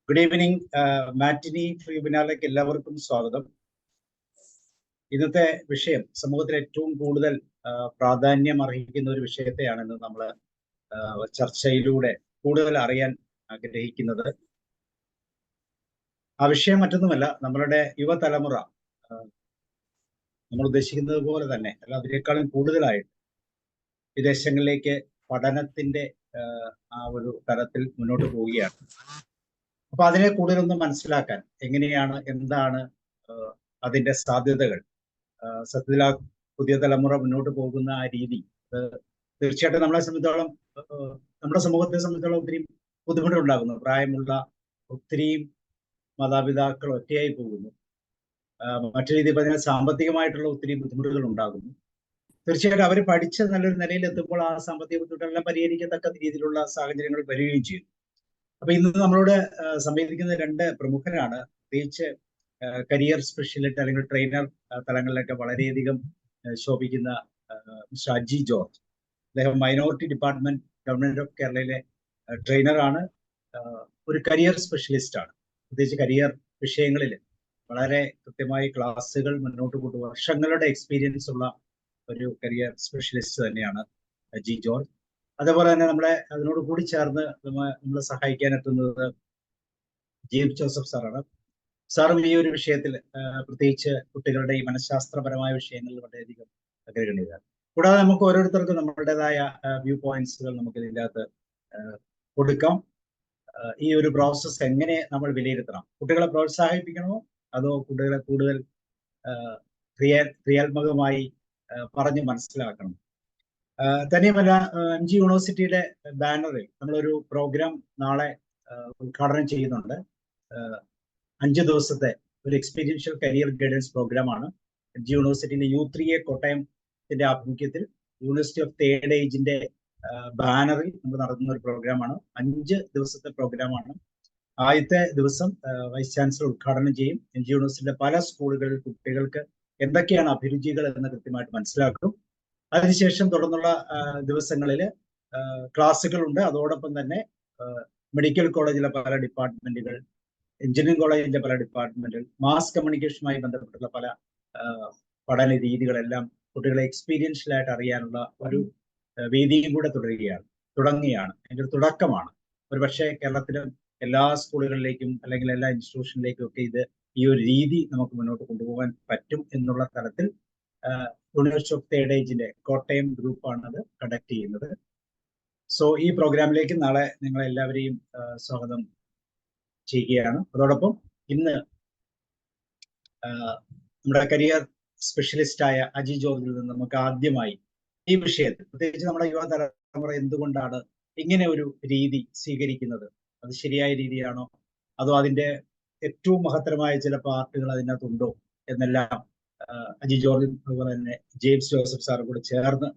Good evening. മാറ്റിനി ട്രിബ്യൂണലിലേക്ക് എല്ലാവർക്കും സ്വാഗതം. ഇന്നത്തെ വിഷയം സമൂഹത്തിൽ ഏറ്റവും കൂടുതൽ പ്രാധാന്യം അർഹിക്കുന്ന ഒരു വിഷയത്തെയാണ് ഇന്ന് നമ്മൾ ചർച്ചയിലൂടെ കൂടുതൽ അറിയാൻ ആഗ്രഹിക്കുന്നത്. ആ വിഷയം മറ്റൊന്നുമല്ല, നമ്മളുടെ യുവതലമുറ നമ്മൾ ഉദ്ദേശിക്കുന്നത് പോലെ തന്നെ അല്ല, അതിനേക്കാളും കൂടുതലായിട്ട് വിദേശങ്ങളിലേക്ക് പഠനത്തിന്റെ ആ ഒരു തലത്തിൽ മുന്നോട്ട് പോവുകയാണ്. അപ്പൊ അതിനെ കൂടുതലൊന്ന് മനസ്സിലാക്കാൻ എങ്ങനെയാണ്, എന്താണ് അതിന്റെ സാധ്യതകൾ, സത്യത്തിൽ ആ പുതിയ തലമുറ മുന്നോട്ട് പോകുന്ന ആ രീതി, തീർച്ചയായിട്ടും നമ്മളെ സംബന്ധിച്ചോളം, നമ്മുടെ സമൂഹത്തെ സംബന്ധിച്ചോളം ഒത്തിരി ബുദ്ധിമുട്ടുണ്ടാകുന്നു. പ്രായമുള്ള ഒത്തിരിയും മാതാപിതാക്കൾ ഒറ്റയായി പോകുന്നു. മറ്റു രീതിയിൽ പറഞ്ഞാൽ സാമ്പത്തികമായിട്ടുള്ള ഒത്തിരി ബുദ്ധിമുട്ടുകൾ ഉണ്ടാകുന്നു. തീർച്ചയായിട്ടും അവർ പഠിച്ച് നല്ലൊരു നിലയിൽ എത്തുമ്പോൾ ആ സാമ്പത്തിക ബുദ്ധിമുട്ടെല്ലാം പരിഹരിക്കത്തക്ക രീതിയിലുള്ള സാഹചര്യങ്ങൾ വരികയും ചെയ്യും. അപ്പൊ ഇന്ന് നമ്മളോട് സംവദിക്കുന്ന രണ്ട് പ്രമുഖരാണ്. പ്രത്യേകിച്ച് കരിയർ സ്പെഷ്യലിസ്റ്റ് അല്ലെങ്കിൽ ട്രെയിനർ തലങ്ങളിലൊക്കെ വളരെയധികം ശോഭിക്കുന്ന മിസ്റ്റർ അജി ജോർജ്. അദ്ദേഹം മൈനോറിറ്റി ഡിപ്പാർട്ട്മെന്റ് ഗവൺമെന്റ് ഓഫ് കേരളയിലെ ട്രെയിനറാണ്. ഒരു കരിയർ സ്പെഷ്യലിസ്റ്റ് ആണ്. പ്രത്യേകിച്ച് കരിയർ വിഷയങ്ങളിൽ വളരെ കൃത്യമായി ക്ലാസ്സുകൾ മുന്നോട്ട് കൊണ്ടു വർഷങ്ങളുടെ എക്സ്പീരിയൻസ് ഉള്ള ഒരു കരിയർ സ്പെഷ്യലിസ്റ്റ് തന്നെയാണ് അജി ജോർജ്. അതേപോലെ തന്നെ അതിനോട് കൂടി ചേർന്ന് നമ്മളെ സഹായിക്കാൻ എത്തുന്നത് ജെയിംസ് ജോസഫ് സാറാണ്. സാറും ഈ ഒരു വിഷയത്തിൽ, പ്രത്യേകിച്ച് കുട്ടികളുടെ ഈ മനഃശാസ്ത്രപരമായ വിഷയങ്ങളിൽ വളരെയധികം അഗ്രഗണ്യരാണ്. കൂടാതെ നമുക്ക് ഓരോരുത്തർക്കും നമ്മളുടേതായ വ്യൂ പോയിന്റ്സുകൾ നമുക്ക് ഇതിനകത്ത് കൊടുക്കാം. ഈ ഒരു പ്രോസസ്സ് എങ്ങനെ നമ്മൾ വിലയിരുത്തണം? കുട്ടികളെ പ്രോത്സാഹിപ്പിക്കണമോ അതോ കുട്ടികളെ കൂടുതൽ ക്രിയാത്മകമായി പറഞ്ഞ് മനസ്സിലാക്കണം? തന്നെയുമല്ല, MG യൂണിവേഴ്സിറ്റിയുടെ ബാനറിൽ നമ്മളൊരു പ്രോഗ്രാം നാളെ ഉദ്ഘാടനം ചെയ്യുന്നുണ്ട്. 5 ദിവസത്തെ ഒരു എക്സ്പീരിയൻഷ്യൽ കരിയർ ഗൈഡൻസ് പ്രോഗ്രാമാണ്. MG യൂണിവേഴ്സിറ്റിയിലെ U3A കോട്ടയത്തിന്റെ ആഭിമുഖ്യത്തിൽ യൂണിവേഴ്സിറ്റി ഓഫ് തേർഡ് ഏജിന്റെ ബാനറിൽ നമ്മൾ നടത്തുന്ന ഒരു പ്രോഗ്രാമാണ്. 5 ദിവസത്തെ പ്രോഗ്രാമാണ്. ആദ്യത്തെ ദിവസം വൈസ് ചാൻസലർ ഉദ്ഘാടനം ചെയ്യും. MG യൂണിവേഴ്സിറ്റിയിലെ പല സ്കൂളുകളിൽ കുട്ടികൾക്ക് എന്തൊക്കെയാണ് അഭിരുചികൾ എന്ന് കൃത്യമായിട്ട് മനസ്സിലാക്കും. അതിനുശേഷം തുടർന്നുള്ള ദിവസങ്ങളിൽ ക്ലാസ്സുകളുണ്ട്. അതോടൊപ്പം തന്നെ മെഡിക്കൽ കോളേജിലെ പല ഡിപ്പാർട്ട്മെന്റുകൾ, എഞ്ചിനീയറിംഗ് കോളേജിന്റെ പല ഡിപ്പാർട്ട്മെന്റുകൾ, മാസ് കമ്മ്യൂണിക്കേഷനുമായി ബന്ധപ്പെട്ടുള്ള പല പഠന രീതികളെല്ലാം കുട്ടികളെ എക്സ്പീരിയൻഷ്യലായിട്ട് അറിയാനുള്ള ഒരു വേദിയും കൂടെ തുടങ്ങുകയാണ്. അതിൻ്റെ ഒരു തുടക്കമാണ്. ഒരു പക്ഷേ കേരളത്തിലും എല്ലാ സ്കൂളുകളിലേക്കും അല്ലെങ്കിൽ എല്ലാ ഇൻസ്റ്റിറ്റ്യൂഷനിലേക്കും ഒക്കെ ഈ ഒരു രീതി നമുക്ക് മുന്നോട്ട് കൊണ്ടുപോകാൻ പറ്റും എന്നുള്ള തലത്തിൽ യൂണിവേഴ്സിറ്റി ഓഫ് തേർഡ് ഏജിന്റെ കോട്ടയം ഗ്രൂപ്പാണ് അത് കണ്ടക്ട് ചെയ്യുന്നത്. സോ ഈ പ്രോഗ്രാമിലേക്ക് നാളെ നിങ്ങളെല്ലാവരെയും സ്വാഗതം ചെയ്യുകയാണ്. അതോടൊപ്പം ഇന്ന് നമ്മുടെ കരിയർ സ്പെഷ്യലിസ്റ്റായ അജി ജോർജിൽ നിന്ന് നമുക്ക് ആദ്യമായി ഈ വിഷയത്തിൽ, പ്രത്യേകിച്ച് നമ്മുടെ യുവതലമുറ എന്തുകൊണ്ടാണ് ഇങ്ങനെ ഒരു രീതി സ്വീകരിക്കുന്നത്, അത് ശരിയായ രീതിയാണോ അതോ അതിന്റെ ഏറ്റവും മഹത്തരമായ ചില പാർട്ടുകൾ അതിനകത്തുണ്ടോ എന്നെല്ലാം അജി ജോർജും അതുപോലെ തന്നെ ജെയിംസ് ജോസഫ് സാറും കൂടെ ചേർന്ന്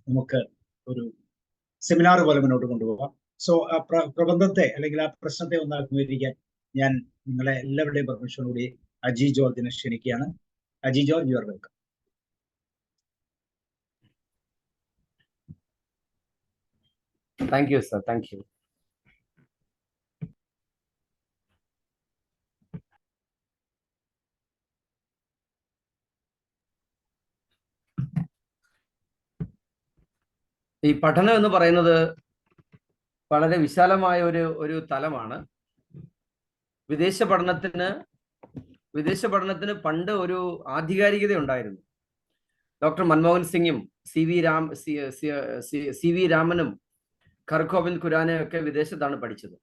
നമുക്ക് ഒരു സെമിനാർ പോലെ മുന്നോട്ട് കൊണ്ടുപോകാം. സോ ആ പ്രബന്ധത്തെ അല്ലെങ്കിൽ ആ പ്രശ്നത്തെ ഒന്ന് അഭിമുഖീകരിക്കാൻ ഞാൻ നിങ്ങളെ എല്ലാവരുടെയും പെർമിഷനോടുകൂടി അജി ജോർജിനെ ക്ഷണിക്കുകയാണ്. Aji George, you are welcome. Thank you sir, thank you. ഈ പഠനം എന്ന് പറയുന്നത് വളരെ വിശാലമായ ഒരു തലമാണ്. വിദേശ പഠനത്തിന് പണ്ട് ഒരു ആധികാരികത ഉണ്ടായിരുന്നു. ഡോക്ടർ മൻമോഹൻ സിംഗും സി വി രാമനും ഖർഗോവിന്ദ് ഖുരാനയും ഒക്കെ വിദേശത്താണ് പഠിച്ചത്.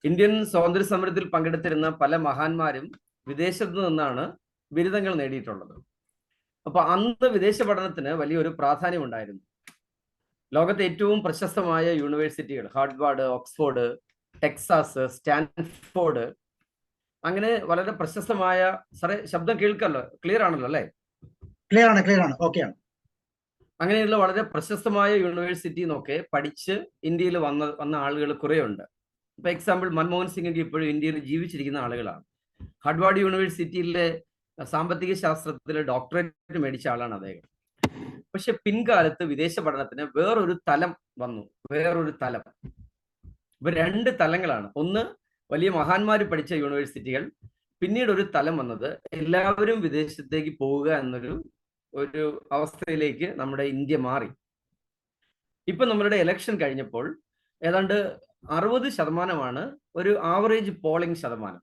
ഇന്ത്യൻ സ്വാതന്ത്ര്യ സമരത്തിൽ പങ്കെടുത്തിരുന്ന പല മഹാന്മാരും വിദേശത്ത് നിന്നാണ് ബിരുദങ്ങൾ നേടിയിട്ടുള്ളത്. അപ്പൊ അന്ന് വിദേശ പഠനത്തിന് വലിയൊരു പ്രാധാന്യം ഉണ്ടായിരുന്നു. ലോകത്തെ ഏറ്റവും പ്രശസ്തമായ യൂണിവേഴ്സിറ്റികൾ, ഹാർവാർഡ്, ഓക്സ്ഫോർഡ്, ടെക്സാസ്, സ്റ്റാൻഫോർഡ്, അങ്ങനെ വളരെ പ്രശസ്തമായ, സാറേ ശബ്ദം കേൾക്കല്ലോ, ക്ലിയർ ആണല്ലോ അല്ലേ? ക്ലിയർ ആണ്, ഓക്കെ ആണ്. അങ്ങനെയുള്ള വളരെ പ്രശസ്തമായ യൂണിവേഴ്സിറ്റി നിന്നൊക്കെ പഠിച്ച് ഇന്ത്യയിൽ വന്ന ആളുകൾ കുറെ ഉണ്ട്. ഇപ്പൊ എക്സാമ്പിൾ മൻമോഹൻ സിംഗ് ഇപ്പോഴും ഇന്ത്യയിൽ ജീവിച്ചിരിക്കുന്ന ആളുകളാണ്. ഹാർവാർഡ് യൂണിവേഴ്സിറ്റിയിലെ സാമ്പത്തിക ശാസ്ത്രത്തിൽ ഡോക്ടറേറ്റ് മേടിച്ച ആളാണ് അദ്ദേഹം. പക്ഷെ പിൻകാലത്ത് വിദേശ പഠനത്തിന് വേറൊരു തലം വന്നു. ഇപ്പൊ 2 തലങ്ങളാണ്. ഒന്ന് വലിയ മഹാന്മാർ പഠിച്ച യൂണിവേഴ്സിറ്റികൾ. പിന്നീട് ഒരു തലം വന്നത് എല്ലാവരും വിദേശത്തേക്ക് പോവുക എന്നൊരു അവസ്ഥയിലേക്ക് നമ്മുടെ ഇന്ത്യ മാറി. ഇപ്പൊ നമ്മളുടെ ഇലക്ഷൻ കഴിഞ്ഞപ്പോൾ ഏതാണ്ട് 60% ഒരു ആവറേജ് പോളിംഗ് ശതമാനം.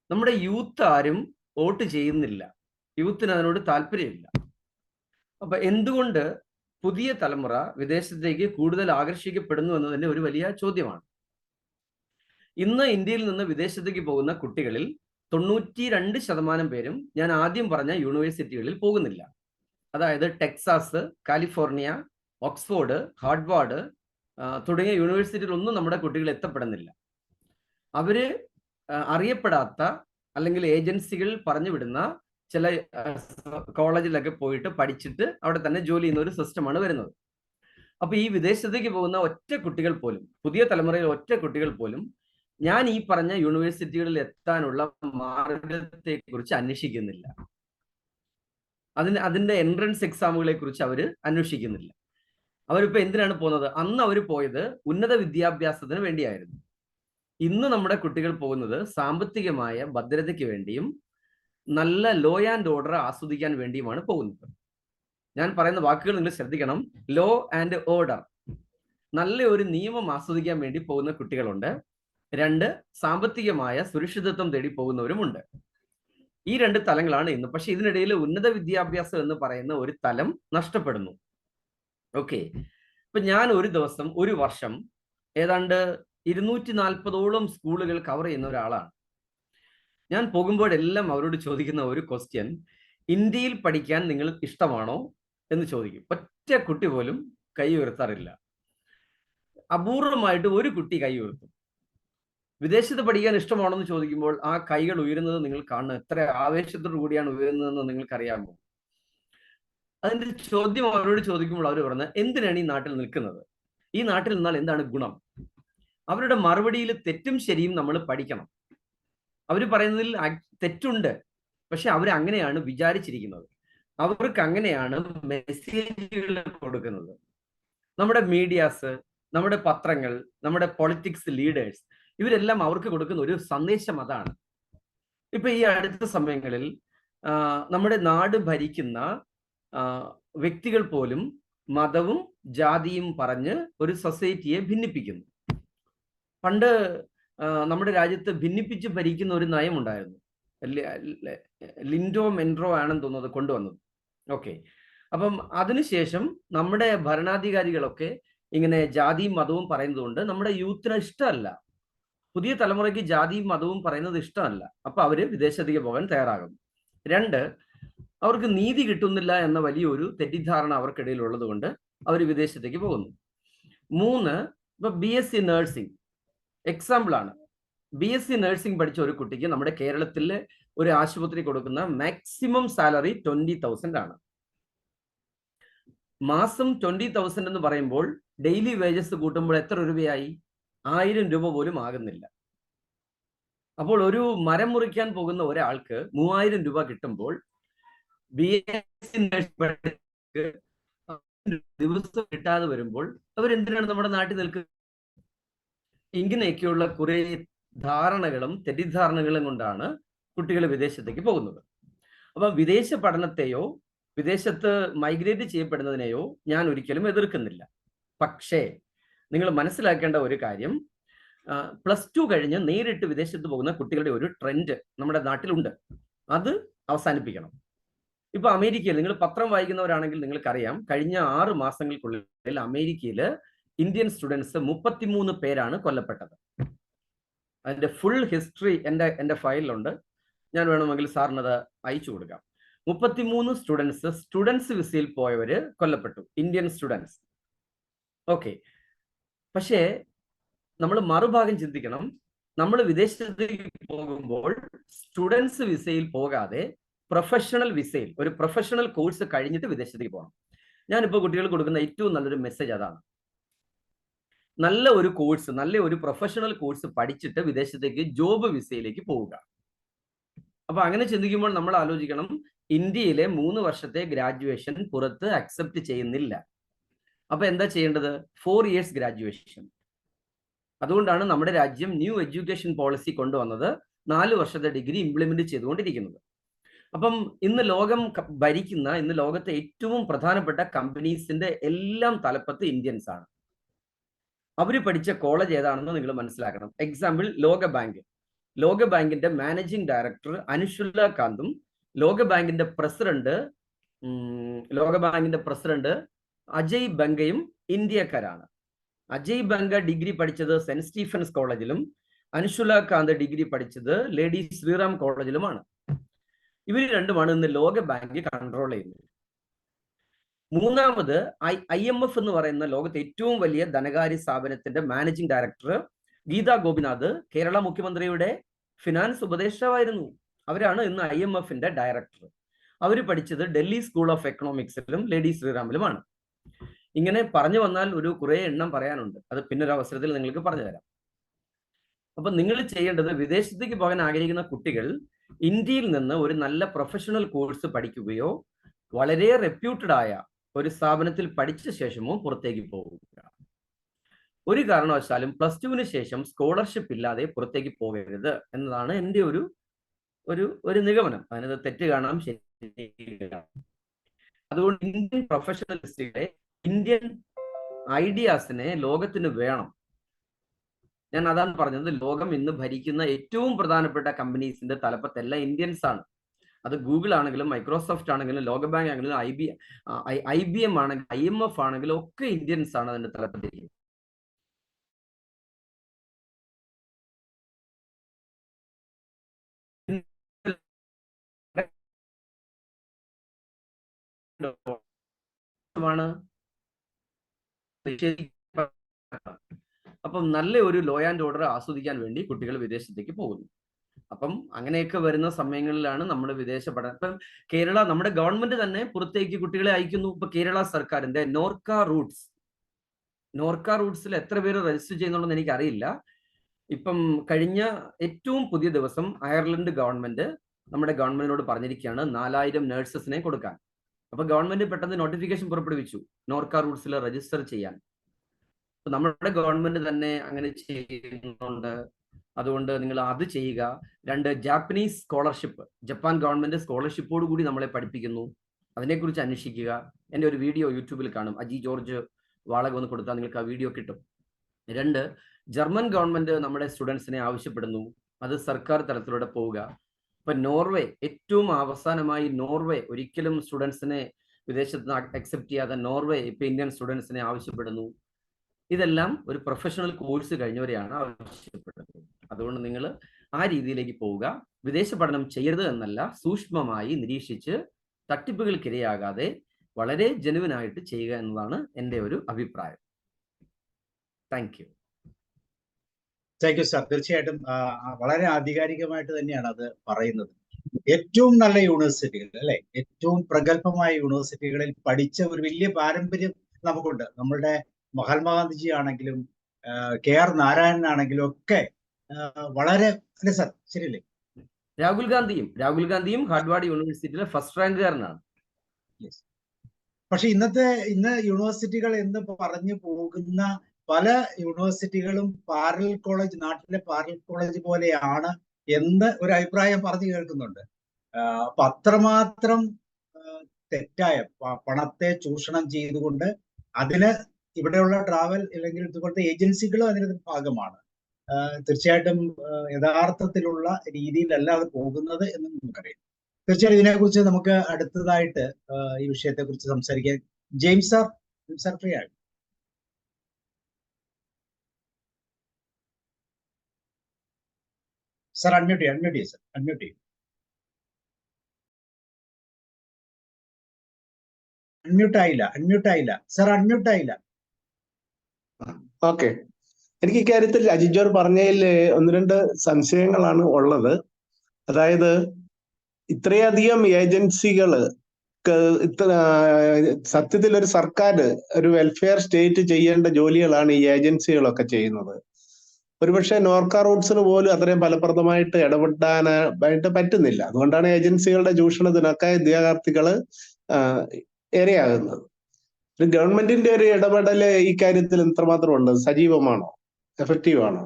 നമ്മുടെ യൂത്ത് ആരും വോട്ട് ചെയ്യുന്നില്ല, യൂത്തിന് അതിനോട് താല്പര്യമില്ല. അപ്പൊ എന്തുകൊണ്ട് പുതിയ തലമുറ വിദേശത്തേക്ക് കൂടുതൽ ആകർഷിക്കപ്പെടുന്നു എന്നതിന്റെ ഒരു വലിയ ചോദ്യമാണ്. ഇന്ന് ഇന്ത്യയിൽ നിന്ന് വിദേശത്തേക്ക് പോകുന്ന കുട്ടികളിൽ 92% പേരും ഞാൻ ആദ്യം പറഞ്ഞ യൂണിവേഴ്സിറ്റികളിൽ പോകുന്നില്ല. അതായത് ടെക്സാസ്, കാലിഫോർണിയ, ഓക്സ്ഫോർഡ്, ഹാർഡ്വാർഡ് തുടങ്ങിയ യൂണിവേഴ്സിറ്റികളൊന്നും നമ്മുടെ കുട്ടികൾ എത്തപ്പെടുന്നില്ല. അവര് അറിയപ്പെടാത്ത അല്ലെങ്കിൽ ഏജൻസികൾ പറഞ്ഞു വിടുന്ന ചില കോളേജിലൊക്കെ പോയിട്ട് പഠിച്ചിട്ട് അവിടെ തന്നെ ജോലി ചെയ്യുന്ന ഒരു സിസ്റ്റമാണ് വരുന്നത്. അപ്പൊ ഈ വിദേശത്തേക്ക് പോകുന്ന ഒറ്റ കുട്ടികൾ പോലും, പുതിയ തലമുറയിലെ ഒറ്റ കുട്ടികൾ പോലും ഞാൻ ഈ പറഞ്ഞ യൂണിവേഴ്സിറ്റികളിൽ എത്താനുള്ള മാർഗത്തെ കുറിച്ച് അന്വേഷിക്കുന്നില്ല. അതിന്റെ എൻട്രൻസ് എക്സാമുകളെ കുറിച്ച് അവർ അന്വേഷിക്കുന്നില്ല. അവരിപ്പോ എന്തിനാണ് പോകുന്നത്? അന്ന് അവർ പോയത് ഉന്നത വിദ്യാഭ്യാസത്തിന് വേണ്ടിയായിരുന്നു. ഇന്ന് നമ്മുടെ കുട്ടികൾ പോകുന്നത് സാമ്പത്തികമായ ഭദ്രതയ്ക്ക് വേണ്ടിയും നല്ല ലോ ആൻഡ് ഓർഡർ ആസ്വദിക്കാൻ വേണ്ടിയുമാണ് പോകുന്നത്. ഞാൻ പറയുന്ന വാക്കുകൾ നിങ്ങൾ ശ്രദ്ധിക്കണം. ലോ ആൻഡ് ഓർഡർ, നല്ല ഒരു നിയമം ആസ്വദിക്കാൻ വേണ്ടി പോകുന്ന കുട്ടികളുണ്ട്. 2, സാമ്പത്തികമായ സുരക്ഷിതത്വം തേടി പോകുന്നവരുമുണ്ട്. ഈ 2 തലങ്ങളാണ് ഇന്ന്. പക്ഷെ ഇതിനിടയിൽ ഉന്നത വിദ്യാഭ്യാസം എന്ന് പറയുന്ന ഒരു തലം നഷ്ടപ്പെടുന്നു. ഓക്കെ, ഇപ്പൊ ഞാൻ ഒരു ദിവസം, ഒരു വർഷം ഏതാണ്ട് 240ഓളം സ്കൂളുകൾ കവർ ചെയ്യുന്ന ഒരാളാണ്. ഞാൻ പോകുമ്പോഴെല്ലാം അവരോട് ചോദിക്കുന്ന ഒരു ക്വസ്റ്റ്യൻ, ഇന്ത്യയിൽ പഠിക്കാൻ നിങ്ങൾ ഇഷ്ടമാണോ എന്ന് ചോദിക്കും. ഒറ്റ കുട്ടി പോലും കൈ ഉയർത്താറില്ല. അപൂർവമായിട്ട് ഒരു കുട്ടി കൈ ഉയർത്തും. വിദേശത്ത് പഠിക്കാൻ ഇഷ്ടമാണോ എന്ന് ചോദിക്കുമ്പോൾ ആ കൈകൾ ഉയരുന്നത് നിങ്ങൾ കാണുന്നത് എത്ര ആവേശത്തോടു കൂടിയാണ് ഉയരുന്നതെന്ന് നിങ്ങൾക്കറിയാമോ? അതിന്റെ ചോദ്യം അവരോട് ചോദിക്കുമ്പോൾ അവർ പറഞ്ഞത്, എന്തിനാണ് ഈ നാട്ടിൽ നിൽക്കുന്നത്? ഈ നാട്ടിൽ നിന്നാൽ എന്താണ് ഗുണം? അവരുടെ മറുപടിയിൽ തെറ്റും ശരിയും നമ്മൾ പഠിക്കണം. അവർ പറയുന്നതിൽ തെറ്റുണ്ട്, പക്ഷെ അവർ അങ്ങനെയാണ് വിചാരിച്ചിരിക്കുന്നത്. അവർക്ക് അങ്ങനെയാണ് മെസ്സേജുകൾ കൊടുക്കുന്നത്. നമ്മുടെ മീഡിയാസ്, നമ്മുടെ പത്രങ്ങൾ, നമ്മുടെ പൊളിറ്റിക്സ് ലീഡേഴ്സ്, ഇവരെല്ലാം അവർക്ക് കൊടുക്കുന്ന ഒരു സന്ദേശം അതാണ്. ഇപ്പൊ ഈ അടുത്ത സമയങ്ങളിൽ നമ്മുടെ നാട് ഭരിക്കുന്ന വ്യക്തികൾ പോലും മതവും ജാതിയും പറഞ്ഞ് ഒരു സൊസൈറ്റിയെ ഭിന്നിപ്പിക്കുന്നു. പണ്ട് നമ്മുടെ രാജ്യത്ത് ഭിന്നിപ്പിച്ച് ഭരിക്കുന്ന ഒരു നയം ഉണ്ടായിരുന്നു. ലിൻഡോ മെൻട്രോ ആണെന്ന് തോന്നുന്നത് കൊണ്ടുവന്നത്. ഓക്കെ, അപ്പം അതിനുശേഷം നമ്മുടെ ഭരണാധികാരികളൊക്കെ ഇങ്ങനെ ജാതിയും മതവും പറയുന്നത് കൊണ്ട് നമ്മുടെ യൂത്തിന് ഇഷ്ടമല്ല. പുതിയ തലമുറയ്ക്ക് ജാതിയും മതവും പറയുന്നത് ഇഷ്ടമല്ല. അപ്പൊ അവര് വിദേശത്തേക്ക് പോകാൻ തയ്യാറാകും. 2, അവർക്ക് നീതി കിട്ടുന്നില്ല എന്ന വലിയൊരു തെറ്റിദ്ധാരണ അവർക്കിടയിൽ ഉള്ളത് കൊണ്ട് അവർ വിദേശത്തേക്ക് പോകുന്നു. 3, ഇപ്പൊ BSc നഴ്സിംഗ് എക്സാമ്പിൾ ആണ്. BSc നഴ്സിംഗ് പഠിച്ച ഒരു കുട്ടിക്ക് നമ്മുടെ കേരളത്തിലെ ഒരു ആശുപത്രി കൊടുക്കുന്ന മാക്സിമം സാലറി 20,000 ആണ്. മാസം 20,000 എന്ന് പറയുമ്പോൾ ഡെയിലി വേജസ് കൂട്ടുമ്പോൾ എത്ര രൂപയായി? 1000 രൂപ പോലും ആകുന്നില്ല. അപ്പോൾ ഒരു മരം മുറിക്കാൻ പോകുന്ന ഒരാൾക്ക് 3000 രൂപ കിട്ടുമ്പോൾ BSc നഴ്സിംഗ് ദിവസം കിട്ടാതെ വരുമ്പോൾ അവരെന്തിനാണ് നമ്മുടെ നാട്ടിൽ നിൽക്കുന്നത്? ഇങ്ങനെയൊക്കെയുള്ള കുറെ ധാരണകളും തെറ്റിദ്ധാരണകളും കൊണ്ടാണ് കുട്ടികൾ വിദേശത്തേക്ക് പോകുന്നത്. അപ്പൊ വിദേശ പഠനത്തെയോ വിദേശത്ത് മൈഗ്രേറ്റ് ചെയ്യപ്പെടുന്നതിനെയോ ഞാൻ ഒരിക്കലും എതിർക്കുന്നില്ല. പക്ഷേ നിങ്ങൾ മനസ്സിലാക്കേണ്ട ഒരു കാര്യം, +2 കഴിഞ്ഞ് നേരിട്ട് വിദേശത്ത് പോകുന്ന കുട്ടികളുടെ ഒരു ട്രെൻഡ് നമ്മുടെ നാട്ടിലുണ്ട്. അത് അവസാനിപ്പിക്കണം. ഇപ്പൊ അമേരിക്കയിൽ നിങ്ങൾ പത്രം വായിക്കുന്നവരാണെങ്കിൽ നിങ്ങൾക്കറിയാം, കഴിഞ്ഞ 6 മാസങ്ങൾക്കുള്ളിൽ അമേരിക്കയിൽ ഇന്ത്യൻ സ്റ്റുഡൻസ് 33 പേരാണ് കൊല്ലപ്പെട്ടത്. അതിന്റെ ഫുൾ ഹിസ്റ്ററി എൻ്റെ ഫയലിലുണ്ട്. ഞാൻ വേണമെങ്കിൽ സാറിനത് അയച്ചു കൊടുക്കാം. 33 സ്റ്റുഡൻസ് വിസയിൽ പോയവര് കൊല്ലപ്പെട്ടു, ഇന്ത്യൻ സ്റ്റുഡൻസ്. ഓക്കെ, പക്ഷേ നമ്മൾ മറുഭാഗം ചിന്തിക്കണം. നമ്മൾ വിദേശത്തേക്ക് പോകുമ്പോൾ സ്റ്റുഡൻസ് വിസയിൽ പോകാതെ പ്രൊഫഷണൽ വിസയിൽ ഒരു പ്രൊഫഷണൽ കോഴ്സ് കഴിഞ്ഞിട്ട് വിദേശത്തേക്ക് പോകണം. ഞാനിപ്പോൾ കുട്ടികൾക്ക് കൊടുക്കുന്ന ഏറ്റവും നല്ലൊരു മെസ്സേജ് അതാണ്. നല്ല ഒരു കോഴ്സ്, നല്ല ഒരു പ്രൊഫഷണൽ കോഴ്സ് പഠിച്ചിട്ട് വിദേശത്തേക്ക് ജോബ് വിസയിലേക്ക് പോവുക. അപ്പൊ അങ്ങനെ ചിന്തിക്കുമ്പോൾ നമ്മൾ ആലോചിക്കണം, ഇന്ത്യയിലെ 3 വർഷത്തെ ഗ്രാജുവേഷൻ പുറത്ത് അക്സെപ്റ്റ് ചെയ്യുന്നില്ല. അപ്പൊ എന്താ ചെയ്യേണ്ടത്? 4 years ഗ്രാജുവേഷൻ. അതുകൊണ്ടാണ് നമ്മുടെ രാജ്യം ന്യൂ എഡ്യൂക്കേഷൻ പോളിസി കൊണ്ടുവന്നത്, 4 വർഷത്തെ ഡിഗ്രി ഇംപ്ലിമെന്റ് ചെയ്തുകൊണ്ടിരിക്കുന്നത്. അപ്പം ഇന്ന് ഇന്ന് ലോകത്തെ ഏറ്റവും പ്രധാനപ്പെട്ട കമ്പനീസിന്റെ എല്ലാം തലപ്പത്ത് ഇന്ത്യൻസ് ആണ്. അവര് പഠിച്ച കോളേജ് ഏതാണെന്ന് നിങ്ങൾ മനസ്സിലാക്കണം. എക്സാമ്പിൾ ലോകബാങ്കിന്റെ മാനേജിംഗ് ഡയറക്ടർ അനുഷുല കാന്തും ലോകബാങ്കിന്റെ പ്രസിഡന്റ് അജയ് ബംഗയും ഇന്ത്യക്കാരാണ്. അജയ് ബംഗ ഡിഗ്രി പഠിച്ചത് സെന്റ് സ്റ്റീഫൻസ് കോളേജിലും അനുഷുല കാന്ത് ഡിഗ്രി പഠിച്ചത് ലേഡി ശ്രീറാം കോളേജിലുമാണ്. ഇവർ രണ്ടുമാണ് ഇന്ന് ലോകബാങ്ക് കൺട്രോൾ ചെയ്യുന്നത്. മൂന്നാമത് IMF എന്ന് പറയുന്ന ലോകത്തെ ഏറ്റവും വലിയ ധനകാര്യ സ്ഥാപനത്തിന്റെ മാനേജിംഗ് ഡയറക്ടർ ഗീതാ ഗോപിനാഥ് കേരള മുഖ്യമന്ത്രിയുടെ ഫിനാൻസ് ഉപദേഷ്ടാവായിരുന്നു. അവരാണ് ഇന്ന് IMFന്റെ ഡയറക്ടർ. അവർ പഠിച്ചത് ഡൽഹി സ്കൂൾ ഓഫ് എക്കണോമിക്സിലും ലേഡി ശ്രീറാമിലുമാണ്. ഇങ്ങനെ പറഞ്ഞു വന്നാൽ കുറെ എണ്ണം പറയാനുണ്ട്. അത് പിന്നൊരു അവസരത്തിൽ നിങ്ങൾക്ക് പറഞ്ഞു തരാം. അപ്പൊ നിങ്ങൾ ചെയ്യേണ്ടത്, വിദേശത്തേക്ക് പോകാൻ ആഗ്രഹിക്കുന്ന കുട്ടികൾ ഇന്ത്യയിൽ നിന്ന് ഒരു നല്ല പ്രൊഫഷണൽ കോഴ്സ് പഠിക്കുകയോ വളരെ റെപ്യൂട്ടഡ് ആയ ഒരു സ്ഥാപനത്തിൽ പഠിച്ച ശേഷമോ പുറത്തേക്ക് പോവുക. ഒരു കാരണവശാലും +2 ശേഷം സ്കോളർഷിപ്പ് ഇല്ലാതെ പുറത്തേക്ക് പോകരുത് എന്നതാണ് എൻ്റെ ഒരു നിഗമനം. അതിനകത്ത് തെറ്റ് കാണാം, ശരി. അതുകൊണ്ട് ഇന്ത്യൻ പ്രൊഫഷണലിസ്റ്റുകളെ, ഇന്ത്യൻ ഐഡിയാസിനെ ലോകത്തിന് വേണം. ഞാൻ അതാണ് പറഞ്ഞത്, ലോകം ഇന്ന് ഭരിക്കുന്ന ഏറ്റവും പ്രധാനപ്പെട്ട കമ്പനീസിന്റെ തലപ്പത്തല്ല ഇന്ത്യൻസ് ആണ്. അത് ഗൂഗിൾ ആണെങ്കിലും മൈക്രോസോഫ്റ്റ് ആണെങ്കിലും ലോകബാങ്ക് ആണെങ്കിലും IBM ആണെങ്കിലും IMF ആണെങ്കിലും ഒക്കെ ഇന്ത്യൻസ് ആണ് അതിന്റെ തലപ്പത്തിരിക്കുന്നത്. അപ്പം നല്ല ഒരു ലോ ആൻഡ് ഓർഡർ ആസ്വദിക്കാൻ വേണ്ടി കുട്ടികൾ വിദേശത്തേക്ക് പോകുന്നു. അപ്പം അങ്ങനെയൊക്കെ വരുന്ന സമയങ്ങളിലാണ് നമ്മുടെ വിദേശ പഠനം. ഇപ്പം നമ്മുടെ ഗവൺമെന്റ് തന്നെ പുറത്തേക്ക് കുട്ടികളെ അയക്കുന്നു. ഇപ്പൊ കേരള സർക്കാരിന്റെ നോർക്ക റൂട്ട്സിൽ എത്ര പേര് രജിസ്റ്റർ ചെയ്യുന്നുണ്ടെന്ന് എനിക്കറിയില്ല. ഇപ്പം കഴിഞ്ഞ ഏറ്റവും പുതിയ ദിവസം അയർലൻഡ് ഗവൺമെന്റ് നമ്മുടെ ഗവൺമെന്റിനോട് പറഞ്ഞിരിക്കുകയാണ് 4000 നഴ്സസിനെ കൊടുക്കാൻ. അപ്പൊ ഗവൺമെന്റ് പെട്ടെന്ന് നോട്ടിഫിക്കേഷൻ പുറപ്പെടുവിച്ചു നോർക്ക റൂട്ട്സിൽ രജിസ്റ്റർ ചെയ്യാൻ. നമ്മുടെ ഗവൺമെന്റ് തന്നെ അങ്ങനെ ചെയ്യുന്നുണ്ട്. അതുകൊണ്ട് നിങ്ങൾ അത് ചെയ്യുക. 2 ജാപ്പനീസ് സ്കോളർഷിപ്പ്, ജപ്പാൻ ഗവൺമെന്റ് സ്കോളർഷിപ്പോട് കൂടി നമ്മളെ പഠിപ്പിക്കുന്നു. അതിനെക്കുറിച്ച് അന്വേഷിക്കുക. എൻ്റെ ഒരു വീഡിയോ യൂട്യൂബിൽ കാണും, അജി ജോർജ് വാളക ഒന്ന് കൊടുത്താൽ നിങ്ങൾക്ക് ആ വീഡിയോ കിട്ടും. 2 ജർമ്മൻ ഗവൺമെന്റ് നമ്മുടെ സ്റ്റുഡൻസിനെ ആവശ്യപ്പെടുന്നു. അത് സർക്കാർ തലത്തിലൂടെ പോവുക. ഇപ്പൊ നോർവേ, ഏറ്റവും അവസാനമായി നോർവേ ഒരിക്കലും സ്റ്റുഡൻസിനെ വിദേശത്ത് അക്സെപ്റ്റ് ചെയ്യാതെ നോർവേ ഇപ്പൊ ഇന്ത്യൻ സ്റ്റുഡൻസിനെ ആവശ്യപ്പെടുന്നു. ഇതെല്ലാം ഒരു പ്രൊഫഷണൽ കോഴ്സ് കഴിഞ്ഞവരെയാണ് ആവശ്യപ്പെടുന്നത്. അതുകൊണ്ട് നിങ്ങൾ ആ രീതിയിലേക്ക് പോവുക. വിദേശ പഠനം ചെയ്യരുത് എന്നല്ല, സൂക്ഷ്മമായി നിരീക്ഷിച്ച് തട്ടിപ്പുകൾക്കിരയാകാതെ വളരെ ജെനുവിനായിട്ട് ചെയ്യുക എന്നതാണ് എൻ്റെ ഒരു അഭിപ്രായം. Thank you. Thank you sir. തീർച്ചയായിട്ടും വളരെ ആധികാരികമായിട്ട് തന്നെയാണ് അത് പറയുന്നത്. ഏറ്റവും നല്ല യൂണിവേഴ്സിറ്റികൾ അല്ലെ, ഏറ്റവും പ്രഗത്ഭമായ യൂണിവേഴ്സിറ്റികളിൽ പഠിച്ച ഒരു വലിയ പാരമ്പര്യം നമുക്കുണ്ട്. നമ്മളുടെ മഹാത്മാഗാന്ധിജി ആണെങ്കിലും KR നാരായണൻ ആണെങ്കിലും ഒക്കെ വളരെ, അല്ലെ സാർ, ശരിയല്ലേ? രാഹുൽ ഗാന്ധിയും ഹാർഡ്വാർഡ് യൂണിവേഴ്സിറ്റിയിലെ ഫസ്റ്റ് റാങ്കുകാരനാണ്. പക്ഷെ ഇന്ന് യൂണിവേഴ്സിറ്റികൾ എന്ന് പറഞ്ഞു പോകുന്ന പല യൂണിവേഴ്സിറ്റികളും നാട്ടിലെ പാരലൽ കോളേജ് പോലെയാണ് എന്ന് ഒരു അഭിപ്രായം പറഞ്ഞു കേൾക്കുന്നുണ്ട്. അപ്പൊ അത്രമാത്രം തെറ്റായ പണത്തെ ചൂഷണം ചെയ്തുകൊണ്ട് അതിന് ഇവിടെയുള്ള ട്രാവൽ അല്ലെങ്കിൽ ഇതുപോലത്തെ ഏജൻസികളും അതിന് ഭാഗമാണ്. തീർച്ചയായിട്ടും യഥാർത്ഥത്തിലുള്ള രീതിയിലല്ല അത് പോകുന്നത് എന്ന് നമുക്കറിയാം. തീർച്ചയായും ഇതിനെക്കുറിച്ച് നമുക്ക് അടുത്തതായിട്ട് ഈ വിഷയത്തെ കുറിച്ച് സംസാരിക്കാൻ ജെയിംസ് സാർ ഫ്രീ ആകും. സാർ അൺമ്യൂട്ട് ചെയ്യും സാർ, അൺമ്യൂട്ട് ചെയ്യും. അൺമ്യൂട്ട് ആയില്ല സാർ, അൺമ്യൂട്ട് ആയില്ല. ഓക്കെ, എനിക്ക് ഇക്കാര്യത്തിൽ അജി ജോർജ് പറഞ്ഞതിൽ 1-2 സംശയങ്ങളാണ് ഉള്ളത്. അതായത് ഇത്രയധികം ഏജൻസികള് സത്യത്തിൽ ഒരു സർക്കാർ, ഒരു വെൽഫെയർ സ്റ്റേറ്റ് ചെയ്യേണ്ട ജോലികളാണ് ഈ ഏജൻസികളൊക്കെ ചെയ്യുന്നത്. ഒരുപക്ഷെ നോർക്ക റൂട്ട്സിന് പോലും അത്രയും ഫലപ്രദമായിട്ട് ഇടപെടാനായിട്ട് പറ്റുന്നില്ല. അതുകൊണ്ടാണ് ഏജൻസികളുടെ ചൂഷണത്തിനൊക്കെ ഉദ്യോഗാർത്ഥികള് ഇരയാകുന്നത്. ഒരു ഗവൺമെന്റിന്റെ ഒരു ഇടപെടല് ഈ കാര്യത്തിൽ എത്രമാത്രം ഉണ്ട്, സജീവമാണോ? എഫക്റ്റീവ് ആണോ?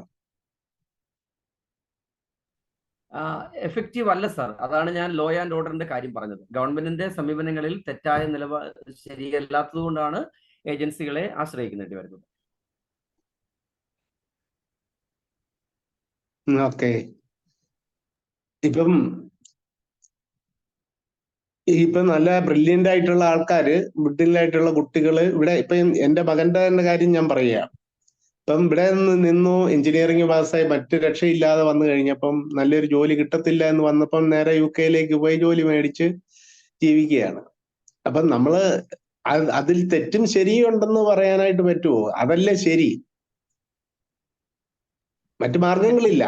എഫക്റ്റീവ് അല്ല സാർ. അതാണ് ഞാൻ ലോ ആൻഡ് ഓർഡറിന്റെ കാര്യം പറഞ്ഞത്. ഗവൺമെന്റിന്റെ സമീപനങ്ങളിൽ തെറ്റായ ശരിയല്ലാത്തത് കൊണ്ടാണ് ഏജൻസികളെ ആശ്രയിക്കേണ്ടി വരുന്നത്. ഓക്കെ. ഇപ്പം നല്ല ബ്രില്യന്റ് ആയിട്ടുള്ള ആൾക്കാര്, ബ്രില്യൻ്റ് കുട്ടികള് ഇവിടെ ഇപ്പം എന്റെ മകന്റെ തന്നെ കാര്യം ഞാൻ പറയുക. ഇപ്പം ഇവിടെ നിന്നു എഞ്ചിനീയറിംഗ് പാസ്സായി മറ്റു രക്ഷയില്ലാതെ വന്നു കഴിഞ്ഞപ്പം നല്ലൊരു ജോലി കിട്ടത്തില്ല എന്ന് വന്നപ്പം നേരെ UK പോയി ജോലി മേടിച്ച് ജീവിക്കുകയാണ്. അപ്പം നമ്മള് അതിൽ തെറ്റും ശരിയും ഉണ്ടെന്ന് പറയാനായിട്ട് പറ്റുമോ? അതല്ലേ ശരി, മറ്റു മാർഗങ്ങളില്ല.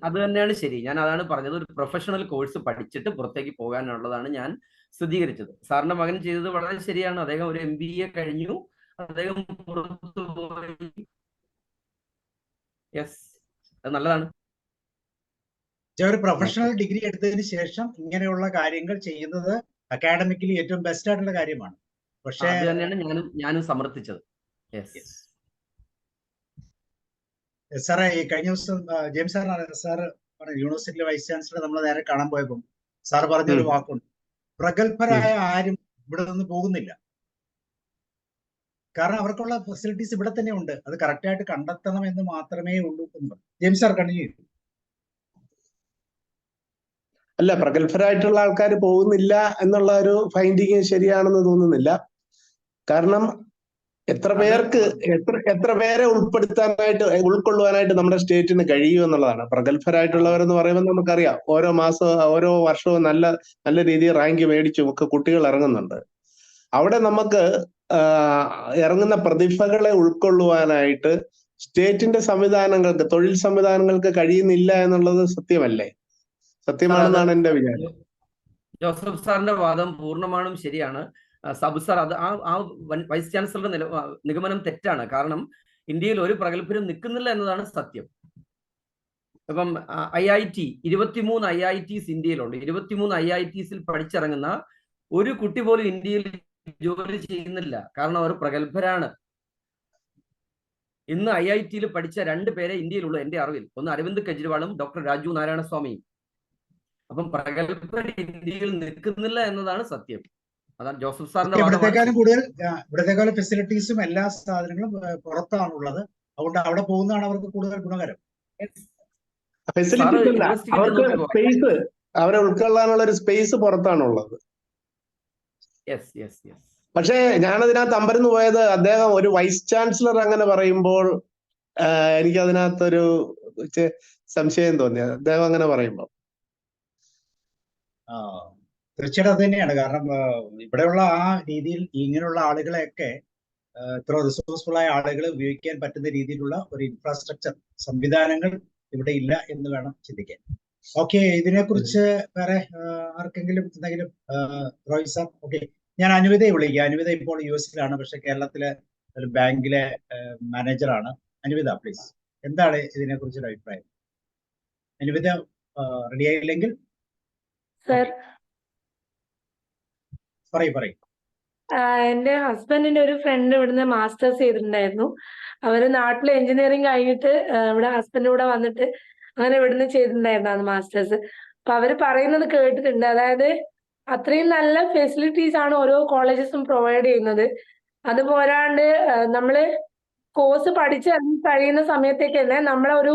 അത് തന്നെയാണ് ശരി. ഞാൻ അതാണ് പറഞ്ഞത്. ഒരു പ്രൊഫഷണൽ കോഴ്സ് പഠിച്ചിട്ട് പുറത്തേക്ക് പോകാനുള്ളതാണ് ഞാൻ സ്ഥിരീകരിച്ചത്. സാറിന്റെ മകൻ ചെയ്തത് വളരെ ശരിയാണ്. അദ്ദേഹം ഒരു MBA കഴിഞ്ഞു, അദ്ദേഹം പുറത്തു പോയി. യെസ്, അത് നല്ലതാണ്. ഒരു പ്രൊഫഷണൽ ഡിഗ്രി എടുത്തതിന് ശേഷം ഇങ്ങനെയുള്ള കാര്യങ്ങൾ ചെയ്യുന്നത് അക്കാഡമിക്കലി ഏറ്റവും ബെസ്റ്റ് ആയിട്ടുള്ള കാര്യമാണ്. പക്ഷേ അത് തന്നെയാണ് ഞാനും സമർത്ഥിച്ചത്. സാറേ, ഈ കഴിഞ്ഞ ദിവസം ജെയിംസ് സാർ യൂണിവേഴ്സിറ്റിയിലെ വൈസ് ചാൻസലർ നമ്മൾ നേരെ കാണാൻ പോയപ്പോൾ സാർ പറഞ്ഞൊരു വാക്കുണ്ട്: പ്രഗത്ഭരായ ആരും ഇവിടെ നിന്ന് പോകുന്നില്ല. കാരണം അവർക്കുള്ള ഫെസിലിറ്റീസ് ഇവിടെ തന്നെ ഉണ്ട്. അത് കറക്റ്റായിട്ട് കണ്ടെത്തണം എന്ന് മാത്രമേ ഉള്ളൂ എന്ന് പറഞ്ഞു. ജെയിംസ് സാർ കണ്ടിന്യൂ ചെയ്തു. അല്ല, പ്രഗത്ഭരായിട്ടുള്ള ആൾക്കാർ പോകുന്നില്ല എന്നുള്ള ഒരു ഫൈൻഡിങ് ശരിയാണെന്ന് തോന്നുന്നില്ല. കാരണം എത്ര പേരെ ഉൾക്കൊള്ളുവാനായിട്ട് നമ്മുടെ സ്റ്റേറ്റിന് കഴിയും എന്നുള്ളതാണ്. പ്രഗത്ഭരായിട്ടുള്ളവരെന്ന് പറയുമ്പോൾ നമുക്കറിയാം, ഓരോ മാസവും ഓരോ വർഷവും നല്ല രീതിയിൽ റാങ്ക് മേടിച്ചും ഒക്കെ കുട്ടികൾ ഇറങ്ങുന്നുണ്ട്. അവിടെ നമുക്ക് ഇറങ്ങുന്ന പ്രതിഭകളെ ഉൾക്കൊള്ളുവാനായിട്ട് സ്റ്റേറ്റിന്റെ സംവിധാനങ്ങൾക്ക്, തൊഴിൽ സംവിധാനങ്ങൾക്ക് കഴിയുന്നില്ല എന്നുള്ളത് സത്യമല്ലേ? സത്യമാണെന്നാണ് എന്റെ വിചാരം. ജോസഫ് സാറിന്റെ വാദം പൂർണ്ണമായും ശരിയാണ്. സബ് സാർ, അത് ആ വൈസ് ചാൻസലറുടെ നിഗമനം തെറ്റാണ്. കാരണം ഇന്ത്യയിൽ ഒരു പ്രഗത്ഭരും നിൽക്കുന്നില്ല എന്നതാണ് സത്യം. ഇപ്പം IIT 23 IITs ഇന്ത്യയിലുണ്ട്. 23 IITs പഠിച്ചിറങ്ങുന്ന ഒരു കുട്ടി പോലും ഇന്ത്യയിൽ ജോലി ചെയ്യുന്നില്ല. കാരണം അവർ പ്രഗത്ഭരാണ്. ഇന്ന് IIT പഠിച്ച 2 പേരെ ഇന്ത്യയിലുള്ളൂ എന്റെ അറിവിൽ. ഒന്ന് അരവിന്ദ് കെജ്രിവാളും ഡോക്ടർ രാജു നാരായണ സ്വാമിയും. അപ്പം പ്രഗത്ഭർ ഇന്ത്യയിൽ നിൽക്കുന്നില്ല എന്നതാണ് സത്യം. അതാണ് ജോസഫ് സാറിന്റെ ഇവിടത്തെക്കാളും ഫെസിലിറ്റീസും എല്ലാ സാധനങ്ങളും പുറത്താണുള്ളത്. അതുകൊണ്ട് അവിടെ പോകുന്നതാണ് അവർക്ക് കൂടുതൽ ഗുണകരം. അവർക്ക് സ്പേസ്, അവരെ ഉൾക്കൊള്ളാനുള്ള ഒരു സ്പേസ് പുറത്താണുള്ളത്. പക്ഷേ ഞാനതിനകത്ത് അമ്പരന്ന് പോയത്, അദ്ദേഹം ഒരു വൈസ് ചാൻസലർ അങ്ങനെ പറയുമ്പോൾ എനിക്ക് അതിനകത്തൊരു സംശയം തോന്നി, അദ്ദേഹം അങ്ങനെ പറയുമ്പോൾ. തീർച്ചയായിട്ടും അത് തന്നെയാണ്. കാരണം ഇവിടെയുള്ള ആ രീതിയിൽ ഇങ്ങനെയുള്ള ആളുകളെയൊക്കെ, ഇത്ര റിസോഴ്സ്ഫുൾ ആയ ആളുകളെ ഉപയോഗിക്കാൻ പറ്റുന്ന രീതിയിലുള്ള ഒരു ഇൻഫ്രാസ്ട്രക്ചർ സംവിധാനങ്ങൾ ഇവിടെ ഇല്ല എന്ന് വേണം ചിന്തിക്കാൻ. ഓക്കെ, ഇതിനെക്കുറിച്ച് വേറെ ആർക്കെങ്കിലും എന്തെങ്കിലും? റോയ് സാർ. ഓക്കെ, ഞാൻ അനുവിതയെ വിളിക്കുക. അനുവിത ഇപ്പോൾ US-ലാണ്, പക്ഷെ കേരളത്തിലെ ഒരു ബാങ്കിലെ മാനേജറാണ്. അനുവിത, പ്ലീസ്, എന്താണ് ഇതിനെക്കുറിച്ചൊരു അഭിപ്രായം? അനുവിത റെഡി ആയില്ലെങ്കിൽ പറയും. എന്റെ ഹസ്ബൻഡിന്റെ ഒരു ഫ്രണ്ട് ഇവിടുന്ന് മാസ്റ്റേഴ്സ് ചെയ്തിട്ടുണ്ടായിരുന്നു. അവര് നാട്ടിൽ എഞ്ചിനീയറിംഗ് കഴിഞ്ഞിട്ട് ഇവിടെ ഹസ്ബൻഡ് കൂടെ വന്നിട്ട് അങ്ങനെ ഇവിടുന്ന് ചെയ്തിട്ടുണ്ടായിരുന്നു മാസ്റ്റേഴ്സ്. അപ്പൊ അവര് പറയുന്നത് കേട്ടിട്ടുണ്ട്. അതായത് അത്രയും നല്ല ഫെസിലിറ്റീസ് ആണ് ഓരോ കോളേജസും പ്രൊവൈഡ് ചെയ്യുന്നത്. അത് പോരാണ്ട് നമ്മള് കോഴ്സ് പഠിച്ചിറങ്ങി കഴിയുന്ന സമയത്തേക്ക് തന്നെ നമ്മളെ ഒരു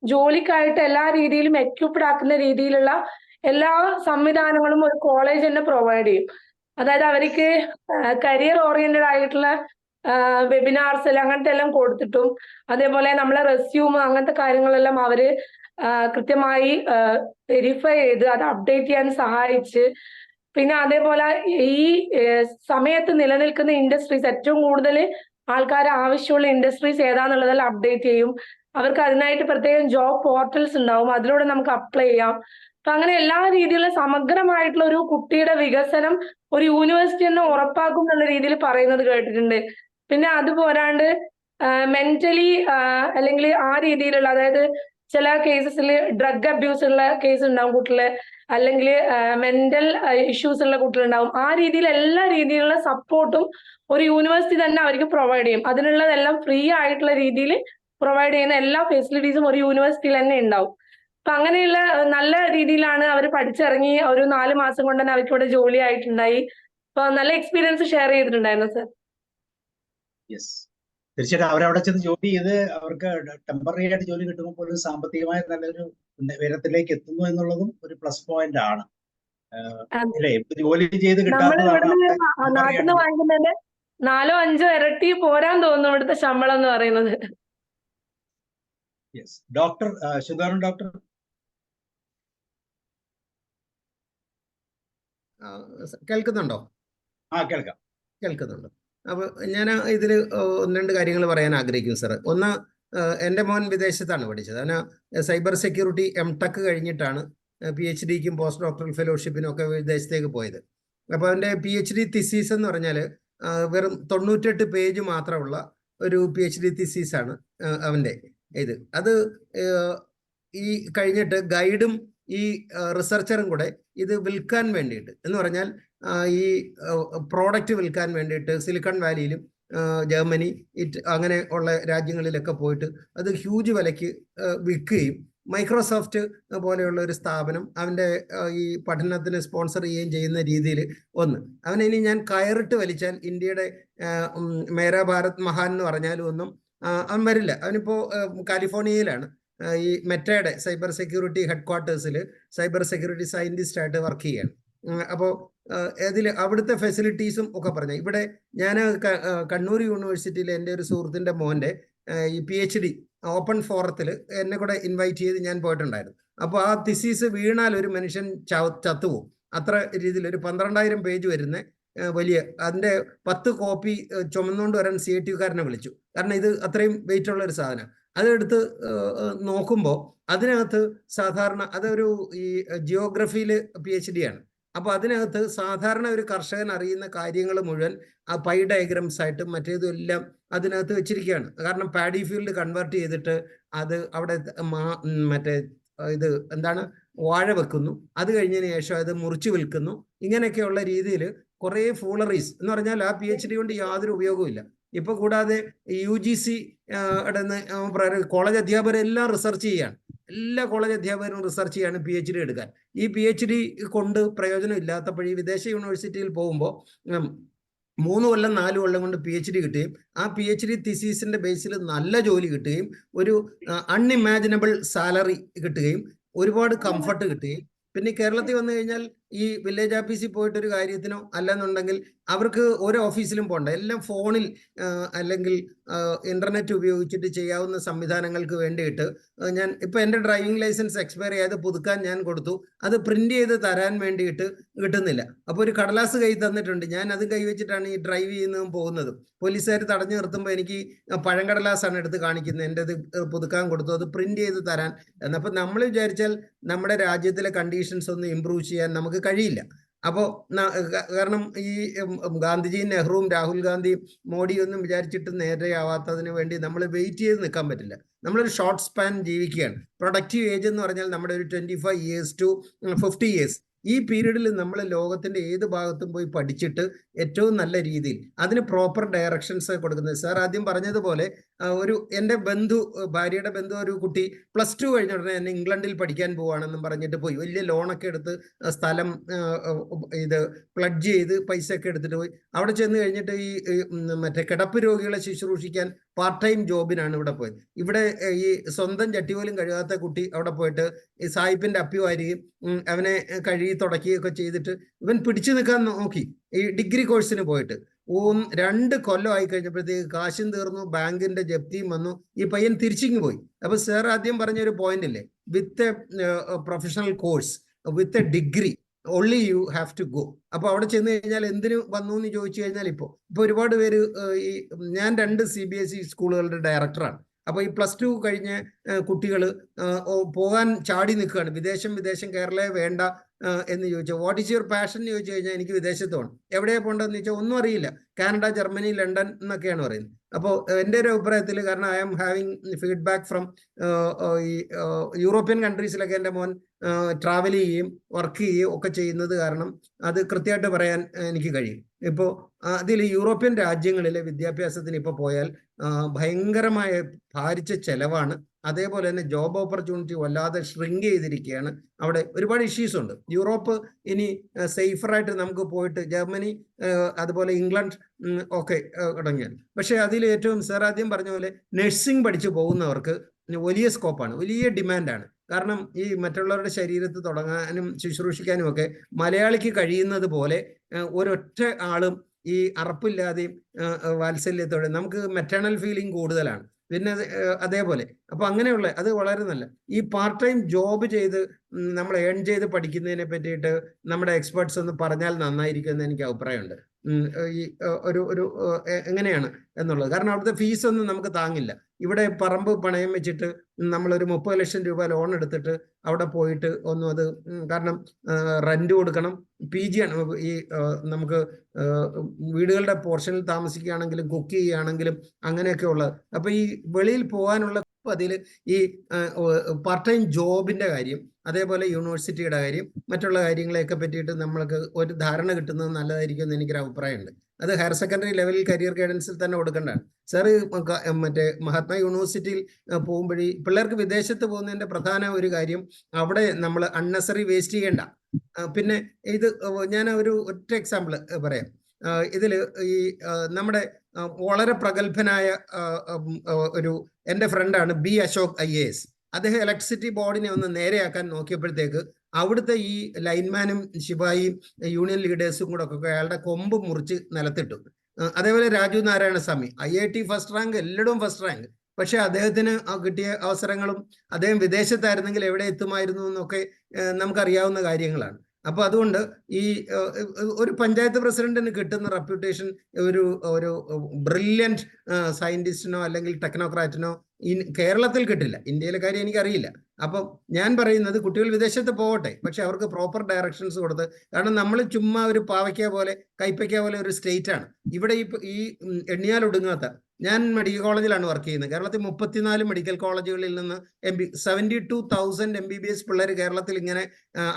ജോലിക്കായിട്ട് എല്ലാ രീതിയിലും എക്യുപ്ഡ് ആക്കുന്ന രീതിയിലുള്ള എല്ലാ സംവിധാനങ്ങളും ഒരു കോളേജ് തന്നെ പ്രൊവൈഡ് ചെയ്യും. അതായത് അവർക്ക് കരിയർ ഓറിയന്റഡ് ആയിട്ടുള്ള വെബിനാർസ് അങ്ങനത്തെ എല്ലാം കൊടുത്തിട്ടും, അതേപോലെ നമ്മളെ റെസ്യൂം അങ്ങനത്തെ കാര്യങ്ങളെല്ലാം അവര് കൃത്യമായി വെരിഫൈ ചെയ്ത് അത് അപ്ഡേറ്റ് ചെയ്യാൻ സഹായിച്ച്, പിന്നെ അതേപോലെ ഈ സമയത്ത് നിലനിൽക്കുന്ന ഇൻഡസ്ട്രീസ്, ഏറ്റവും കൂടുതൽ ആൾക്കാർ ആവശ്യമുള്ള ഇൻഡസ്ട്രീസ് ഏതാന്നുള്ളതെല്ലാം അപ്ഡേറ്റ് ചെയ്യും. അവർക്ക് അതിനായിട്ട് പ്രത്യേകം ജോബ് പോർട്ടൽസ് ഉണ്ടാവും, അതിലൂടെ നമുക്ക് അപ്ലൈ ചെയ്യാം. അപ്പൊ അങ്ങനെ എല്ലാ രീതിയിലുള്ള സമഗ്രമായിട്ടുള്ള ഒരു കുട്ടിയുടെ വികസനം ഒരു യൂണിവേഴ്സിറ്റി തന്നെ ഉറപ്പാക്കും എന്നുള്ള രീതിയിൽ പറയുന്നത് കേട്ടിട്ടുണ്ട്. പിന്നെ അത് പോരാണ്ട് മെന്റലി അല്ലെങ്കിൽ ആ രീതിയിലുള്ള, അതായത് ചില കേസസിൽ ഡ്രഗ് അബ്യൂസ് ഉള്ള കേസ് ഉണ്ടാവും കുട്ടികള്, അല്ലെങ്കിൽ മെന്റൽ ഇഷ്യൂസ് ഉള്ള കുട്ടികളുണ്ടാവും. ആ രീതിയിൽ എല്ലാ രീതിയിലുള്ള സപ്പോർട്ടും ഒരു യൂണിവേഴ്സിറ്റി തന്നെ അവർക്ക് പ്രൊവൈഡ് ചെയ്യും. അതിനുള്ളതെല്ലാം ഫ്രീ ആയിട്ടുള്ള രീതിയിൽ പ്രൊവൈഡ് ചെയ്യുന്ന എല്ലാ ഫെസിലിറ്റീസും ഒരു യൂണിവേഴ്സിറ്റിയിൽ തന്നെ ഉണ്ടാവും. അപ്പൊ അങ്ങനെയുള്ള നല്ല രീതിയിലാണ് അവർ പഠിച്ചിറങ്ങി. ഒരു 4 മാസം കൊണ്ട് തന്നെ അവർക്ക് ഇവിടെ ജോലി ആയിട്ടുണ്ടായി. അപ്പൊ നല്ല എക്സ്പീരിയൻസ് ഷെയർ ചെയ്തിട്ടുണ്ടായിരുന്നു സർ. യെസ്, തീർച്ചയായിട്ടും അവരവിടെ ചെന്ന് ജോലി ചെയ്ത് അവർക്ക് ടെമ്പററി ആയിട്ട് ജോലി കിട്ടുമ്പോൾ പോലും സാമ്പത്തികമായി നല്ലൊരു ഉയരത്തിലേക്ക് എത്തുന്നു എന്നുള്ളതും ഒരു പ്ലസ് പോയിന്റ് ആണ്. അല്ലേ, ജോലി ചെയ്ത് നമ്മൾ കിട്ടാത്തതാണ് ഇവിടുന്ന് നാട്ടിൽ നിന്ന് വാങ്ങിക്കുന്നതിന്റെ 4-5 ഇരട്ടി പോരാൻ തോന്നുന്നു ഇവിടുത്തെ ശമ്പളം എന്ന് പറയുന്നത്. യെസ്. Doctor Sudhakaran doctor. കേൾക്കുന്നുണ്ടോ? കേൾക്കാം. കേൾക്കുന്നുണ്ട്. അപ്പോൾ ഞാൻ ഇതിൽ 1-2 കാര്യങ്ങൾ പറയാൻ ആഗ്രഹിക്കുന്നു സാർ. ഒന്ന്, എൻ്റെ മോൻ വിദേശത്താണ് പഠിച്ചത്. അവന് സൈബർ സെക്യൂരിറ്റി M.Tech കഴിഞ്ഞിട്ടാണ് PhDക്കും പോസ്റ്റ് ഡോക്ടറൽ ഫെലോഷിപ്പിനും ഒക്കെ വിദേശത്തേക്ക് പോയത്. അപ്പോൾ അവൻ്റെ PhD തിസീസ് എന്ന് പറഞ്ഞാൽ വെറും 98 പേജ് മാത്രമുള്ള ഒരു PhD തിസീസാണ് അവൻ്റെ ഇത്. അത് ഈ കഴിഞ്ഞിട്ട് ഗൈഡും ഈ റിസർച്ചറും കൂടെ ഇത് വിൽക്കാൻ വേണ്ടിയിട്ട് എന്ന് പറഞ്ഞാൽ ഈ പ്രോഡക്റ്റ് വിൽക്കാൻ വേണ്ടിയിട്ട് സിലിക്കൺ വാലിയിലും ജർമ്മനി അങ്ങനെ ഉള്ള രാജ്യങ്ങളിലൊക്കെ പോയിട്ട് അത് ഹ്യൂജ് വിലയ്ക്ക് വിൽക്കുകയും മൈക്രോസോഫ്റ്റ് പോലെയുള്ള ഒരു സ്ഥാപനം അവൻ്റെ ഈ പഠനത്തിന് സ്പോൺസർ ചെയ്യുകയും ചെയ്യുന്ന രീതിയിൽ അവനിനി ഞാൻ കയറിട്ട് വലിച്ചാൽ ഇന്ത്യയുടെ മേരാ ഭാരത് മഹാൻ എന്ന് പറഞ്ഞാലും ഒന്നും അവൻ വരില്ല. അവനിപ്പോൾ കാലിഫോർണിയയിലാണ് ഈ മെറ്റയുടെ സൈബർ സെക്യൂരിറ്റി ഹെഡ്ക്വാർട്ടേഴ്സിൽ സൈബർ സെക്യൂരിറ്റി സയന്റിസ്റ്റ് ആയിട്ട് വർക്ക് ചെയ്യാണ്. അപ്പോൾ അതിൽ അവിടുത്തെ ഫെസിലിറ്റീസും ഒക്കെ പറഞ്ഞു. ഇവിടെ ഞാൻ കണ്ണൂർ യൂണിവേഴ്സിറ്റിയിൽ എൻ്റെ ഒരു സുഹൃത്തിൻ്റെ മോൻ്റെ ഈ PhD ഓപ്പൺ ഫോറത്തിൽ എന്നെ കൂടെ ഇൻവൈറ്റ് ചെയ്ത് ഞാൻ പോയിട്ടുണ്ടായിരുന്നു. അപ്പോൾ ആ തിസീസ് വീണാൽ ഒരു മനുഷ്യൻ ചത്തുപോകും. അത്ര രീതിയിൽ ഒരു 12,000 പേജ് വരുന്ന വലിയ അതിൻ്റെ 10 കോപ്പി ചുമന്നുകൊണ്ട് വരാൻ CITക്കാരനെ വിളിച്ചു. കാരണം ഇത് അത്രയും വെയിറ്റ് ഉള്ള ഒരു സാധനം. അതെടുത്ത് നോക്കുമ്പോൾ അതിനകത്ത് സാധാരണ അതൊരു ഈ ജിയോഗ്രഫിയിൽ PhD ആണ്. അപ്പോൾ അതിനകത്ത് സാധാരണ ഒരു കർഷകൻ അറിയുന്ന കാര്യങ്ങൾ മുഴുവൻ ആ പൈ ഡയഗ്രംസ് ആയിട്ടും മറ്റേതും എല്ലാം അതിനകത്ത് വെച്ചിരിക്കുകയാണ്. കാരണം പാഡി ഫീൽഡ് കൺവേർട്ട് ചെയ്തിട്ട് അത് അവിടെ മറ്റേ ഇത് എന്താണ് വാഴ വെക്കുന്നു, അത് കഴിഞ്ഞതിന് ശേഷം അത് മുറിച്ച് വിൽക്കുന്നു. ഇങ്ങനെയൊക്കെയുള്ള രീതിയിൽ കുറേ ഫൂളറീസ് എന്ന് പറഞ്ഞാൽ ആ PhD കൊണ്ട് യാതൊരു ഉപയോഗവുമില്ല. ഇപ്പൊ കൂടാതെ UGC കോളേജ് അധ്യാപകരെല്ലാം റിസർച്ച് ചെയ്യാണ്. എല്ലാ കോളേജ് അധ്യാപകരും റിസർച്ച് ചെയ്യാണ് PhD എടുക്കാൻ. ഈ PhD കൊണ്ട് പ്രയോജനം ഇല്ലാത്തപ്പോൾ ഈ വിദേശ യൂണിവേഴ്സിറ്റിയിൽ പോകുമ്പോൾ 3 കൊല്ലം 4 കൊല്ലം കൊണ്ട് PhD കിട്ടുകയും ആ PhD തിസീസിന്റെ ബേസിൽ നല്ല ജോലി കിട്ടുകയും ഒരു അൺഇമാജിനബിൾ സാലറി കിട്ടുകയും ഒരുപാട് കംഫർട്ട് കിട്ടുകയും പിന്നെ കേരളത്തിൽ വന്നു കഴിഞ്ഞാൽ ഈ വില്ലേജ് ഓഫീസിൽ പോയിട്ടൊരു കാര്യത്തിനോ അല്ലെന്നുണ്ടെങ്കിൽ അവർക്ക് ഓരോ ഓഫീസിലും പോകണ്ട, എല്ലാം ഫോണിൽ അല്ലെങ്കിൽ ഇന്റർനെറ്റ് ഉപയോഗിച്ചിട്ട് ചെയ്യാവുന്ന സംവിധാനങ്ങൾക്ക് വേണ്ടിയിട്ട് ഞാൻ ഇപ്പം എൻ്റെ ഡ്രൈവിംഗ് ലൈസൻസ് എക്സ്പയർ ചെയ്ത് പുതുക്കാൻ ഞാൻ കൊടുത്തു. അത് പ്രിന്റ് ചെയ്ത് തരാൻ വേണ്ടിയിട്ട് കിട്ടുന്നില്ല. അപ്പോൾ ഒരു കടലാസ് കൈ തന്നിട്ടുണ്ട്, ഞാൻ അത് കൈവച്ചിട്ടാണ് ഈ ഡ്രൈവ് ചെയ്യുന്നതും പോകുന്നതും. പോലീസുകാർ തടഞ്ഞു നിർത്തുമ്പോൾ എനിക്ക് പഴങ്കടലാസാണ് എടുത്ത് കാണിക്കുന്നത്, എൻ്റെ ഇത് പുതുക്കാൻ കൊടുത്തു, അത് പ്രിന്റ് ചെയ്ത് തരാൻ. എന്നപ്പോൾ നമ്മൾ വിചാരിച്ചാൽ നമ്മുടെ രാജ്യത്തിലെ കണ്ടീഷൻസ് ഒന്നും ഇമ്പ്രൂവ് ചെയ്യാൻ നമുക്ക് കഴിയില്ല. അപ്പോൾ കാരണം ഈ ഗാന്ധിജിയും നെഹ്റുവും രാഹുൽ ഗാന്ധിയും മോഡിയൊന്നും വിചാരിച്ചിട്ട് നേരെയാവാത്തതിന് വേണ്ടി നമ്മൾ വെയിറ്റ് ചെയ്ത് നിൽക്കാൻ പറ്റില്ല. നമ്മളൊരു ഷോർട്ട് സ്പാൻ ജീവിക്കുകയാണ്. പ്രൊഡക്റ്റീവ് ഏജ് എന്ന് പറഞ്ഞാൽ നമ്മുടെ ഒരു 25 years to 50 years. ഈ പീരീഡിൽ നമ്മൾ ലോകത്തിന്റെ ഏത് ഭാഗത്തും പോയി പഠിച്ചിട്ട് ഏറ്റവും നല്ല രീതിയിൽ അതിന് പ്രോപ്പർ ഡയറക്ഷൻസ് കൊടുക്കുന്നത്. സാർ ആദ്യം പറഞ്ഞതുപോലെ എൻ്റെ ഭാര്യയുടെ ബന്ധു ഒരു കുട്ടി +2 കഴിഞ്ഞ ഉടനെ എന്നെ ഇംഗ്ലണ്ടിൽ പഠിക്കാൻ പോവാണെന്നും പറഞ്ഞിട്ട് പോയി. വലിയ ലോണൊക്കെ എടുത്ത് സ്ഥലം ഇത് പ്ലഡ്ജ് ചെയ്ത് പൈസ ഒക്കെ എടുത്തിട്ട് പോയി. അവിടെ ചെന്ന് കഴിഞ്ഞിട്ട് ഈ മറ്റേ കിടപ്പ് രോഗികളെ ശുശ്രൂഷിക്കാൻ പാർട്ട് ടൈം ജോബിനാണ് ഇവിടെ പോയത്. ഇവിടെ ഈ സ്വന്തം ചട്ടി പോലും കഴുകാത്ത കുട്ടി അവിടെ പോയിട്ട് ഈ സായിപ്പിന്റെ അപ്പി വാരുകയും അവനെ കഴുകി തുടക്കുകയൊക്കെ ചെയ്തിട്ട് ഇവൻ പിടിച്ചു നിൽക്കാൻ നോക്കി. ഈ ഡിഗ്രി കോഴ്സിന് പോയിട്ട് 2 കൊല്ലം ആയി കഴിഞ്ഞപ്പോഴത്തേക്ക് കാശും തീർന്നു, ബാങ്കിന്റെ ജപ്തിയും വന്നു, ഈ പയ്യൻ തിരിച്ചിങ്ങ് പോയി. അപ്പൊ സാർ ആദ്യം പറഞ്ഞൊരു പോയിന്റ് ഇല്ലേ, with a professional course with a degree only you have to go. അപ്പോൾ അവിടെ ചെന്ന് കഴിഞ്ഞാൽ എന്തിനു വന്നു എന്ന് ചോദിച്ചു കഴിഞ്ഞാൽ ഇപ്പോൾ ഒരുപാട് പേര് ഞാൻ 2 CBSE സ്കൂളുകളുടെ ഡയറക്ടറാണ്. അപ്പോൾ ഈ +2 കഴിഞ്ഞ കുട്ടികൾ പോകാൻ ചാടി നിൽക്കുകയാണ്. വിദേശം കേരളയെ വേണ്ട എന്ന് ചോദിച്ചാൽ വാട്ട് ഈസ് യുവർ പാഷൻ എന്ന് ചോദിച്ചു കഴിഞ്ഞാൽ എനിക്ക് വിദേശത്ത് പോകണം. എവിടെയാണ് പോകേണ്ടതെന്ന് ചോദിച്ചാൽ ഒന്നും അറിയില്ല. കാനഡ, ജർമ്മനി, ലണ്ടൻ എന്നൊക്കെയാണ് പറയുന്നത്. അപ്പോൾ എൻ്റെ ഒരു അഭിപ്രായത്തിൽ, കാരണം I am having feedback from ഈ യൂറോപ്യൻ കൺട്രീസിലൊക്കെ എൻ്റെ മോൻ ട്രാവൽ ചെയ്യുകയും വർക്ക് ചെയ്യുകയും ഒക്കെ ചെയ്യുന്നത് കാരണം അത് കൃത്യമായിട്ട് പറയാൻ എനിക്ക് കഴിയും. ഇപ്പോൾ അതിൽ യൂറോപ്യൻ രാജ്യങ്ങളിലെ വിദ്യാഭ്യാസത്തിന് ഇപ്പോൾ പോയാൽ ഭയങ്കരമായ ഭാരിച്ച ചെലവാണ്. അതേപോലെ തന്നെ ജോബ് ഓപ്പർച്യൂണിറ്റി വല്ലാതെ ഷ്രിങ്ക് ചെയ്തിരിക്കുകയാണ്. അവിടെ ഒരുപാട് ഇഷ്യൂസ് ഉണ്ട്. യൂറോപ്പ് ഇനി സേഫറായിട്ട് നമുക്ക് പോയിട്ട് ജർമ്മനി അതുപോലെ ഇംഗ്ലണ്ട് ഒക്കെ തുടങ്ങിയാൽ, പക്ഷെ അതിൽ ഏറ്റവും സാർ ആദ്യം പറഞ്ഞ പോലെ നഴ്സിംഗ് പഠിച്ചു പോകുന്നവർക്ക് വലിയ സ്കോപ്പാണ്, വലിയ ഡിമാൻഡാണ്. കാരണം ഈ മറ്റുള്ളവരുടെ ശരീരത്ത് തുടങ്ങാനും ശുശ്രൂഷിക്കാനും ഒക്കെ മലയാളിക്ക് കഴിയുന്നത് പോലെ ഒരൊറ്റ ആളും ഈ അറപ്പില്ലാതെയും വാത്സല്യത്തോടെ നമുക്ക് മെറ്റേണൽ ഫീലിംഗ് കൂടുതലാണ്. പിന്നെ അതേപോലെ അപ്പൊ അങ്ങനെയുള്ള അത് വളരെ നല്ല ഈ പാർട്ട് ടൈം ജോബ് ചെയ്ത് നമ്മൾ ഏൺ ചെയ്ത് പഠിക്കുന്നതിനെ പറ്റിയിട്ട് നമ്മുടെ എക്സ്പേർട്സ് ഒന്ന് പറഞ്ഞാൽ നന്നായിരിക്കും എന്ന് എനിക്ക് അഭിപ്രായമുണ്ട്. ഈ ഒരു എങ്ങനെയാണ് എന്നുള്ളത്. കാരണം അവിടുത്തെ ഫീസ് ഒന്നും നമുക്ക് താങ്ങില്ല. ഇവിടെ പറമ്പ് പണയം വെച്ചിട്ട് നമ്മളൊരു 30 ലക്ഷം രൂപ ലോൺ എടുത്തിട്ട് അവിടെ പോയിട്ട് ഒന്നും അത് കാരണം റെന്റ് കൊടുക്കണം. PG ആണ് ഈ നമുക്ക് വീടുകളുടെ പോർഷനിൽ താമസിക്കുകയാണെങ്കിലും കുക്ക് ചെയ്യുകയാണെങ്കിലും അങ്ങനെയൊക്കെ ഉള്ളത്. അപ്പൊ ഈ വെളിയിൽ പോകാനുള്ള അതിൽ ഈ പാർട്ട് ടൈം ജോബിന്റെ കാര്യം, അതേപോലെ യൂണിവേഴ്സിറ്റിയുടെ കാര്യം, മറ്റുള്ള കാര്യങ്ങളെയൊക്കെ പറ്റിയിട്ട് നമ്മൾക്ക് ഒരു ധാരണ കിട്ടുന്നത് നല്ലതായിരിക്കും എന്ന് എനിക്കൊരു അഭിപ്രായമുണ്ട്. അത് ഹയർ സെക്കൻഡറി ലെവലിൽ കരിയർ ഗൈഡൻസിൽ തന്നെ കൊടുക്കേണ്ടതാണ്. സാറ് മറ്റേ മഹാത്മാ യൂണിവേഴ്സിറ്റിയിൽ പോകുമ്പോഴേ പിള്ളേർക്ക് വിദേശത്ത് പോകുന്നതിന്റെ പ്രധാന ഒരു കാര്യം അവിടെ നമ്മൾ അൺനെസറി വേസ്റ്റ് ചെയ്യേണ്ട. പിന്നെ ഇത് ഞാൻ ഒരു ഒറ്റ എക്സാമ്പിൾ പറയാം. ഇതില് ഈ നമ്മുടെ വളരെ പ്രഗത്ഭനായ ഒരു എൻ്റെ ഫ്രണ്ടാണ് B. അശോക് IAS. അദ്ദേഹം ഇലക്ട്രിസിറ്റി ബോർഡിനെ ഒന്ന് നേരെയാക്കാൻ നോക്കിയപ്പോഴത്തേക്ക് അവിടുത്തെ ഈ ലൈൻമാനും ശിപായിയും യൂണിയൻ ലീഡേഴ്സും കൂടെ ഒക്കെ അയാളുടെ കൊമ്പ് മുറിച്ച് നിലത്തിട്ടു. അതേപോലെ രാജു നാരായണ സ്വാമി IIT ഫസ്റ്റ് റാങ്ക്, എല്ലായിടവും ഫസ്റ്റ് റാങ്ക്. പക്ഷെ അദ്ദേഹത്തിന് കിട്ടിയ അവസരങ്ങളും അദ്ദേഹം വിദേശത്തായിരുന്നെങ്കിൽ എവിടെ എത്തുമായിരുന്നു എന്നൊക്കെ നമുക്കറിയാവുന്ന കാര്യങ്ങളാണ്. അപ്പൊ അതുകൊണ്ട് ഈ ഒരു പഞ്ചായത്ത് പ്രസിഡന്റിന് കിട്ടുന്ന റെപ്യൂട്ടേഷൻ ഒരു ബ്രില്യൻറ്റ് സയന്റിസ്റ്റിനോ അല്ലെങ്കിൽ ടെക്നോക്രാറ്റിനോ കേരളത്തിൽ കിട്ടില്ല. ഇന്ത്യയിലെ കാര്യം എനിക്കറിയില്ല. അപ്പം ഞാൻ പറയുന്നത് കുട്ടികൾ വിദേശത്ത് പോകട്ടെ, പക്ഷെ അവർക്ക് പ്രോപ്പർ ഡയറക്ഷൻസ് കൊടുത്ത്, കാരണം നമ്മൾ ചുമ്മാ ഒരു പാവയ്ക്ക പോലെ കൈപ്പയ്ക്ക പോലെ ഒരു സ്റ്റേറ്റ് ആണ്. ഇവിടെ ഈ എണ്ണിയാൽ ഒടുങ്ങാത്ത, ഞാൻ മെഡിക്കൽ കോളേജിലാണ് വർക്ക് ചെയ്യുന്നത്. കേരളത്തിൽ 34 മെഡിക്കൽ കോളേജുകളിൽ നിന്ന് 72,000 MBBS പിള്ളേർ കേരളത്തിൽ ഇങ്ങനെ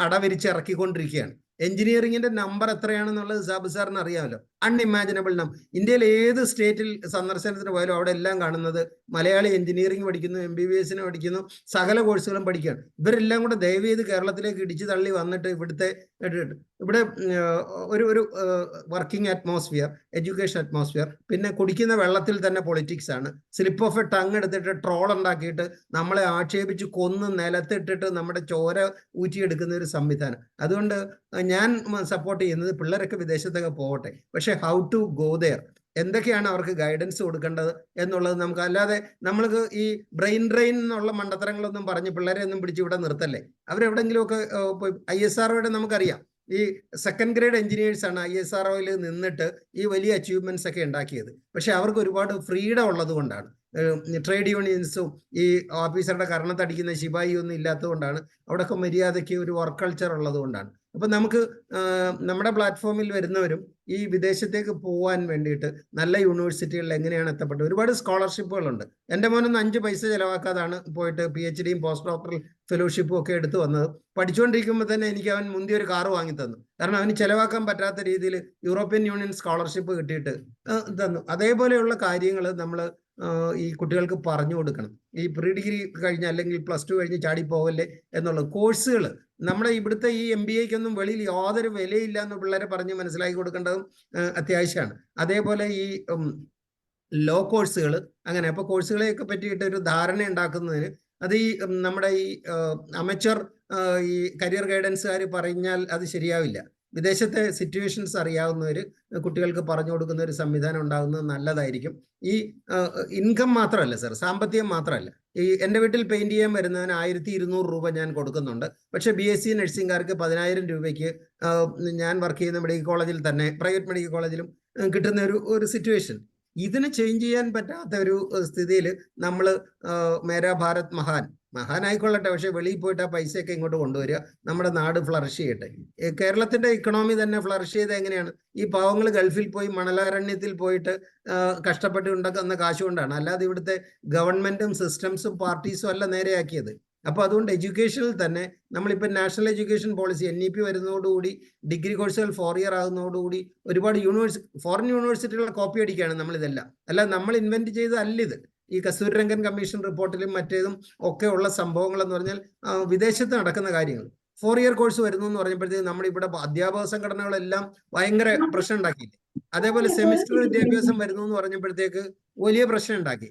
അടവിരിച്ച് ഇറക്കിക്കൊണ്ടിരിക്കുകയാണ്. എഞ്ചിനീയറിംഗിന്റെ നമ്പർ എത്രയാണെന്നുള്ളത് സാബ് സാറിന് അറിയാമല്ലോ. Unimaginable number. ഇന്ത്യയിൽ ഏത് സ്റ്റേറ്റിൽ സന്ദർശനത്തിന് പോയാലും അവിടെ എല്ലാം കാണുന്നത് മലയാളി എഞ്ചിനീയറിംഗ് പഠിക്കുന്നു, MBBS പഠിക്കുന്നു, സകല കോഴ്സുകളും പഠിക്കുകയാണ്. ഇവരെല്ലാം കൂടെ ദയവ് ചെയ്ത് കേരളത്തിലേക്ക് ഇടിച്ചു തള്ളി വന്നിട്ട് ഇവിടെ ഒരു വർക്കിംഗ് അറ്റ്മോസ്ഫിയർ, എഡ്യൂക്കേഷൻ അറ്റ്മോസ്ഫിയർ, പിന്നെ കുടിക്കുന്ന വെള്ളത്തിൽ തന്നെ പൊളിറ്റിക്സ് ആണ്. സ്ലിപ്പ് ഓഫ് എ ടങ് എടുത്തിട്ട് ട്രോൾ ഉണ്ടാക്കിയിട്ട് നമ്മളെ ആക്ഷേപിച്ച് കൊന്ന് നിലത്തിട്ടിട്ട് നമ്മുടെ ചോര ഊറ്റിയെടുക്കുന്ന ഒരു സംവിധാനം. അതുകൊണ്ട് ഞാൻ സപ്പോർട്ട് ചെയ്യുന്നത് പിള്ളേരൊക്കെ വിദേശത്തൊക്കെ പോകട്ടെ, പക്ഷെ ഹൗ ടു ഗോ ദെയർ, എന്തൊക്കെയാണ് അവർക്ക് ഗൈഡൻസ് കൊടുക്കേണ്ടത് എന്നുള്ളത് നമുക്ക്. അല്ലാതെ നമ്മൾക്ക് ഈ ബ്രെയിൻ ഡ്രെയിൻ എന്നുള്ള മണ്ടത്തരങ്ങളൊന്നും പറഞ്ഞ് പിള്ളേരെ ഒന്നും പിടിച്ച് ഇവിടെ നിർത്തല്ലേ. അവരെവിടെങ്കിലുമൊക്കെ ISROയുടെ നമുക്കറിയാം, ഈ സെക്കൻഡ് ഗ്രേഡ് എഞ്ചിനീയേഴ്സ് ആണ് ISROയിൽ നിന്നിട്ട് ഈ വലിയ അച്ചീവ്മെന്റ്സ് ഒക്കെ ഉണ്ടാക്കിയത്. പക്ഷെ അവർക്ക് ഒരുപാട് ഫ്രീഡം ഉള്ളത് കൊണ്ടാണ്. ട്രേഡ് യൂണിയൻസും ഈ ഓഫീസറുടെ കർണത്തടിക്കുന്ന ശിപായി ഒന്നും ഇല്ലാത്തത് കൊണ്ടാണ്. അവിടെയൊക്കെ മര്യാദയ്ക്ക് ഒരു വർക്ക് കൾച്ചർ ഉള്ളത് കൊണ്ടാണ്. അപ്പൊ നമുക്ക് നമ്മുടെ പ്ലാറ്റ്ഫോമിൽ വരുന്നവരും ഈ വിദേശത്തേക്ക് പോകാൻ വേണ്ടിയിട്ട് നല്ല യൂണിവേഴ്സിറ്റികളിൽ എങ്ങനെയാണ് എത്തപ്പെട്ടത്. ഒരുപാട് സ്കോളർഷിപ്പുകളുണ്ട്. എൻ്റെ മോനൊന്നും 5 പൈസ ചിലവാക്കാതാണ് പോയിട്ട് PhDയും പോസ്റ്റ് ഡോക്ടറൽ ഫെലോഷിപ്പും ഒക്കെ എടുത്തു വന്നത്. പഠിച്ചുകൊണ്ടിരിക്കുമ്പോൾ തന്നെ എനിക്ക് അവൻ മുന്തിയ ഒരു കാറ് വാങ്ങി തന്നു. കാരണം അവന് ചിലവാക്കാൻ പറ്റാത്ത രീതിയിൽ യൂറോപ്യൻ യൂണിയൻ സ്കോളർഷിപ്പ് കിട്ടിയിട്ട് തന്നു. അതേപോലെയുള്ള കാര്യങ്ങൾ നമ്മൾ ഈ കുട്ടികൾക്ക് പറഞ്ഞു കൊടുക്കണം. ഈ പ്രീ ഡിഗ്രി കഴിഞ്ഞ് അല്ലെങ്കിൽ +2 കഴിഞ്ഞ് ചാടിപ്പോവല്ലേ എന്നുള്ള കോഴ്സുകൾ നമ്മുടെ ഇവിടുത്തെ ഈ MBAക്കൊന്നും വെളിയിൽ യാതൊരു വിലയില്ല എന്ന് പിള്ളേരെ പറഞ്ഞ് മനസ്സിലാക്കി കൊടുക്കേണ്ടതും അത്യാവശ്യമാണ്. അതേപോലെ ഈ ലോ കോഴ്സുകൾ അങ്ങനെ. അപ്പൊ കോഴ്സുകളെയൊക്കെ പറ്റിയിട്ട് ഒരു ധാരണ ഉണ്ടാക്കുന്നതിന് അത് ഈ നമ്മുടെ ഈ അമച്വർ ഈ കരിയർ ഗൈഡൻസുകാർ പറഞ്ഞാൽ അത് ശരിയാവില്ല. വിദേശത്തെ സിറ്റുവേഷൻസ് അറിയാവുന്നവർ കുട്ടികൾക്ക് പറഞ്ഞു കൊടുക്കുന്ന ഒരു സംവിധാനം ഉണ്ടാകുന്നത് നല്ലതായിരിക്കും. ഈ ഇൻകം മാത്രമല്ല സർ, സാമ്പത്തികം മാത്രമല്ല. ഈ എൻ്റെ വീട്ടിൽ പെയിന്റ് ചെയ്യാൻ വരുന്നതിന് 1200 രൂപ ഞാൻ കൊടുക്കുന്നുണ്ട്. പക്ഷെ BSc നഴ്സിംഗുകാർക്ക് 10,000 രൂപയ്ക്ക് ഞാൻ വർക്ക് ചെയ്യുന്ന മെഡിക്കൽ കോളേജിൽ തന്നെ, പ്രൈവറ്റ് മെഡിക്കൽ കോളേജിലും കിട്ടുന്ന ഒരു സിറ്റുവേഷൻ. ഇതിന് ചേഞ്ച് ചെയ്യാൻ പറ്റാത്ത ഒരു സ്ഥിതിയിൽ നമ്മൾ മേരാ ഭാരത് മഹാനായിക്കൊള്ളട്ടെ, പക്ഷെ വെളിയിൽ പോയിട്ട് ആ പൈസയൊക്കെ ഇങ്ങോട്ട് കൊണ്ടുവരിക, നമ്മുടെ നാട് ഫ്ലറിഷ് ചെയ്യട്ടെ. കേരളത്തിന്റെ ഇക്കണോമി തന്നെ ഫ്ലറിഷ് ചെയ്ത് എങ്ങനെയാണ്? ഈ പാവങ്ങൾ ഗൾഫിൽ പോയി മണലാരണ്യത്തിൽ പോയിട്ട് കഷ്ടപ്പെട്ട് ഉണ്ടാക്കുന്ന കാശ് കൊണ്ടാണ്. അല്ലാതെ ഇവിടുത്തെ ഗവൺമെന്റും സിസ്റ്റംസും പാർട്ടീസും അല്ല നേരെയാക്കിയത്. അപ്പോൾ അതുകൊണ്ട് എഡ്യൂക്കേഷനിൽ തന്നെ നമ്മളിപ്പോൾ നാഷണൽ എഡ്യൂക്കേഷൻ പോളിസി NEP വരുന്നതോടുകൂടി ഡിഗ്രി കോഴ്സുകൾ 4 ഇയർ ആകുന്നതോടുകൂടി ഒരുപാട് ഫോറിൻ യൂണിവേഴ്സിറ്റികളെ കോപ്പി അടിക്കുകയാണ് നമ്മളിതെല്ലാം. അല്ല, നമ്മൾ ഇൻവെന്റ് ചെയ്തതല്ല ഇത്. ഈ കസ്തൂരിരംഗൻ കമ്മീഷൻ റിപ്പോർട്ടിലും മറ്റേതും ഒക്കെ ഉള്ള സംഭവങ്ങൾ എന്ന് പറഞ്ഞാൽ വിദേശത്ത് നടക്കുന്ന കാര്യങ്ങൾ. 4 ഇയർ കോഴ്സ് വരുന്നു എന്ന് പറഞ്ഞപ്പോഴത്തേക്ക് നമ്മുടെ ഇവിടെ അധ്യാപക സംഘടനകളെല്ലാം ഭയങ്കര പ്രശ്നം ഉണ്ടാക്കിയില്ലേ. അതേപോലെ സെമിസ്റ്റർ വിദ്യാഭ്യാസം വരുന്നു എന്ന് പറഞ്ഞപ്പോഴത്തേക്ക് വലിയ പ്രശ്നം ഉണ്ടാക്കി.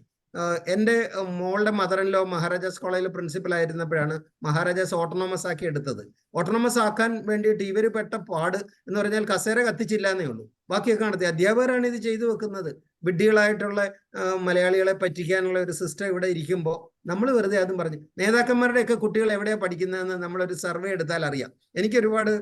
എൻ്റെ മോളുടെ മദർ-ഇൻ-ലോ മഹാരാജാസ് കോളേജിൽ പ്രിൻസിപ്പൽ ആയിരുന്നപ്പോഴാണ് മഹാരാജാസ് ഓട്ടോണമസ് ആക്കി എടുത്തത്. ഓട്ടോണമസ് ആക്കാൻ വേണ്ടിയിട്ട് ഇവർ പെട്ട പാട് എന്ന് പറഞ്ഞാൽ കസേര കത്തിച്ചില്ല എന്നേ ഉള്ളൂ, ബാക്കിയൊക്കെ നടത്തി. അധ്യാപകരാണ് ഇത് ചെയ്തു വെക്കുന്നത്. വിഡ്ഢികളായിട്ടുള്ള മലയാളികളെ പറ്റിക്കാനുള്ള ഒരു സിസ്റ്റം ഇവിടെ ഇരിക്കുമ്പോൾ നമ്മൾ വെറുതെ അതും പറഞ്ഞു. നേതാക്കന്മാരുടെയൊക്കെ കുട്ടികൾ എവിടെയാണ് പഠിക്കുന്നതെന്ന് നമ്മളൊരു സർവേ എടുത്താൽ അറിയാം. എനിക്ക് ഒരുപാട്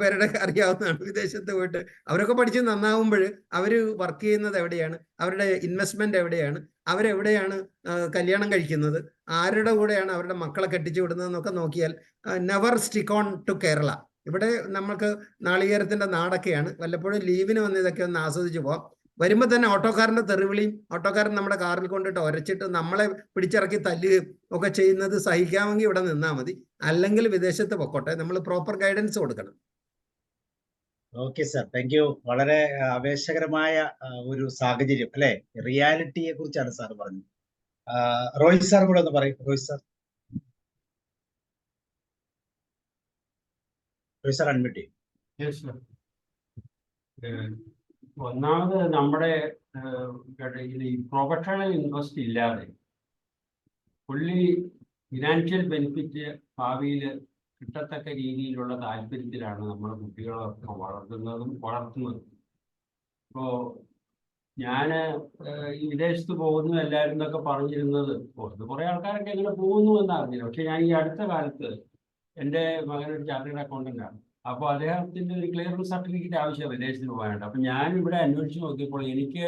പേരുടെ അറിയാവുന്നതാണ്. വിദേശത്ത് പോയിട്ട് അവരൊക്കെ പഠിച്ച് നന്നാവുമ്പോൾ അവർ വർക്ക് ചെയ്യുന്നത് എവിടെയാണ്, അവരുടെ ഇൻവെസ്റ്റ്മെന്റ് എവിടെയാണ്, അവരെവിടെയാണ് കല്യാണം കഴിക്കുന്നത്, ആരുടെ കൂടെയാണ് അവരുടെ മക്കളെ കെട്ടിച്ചു വിടുന്നതെന്നൊക്കെ നോക്കിയാൽ never stick on to Kerala. ഇവിടെ നമുക്ക് നാളികേരത്തിന്റെ നാടൊക്കെയാണ്. വല്ലപ്പോഴും ലീവിന് വന്ന് ഇതൊക്കെ ഒന്ന് ആസ്വദിച്ച് പോവാം. വരുമ്പോൾ തന്നെ ഓട്ടോക്കാരന്റെ തെറിവിളിയും ഓട്ടോക്കാരൻ നമ്മുടെ കാറിൽ കൊണ്ടിട്ട് ഒരച്ചിട്ട് നമ്മളെ പിടിച്ചിറക്കി തല്ലുകയും ഒക്കെ ചെയ്യുന്നത് സഹിക്കാമെങ്കിൽ ഇവിടെ നിന്നാൽ മതി. അല്ലെങ്കിൽ വിദേശത്ത് പൊക്കോട്ടെ. നമ്മൾ പ്രോപ്പർ ഗൈഡൻസ് കൊടുക്കണം. Okay sir, thank U. വളരെ ആവേശകരമായ ഒരു സാഹചര്യം അല്ലെ, റിയാലിറ്റിയെ കുറിച്ചാണ് സാർ പറഞ്ഞത്. റോഹിത് സാർ കൂടെ ഒന്ന് പറയും. റോഹിത് സാർ അൺമ്യൂട്ട് ചെയ്യും. ഒന്നാമത് നമ്മുടെ ഈ പ്രൊഫഷണൽ ഇൻട്രസ്റ്റ് ഇല്ലാതെ പുള്ളി ഫിനാൻഷ്യൽ ബെനിഫിറ്റ് ഭാവിയിൽ കിട്ടത്തക്ക രീതിയിലുള്ള താല്പര്യത്തിലാണ് നമ്മുടെ കുട്ടികളൊക്കെ വളർത്തുന്നതും. ഇപ്പോൾ ഞാൻ ഈ വിദേശത്ത് പോകുന്നു എല്ലാവരും എന്നൊക്കെ പറഞ്ഞിരുന്നത്, കുറേ ആൾക്കാരൊക്കെ എങ്ങനെ പോകുന്നു എന്ന് അറിഞ്ഞില്ല. പക്ഷെ ഞാൻ ഈ അടുത്ത കാലത്ത് എൻ്റെ മകനൊരു ചാർട്ടേഡ് അക്കൗണ്ടന്റ് ആണ്. അപ്പോൾ അദ്ദേഹത്തിന്റെ ഒരു ക്ലിയറൻസ് സർട്ടിഫിക്കറ്റ് ആവശ്യമാണ് വിദേശത്തിന് പോകാനായിട്ട്. അപ്പം ഞാനിവിടെ അന്വേഷിച്ച് നോക്കിയപ്പോൾ എനിക്ക്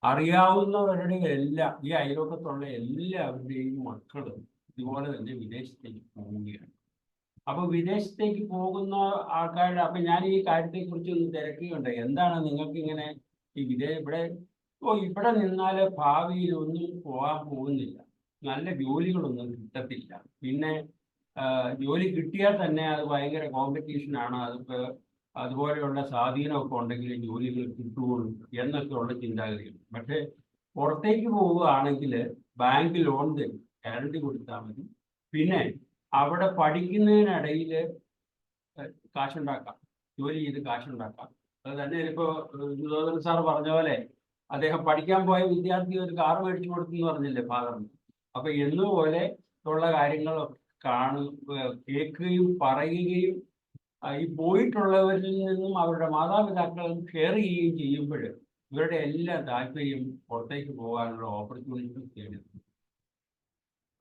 അറിയാവുന്നവരുടെ എല്ലാം, ഈ അയലോക്കത്തുള്ള എല്ലാവരുടെയും മക്കൾ ഇതുപോലെ തന്നെ വിദേശത്തേക്ക് പോവുകയാണ്. അപ്പോൾ വിദേശത്തേക്ക് പോകുന്ന ആൾക്കാരുടെ, അപ്പം ഞാൻ ഈ കാര്യത്തെക്കുറിച്ച് ഒന്ന് തിരക്കുകയുണ്ടായി. എന്താണ് നിങ്ങൾക്ക് ഇങ്ങനെ ഈ ഇവിടെ നിന്നാൽ ഭാവിയിൽ ഒന്നും പോകാൻ പോകുന്നില്ല, നല്ല ജോലികളൊന്നും കിട്ടത്തില്ല, പിന്നെ ജോലി കിട്ടിയാൽ തന്നെ അത് ഭയങ്കര കോമ്പറ്റീഷനാണ്, അതുപോലെയുള്ള സ്വാധീനമൊക്കെ ഉണ്ടെങ്കിൽ ജോലികൾ കിട്ടുകയുള്ളൂ എന്നൊക്കെയുള്ള ചിന്താഗതികൾ. പക്ഷേ പുറത്തേക്ക് പോവുകയാണെങ്കിൽ ബാങ്ക് ലോൺ തരും, ഗ്യാരണ്ടി കൊടുത്താൽ മതി, പിന്നെ അവിടെ പഠിക്കുന്നതിനിടയിൽ കാശുണ്ടാക്കാം, ജോലി ചെയ്ത് കാശുണ്ടാക്കാം. അത് തന്നെ ഇപ്പോൾ സുധോധൻ സാർ പറഞ്ഞ പോലെ അദ്ദേഹം പഠിക്കാൻ പോയ വിദ്യാർത്ഥി ഒരു കാർ മേടിച്ചു കൊടുത്തു എന്ന് പറഞ്ഞില്ലേ ഫാദറിന്. അപ്പൊ എന്നുപോലെ ഉള്ള കാര്യങ്ങളൊക്കെ കേൾക്കുകയും പറയുകയും ഈ പോയിട്ടുള്ളവരിൽ നിന്നും അവരുടെ മാതാപിതാക്കളും ഷെയർ ചെയ്യുകയും ചെയ്യുമ്പോൾ ഇവരുടെ എല്ലാ താല്പര്യം പുറത്തേക്ക് പോകാനുള്ള ഓപ്പർച്യൂണിറ്റി തേടുന്നു.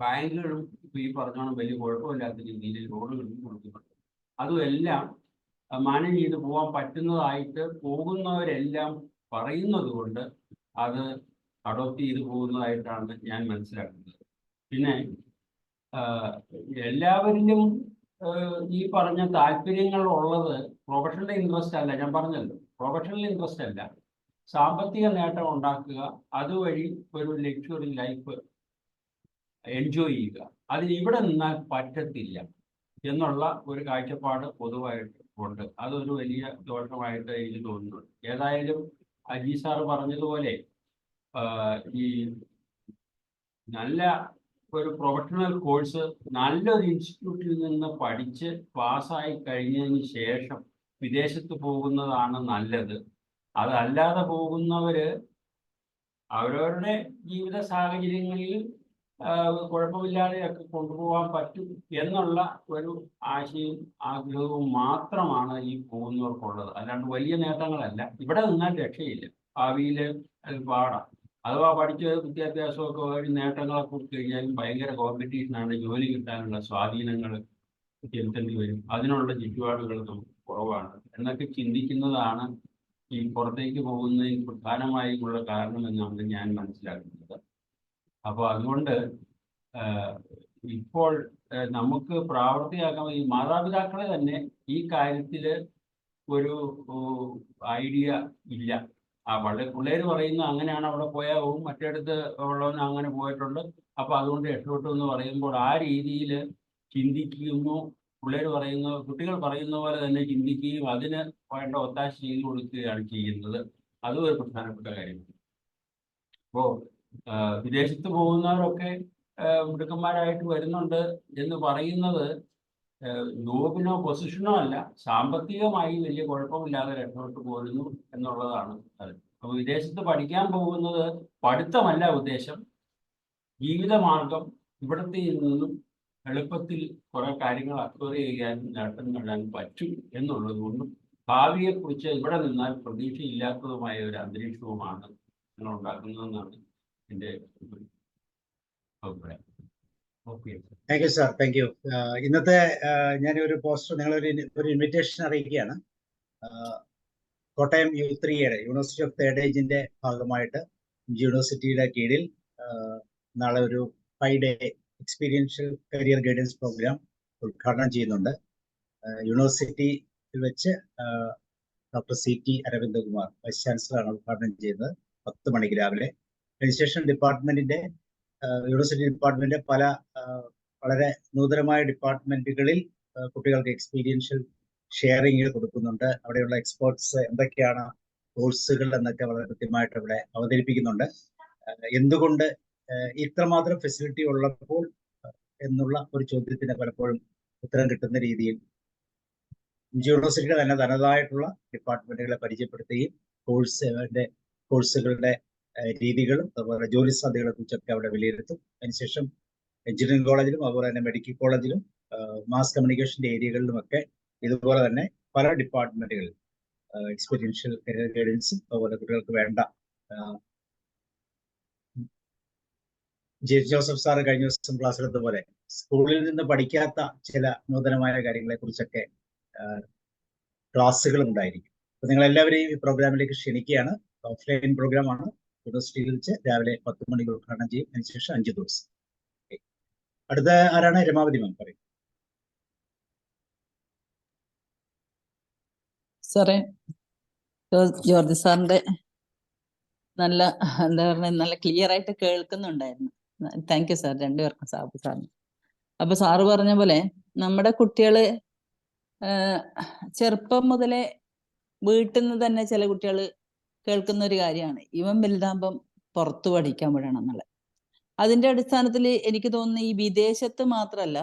ബാങ്കുകളും ഈ പറഞ്ഞോണം വലിയ കുഴപ്പമില്ലാത്ത രീതിയിൽ ലോണുകളും കൊടുക്കുന്നുണ്ട്. അതുമെല്ലാം മാനേജ് ചെയ്ത് പോകാൻ പറ്റുന്നതായിട്ട് പോകുന്നവരെല്ലാം പറയുന്നത് കൊണ്ട് അത് അഡോപ്റ്റ് ചെയ്ത് പോകുന്നതായിട്ടാണ് ഞാൻ മനസ്സിലാക്കുന്നത്. പിന്നെ എല്ലാവരിലും ഈ പറഞ്ഞ താല്പര്യങ്ങൾ ഉള്ളത് പ്രൊഫഷണൽ ഇൻട്രസ്റ്റ് അല്ല. ഞാൻ പറഞ്ഞല്ലോ, പ്രൊഫഷണൽ ഇൻട്രസ്റ്റ് അല്ല, സാമ്പത്തിക നേട്ടം ഉണ്ടാക്കുക, അതുവഴി ഒരു ലക്ഷറി ലൈഫ് എൻജോയ് ചെയ്യുക. അതിന് ഇവിടെ നിന്നാൽ പറ്റത്തില്ല എന്നുള്ള ഒരു കാഴ്ചപ്പാട് പൊതുവായിട്ട് ഉണ്ട്. അതൊരു വലിയ ദോഷമായിട്ട് എനിക്ക് തോന്നുന്നുണ്ട്. ഏതായാലും അജി സാറ് പറഞ്ഞതുപോലെ ഈ നല്ല ഒരു പ്രൊഫഷണൽ കോഴ്സ് നല്ലൊരു ഇൻസ്റ്റിറ്റ്യൂട്ടിൽ നിന്ന് പഠിച്ച് പാസ്സായി കഴിഞ്ഞതിന് ശേഷം വിദേശത്ത് പോകുന്നതാണ് നല്ലത്. അതല്ലാതെ പോകുന്നവര് അവരവരുടെ ജീവിത സാഹചര്യങ്ങളിൽ കുഴപ്പമില്ലാതെയൊക്കെ കൊണ്ടുപോകാൻ പറ്റും എന്നുള്ള ഒരു ആശയവും ആഗ്രഹവും മാത്രമാണ് ഈ പോകുന്നവർക്കുള്ളത്. അല്ലാണ്ട് വലിയ നേട്ടങ്ങളല്ല. ഇവിടെ നിന്നാൽ രക്ഷയില്ല, ഭാവിയിൽ അത് പാടാം. അഥവാ പഠിച്ച വിദ്യാഭ്യാസമൊക്കെ വഴി നേട്ടങ്ങളെ കുറിച്ച് കഴിഞ്ഞാലും ഭയങ്കര കോമ്പറ്റീഷനാണ്, ജോലി കിട്ടാനുള്ള സ്വാധീനങ്ങൾ ചെലുത്തേണ്ടി വരും, അതിനുള്ള ചുറ്റുപാടുകൾ നമുക്ക് കുറവാണ് എന്നൊക്കെ ചിന്തിക്കുന്നതാണ് ഈ പുറത്തേക്ക് പോകുന്നതിന് പ്രധാനമായിട്ടുള്ള കാരണമെന്നാണ് ഞാൻ മനസ്സിലാക്കുന്നത്. അപ്പോൾ അതുകൊണ്ട് ഇപ്പോൾ നമുക്ക് പ്രാവർത്തികമാക്കാൻ ഈ മാതാപിതാക്കളെ തന്നെ ഈ കാര്യത്തിൽ ഒരു ഐഡിയ ഇല്ല. വളരെ പിള്ളേർ പറയുന്നു അങ്ങനെയാണ് അവിടെ പോയാൽ പോകും, മറ്റേടത്ത് ഉള്ളവന് അങ്ങനെ പോയിട്ടുണ്ട്, അപ്പൊ അതുകൊണ്ട് രക്ഷപ്പെട്ടു എന്ന് പറയുമ്പോൾ ആ രീതിയിൽ ചിന്തിക്കുന്നു. കുട്ടികൾ പറയുന്ന പോലെ തന്നെ ചിന്തിക്കുകയും അതിന് വേണ്ട ഒത്താശ ചെയ്തു കൊടുക്കുകയാണ് ചെയ്യുന്നത്. അതും ഒരു പ്രധാനപ്പെട്ട കാര്യമാണ്. അപ്പോ വിദേശത്ത് പോകുന്നവരൊക്കെ മിടുക്കന്മാരായിട്ട് വരുന്നുണ്ട് എന്ന് പറയുന്നത് ജോബിനോ പൊസിഷനോ അല്ല, സാമ്പത്തികമായി വലിയ കുഴപ്പമില്ലാതെ രക്ഷപ്പെട്ടു പോരുന്നു എന്നുള്ളതാണ് അത്. അപ്പോൾ വിദേശത്ത് പഠിക്കാൻ പോകുന്നത് പഠിത്തമല്ല ഉദ്ദേശം, ജീവിതമാർഗം ഇവിടത്തെ നിന്നും എളുപ്പത്തിൽ കുറെ കാര്യങ്ങൾ അക്വയർ ചെയ്യാനും നേട്ടം നേടാനും പറ്റും എന്നുള്ളത് കൊണ്ടും ഭാവിയെക്കുറിച്ച് ഇവിടെ നിന്നാൽ പ്രതീക്ഷയില്ലാത്തതുമായ ഒരു അന്തരീക്ഷവുമാണ് നിങ്ങൾ ഉണ്ടാക്കുന്നതെന്നാണ് എൻ്റെ അഭിപ്രായം. Okay, thank you sir, thank U. ഇന്നത്തെ ഞാനൊരു പോസ്റ്റർ ഒരു ഇൻവിറ്റേഷൻ അറിയിക്കുകയാണ്. കോട്ടയം U3-യുടെ യൂണിവേഴ്സിറ്റി ഓഫ് തേർഡ് ഏജിന്റെ ഭാഗമായിട്ട് യൂണിവേഴ്സിറ്റിയുടെ കീഴിൽ നാളെ ഒരു 5-day experiential career guidance programme ഉദ്ഘാടനം ചെയ്യുന്നുണ്ട്. യൂണിവേഴ്സിറ്റിയിൽ വെച്ച് ഡോക്ടർ CT അരവിന്ദകുമാർ വൈസ് ചാൻസലറാണ് ഉദ്ഘാടനം ചെയ്യുന്നത്. 10 മണിക്ക് രാവിലെ. രജിസ്ട്രേഷൻ ഡിപ്പാർട്ട്മെന്റിന്റെ യൂണിവേഴ്സിറ്റി ഡിപ്പാർട്ട്മെന്റ് പല വളരെ നൂതനമായ ഡിപ്പാർട്ട്മെന്റുകളിൽ കുട്ടികൾക്ക് എക്സ്പീരിയൻഷ്യൽ ഷെയറിംഗ് കൊടുക്കുന്നുണ്ട്. അവിടെയുള്ള എക്സ്പേർട്സ് എന്തൊക്കെയാണ് കോഴ്സുകൾ എന്നൊക്കെ വളരെ കൃത്യമായിട്ട് ഇവിടെ അവതരിപ്പിക്കുന്നുണ്ട്. എന്തുകൊണ്ട് ഇത്രമാത്രം ഫെസിലിറ്റി ഉള്ളപ്പോൾ എന്നുള്ള ഒരു ചോദ്യത്തിന് പലപ്പോഴും ഉത്തരം കിട്ടുന്ന രീതിയിൽ യൂണിവേഴ്സിറ്റിയുടെ തന്നെ തനതായിട്ടുള്ള ഡിപ്പാർട്ട്മെന്റുകളെ പരിചയപ്പെടുത്തുകയും കോഴ്സുകളുടെ രീതികളും അതുപോലെ ജോലി സാധ്യതകളെ കുറിച്ചൊക്കെ അവിടെ വിലയിരുത്തും. അതിനുശേഷം എഞ്ചിനീയറിംഗ് കോളേജിലും അതുപോലെ തന്നെ മെഡിക്കൽ കോളേജിലും മാസ് കമ്മ്യൂണിക്കേഷന്റെ ഏരിയകളിലുമൊക്കെ ഇതുപോലെ തന്നെ പല ഡിപ്പാർട്ട്മെന്റുകളിൽ എക്സ്പീരിയൻഷ്യൽ കരിയർ ഗൈഡൻസും അതുപോലെ കുട്ടികൾക്ക് വേണ്ട ജോസഫ് സാറ് കഴിഞ്ഞ ദിവസം ക്ലാസ് എടുത്തതുപോലെ സ്കൂളിൽ നിന്ന് പഠിക്കാത്ത ചില നൂതനമായ കാര്യങ്ങളെ കുറിച്ചൊക്കെ ക്ലാസ്സുകൾ ഉണ്ടായിരിക്കും. അപ്പൊ നിങ്ങൾ എല്ലാവരെയും ഈ പ്രോഗ്രാമിലേക്ക് ക്ഷണിക്കുകയാണ്. ഓഫ്ലൈൻ പ്രോഗ്രാമാണ്. യൂണിവേഴ്സിറ്റിയിൽ വെച്ച് രാവിലെ 10 മണിക്ക് ഉദ്ഘാടനം ചെയ്യും. അതിനുശേഷം 5 ദിവസം. അടുത്ത ആരാണ്? രമാവതി മാം പറയും. സാറേ, ജോർജ് സാറിന്റെ നല്ല എന്താ പറയുക, നല്ല ക്ലിയർ ആയിട്ട് കേൾക്കുന്നുണ്ടായിരുന്നു. താങ്ക് യു സാർ, രണ്ടുപേർക്കും സാബു സാറിന്. അപ്പൊ സാറ് പറഞ്ഞ പോലെ നമ്മുടെ കുട്ടികള് ചെറുപ്പം മുതലേ വീട്ടിൽ നിന്ന് തന്നെ ചില കുട്ടികൾ കേൾക്കുന്ന ഒരു കാര്യമാണ് ഇവൻ വലുതാകുമ്പം പുറത്തു പഠിക്കാൻ വിടണം എന്നുള്ളത്. അതിന്റെ അടിസ്ഥാനത്തിൽ എനിക്ക് തോന്നുന്നു ഈ വിദേശത്ത് മാത്രമല്ല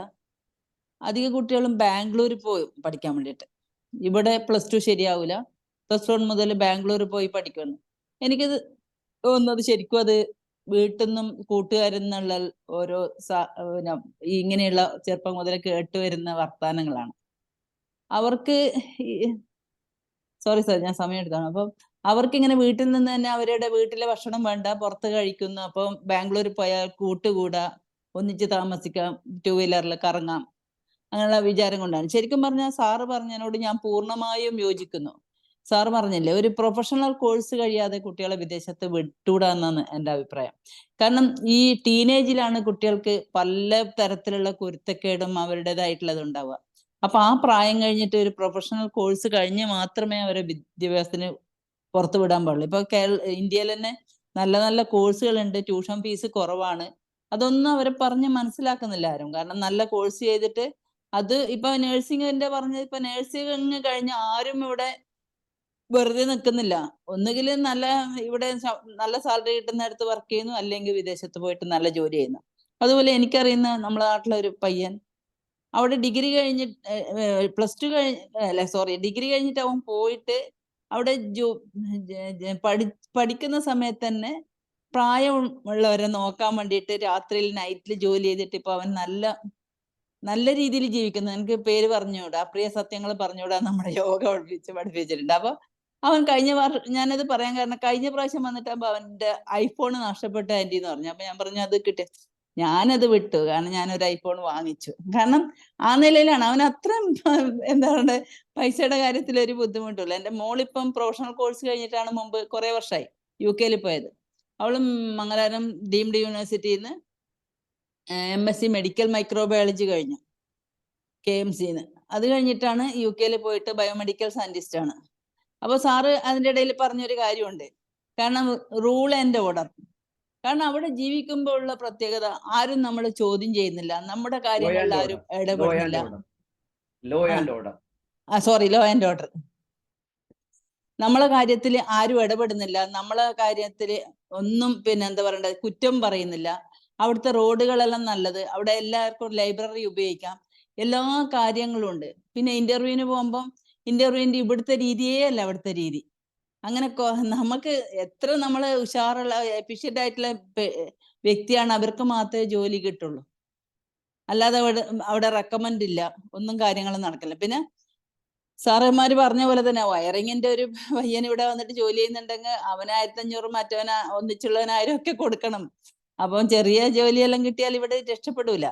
അധിക കുട്ടികളും ബാംഗ്ലൂർ പോയി പഠിക്കാൻ വേണ്ടിയിട്ട്. ഇവിടെ +2 ശരിയാവില്ല, +1 മുതൽ ബാംഗ്ലൂർ പോയി പഠിക്കുന്നു. എനിക്കത് തോന്നുന്നത് ശരിക്കും അത് വീട്ടിൽ നിന്നും കൂട്ടുകാരിൽ നിന്നുള്ള ഓരോ ഇങ്ങനെയുള്ള ചെറുപ്പം മുതൽ കേട്ടുവരുന്ന വർത്താനങ്ങളാണ്. അവർക്ക് സോറി സാർ, ഞാൻ സമയം എടുത്താണ്. അപ്പം അവർക്ക് ഇങ്ങനെ വീട്ടിൽ നിന്ന് തന്നെ അവരുടെ വീട്ടിലെ ഭക്ഷണം വേണ്ട, പുറത്ത് കഴിക്കുന്നു. അപ്പം ബാംഗ്ലൂർ പോയാൽ കൂട്ടുകൂടാ, ഒന്നിച്ച് താമസിക്കാം, 2 വീലറിൽ കറങ്ങാം, അങ്ങനെയുള്ള വിചാരം കൊണ്ടാണ്. ശരിക്കും പറഞ്ഞാൽ സാറ് പറഞ്ഞതിനോട് ഞാൻ പൂർണ്ണമായും യോജിക്കുന്നു. സാറ് പറഞ്ഞില്ലേ, ഒരു പ്രൊഫഷണൽ കോഴ്സ് കഴിയാതെ കുട്ടികളെ വിദേശത്ത് വിട്ടൂടാന്നാണ് എൻ്റെ അഭിപ്രായം. കാരണം ഈ ടീനേജിലാണ് കുട്ടികൾക്ക് പല തരത്തിലുള്ള കുരുത്തക്കേടും അവരുടേതായിട്ടുള്ളത് ഉണ്ടാവുക. അപ്പൊ ആ പ്രായം കഴിഞ്ഞിട്ട് ഒരു പ്രൊഫഷണൽ കോഴ്സ് കഴിഞ്ഞ് മാത്രമേ അവരെ വിദ്യാഭ്യാസത്തിന് പുറത്തു വിടാൻ പാടുള്ളൂ. ഇപ്പൊ ഇന്ത്യയിൽ തന്നെ നല്ല നല്ല കോഴ്സുകളുണ്ട്, ട്യൂഷൻ ഫീസ് കുറവാണ്. അതൊന്നും അവരെ പറഞ്ഞ് മനസ്സിലാക്കുന്നില്ല ആരും. കാരണം നല്ല കോഴ്സ് ചെയ്തിട്ട് അത് ഇപ്പൊ നഴ്സിംഗിന്റെ പറഞ്ഞത്, ഇപ്പൊ നഴ്സിംഗ് കഴിഞ്ഞ് ആരും ഇവിടെ വെറുതെ നിൽക്കുന്നില്ല. ഒന്നുകിൽ ഇവിടെ നല്ല സാലറി കിട്ടുന്നിടത്ത് വർക്ക് ചെയ്യുന്നു, അല്ലെങ്കിൽ വിദേശത്ത് പോയിട്ട് നല്ല ജോലി ചെയ്യുന്നു. അതുപോലെ എനിക്കറിയുന്ന നമ്മുടെ നാട്ടിലെ ഒരു പയ്യൻ അവിടെ ഡിഗ്രി കഴിഞ്ഞിട്ട് അവൻ പോയിട്ട് അവിടെ പഠിക്കുന്ന സമയത്ത് തന്നെ പ്രായമുള്ളവരെ നോക്കാൻ വേണ്ടിയിട്ട് രാത്രിയിൽ നൈറ്റിൽ ജോലി ചെയ്തിട്ട് ഇപ്പൊ അവൻ നല്ല രീതിയിൽ ജീവിക്കുന്നു. എനിക്ക് പേര് പറഞ്ഞുകൂടാ, പ്രിയ സത്യങ്ങൾ പറഞ്ഞുകൂടാ, നമ്മുടെ യോഗ പഠിപ്പിച്ചിട്ടുണ്ട്. അപ്പൊ അവൻ ഞാനത് പറയാൻ കാരണം, കഴിഞ്ഞ പ്രാവശ്യം വന്നിട്ട് അവന്റെ ഐഫോൺ നഷ്ടപ്പെട്ട ആന്റി എന്ന് പറഞ്ഞു. അപ്പൊ ഞാൻ പറഞ്ഞു അത് കിട്ടിയ, ഞാനത് വിട്ടു. കാരണം ഞാനൊരു ഐഫോൺ വാങ്ങിച്ചു. കാരണം ആ നിലയിലാണ് അവൻ. അത്രയും എന്താ പറയുക, പൈസയുടെ കാര്യത്തിൽ ഒരു ബുദ്ധിമുട്ടില്ല. എൻ്റെ മോളിപ്പം പ്രൊഫഷണൽ കോഴ്സ് കഴിഞ്ഞിട്ടാണ് മുമ്പ് കുറെ വർഷമായി UK പോയത്. അവളും മംഗലാപുരം ഡീംഡ് യൂണിവേഴ്സിറ്റിയിൽ നിന്ന് MSc മെഡിക്കൽ മൈക്രോബയോളജി കഴിഞ്ഞു, KMC-ന്ന്. അത് കഴിഞ്ഞിട്ടാണ് UK പോയിട്ട് ബയോമെഡിക്കൽ സയന്റിസ്റ്റ് ആണ്. അപ്പൊ സാറ് അതിൻ്റെ ഇടയിൽ പറഞ്ഞൊരു കാര്യമുണ്ട്. കാരണം റൂൾ ആൻഡ് ഓർഡർ. കാരണം അവിടെ ജീവിക്കുമ്പോൾ ഉള്ള പ്രത്യേകത ആരും നമ്മൾ ചോദ്യം ചെയ്യുന്നില്ല, നമ്മുടെ ലോ കാര്യങ്ങളിൽ ആൻഡ് ആരും ഓർഡർ, ലോ ആൻഡ് ഇടപെടുന്നില്ല. ഓർഡർ, ലോ ആ and order. Sorry, law and order. നമ്മളെ കാര്യത്തിൽ ആരും ഇടപെടുന്നില്ല, നമ്മളെ കാര്യത്തിൽ ഒന്നും എന്താ പറയണ്ടത്, കുറ്റം പറയുന്നില്ല. അവിടുത്തെ റോഡുകളെല്ലാം നല്ലത്, അവിടെ എല്ലാവർക്കും ലൈബ്രറി ഉപയോഗിക്കാം, എല്ലാ കാര്യങ്ങളും ഉണ്ട്. പിന്നെ ഇന്റർവ്യൂവിന് പോകുമ്പം ഇന്റർവ്യൂവിന്റെ ഇവിടുത്തെ രീതിയേ അല്ല അവിടുത്തെ രീതി. അങ്ങനെ നമുക്ക് എത്ര നമ്മൾ ഉഷാറുള്ള എഫിഷ്യന്റ് ആയിട്ടുള്ള വ്യക്തിയാണ് അവർക്ക് മാത്രമേ ജോലി കിട്ടുള്ളൂ. അല്ലാതെ അവിടെ റെക്കമെൻഡ് ഇല്ല, ഒന്നും കാര്യങ്ങളും നടക്കില്ല. പിന്നെ സാറന്മാര് പറഞ്ഞ പോലെ തന്നെ വയറിങ്ങിന്റെ ഒരു പയ്യൻ ഇവിടെ വന്നിട്ട് ജോലി ചെയ്യുന്നുണ്ടെങ്കിൽ അവന് 1500 മറ്റവന് ഒന്നിച്ചുള്ളവന് 1000 ഒക്കെ കൊടുക്കണം. അപ്പം ചെറിയ ജോലിയെല്ലാം കിട്ടിയാൽ ഇവിടെ രക്ഷപ്പെടൂല.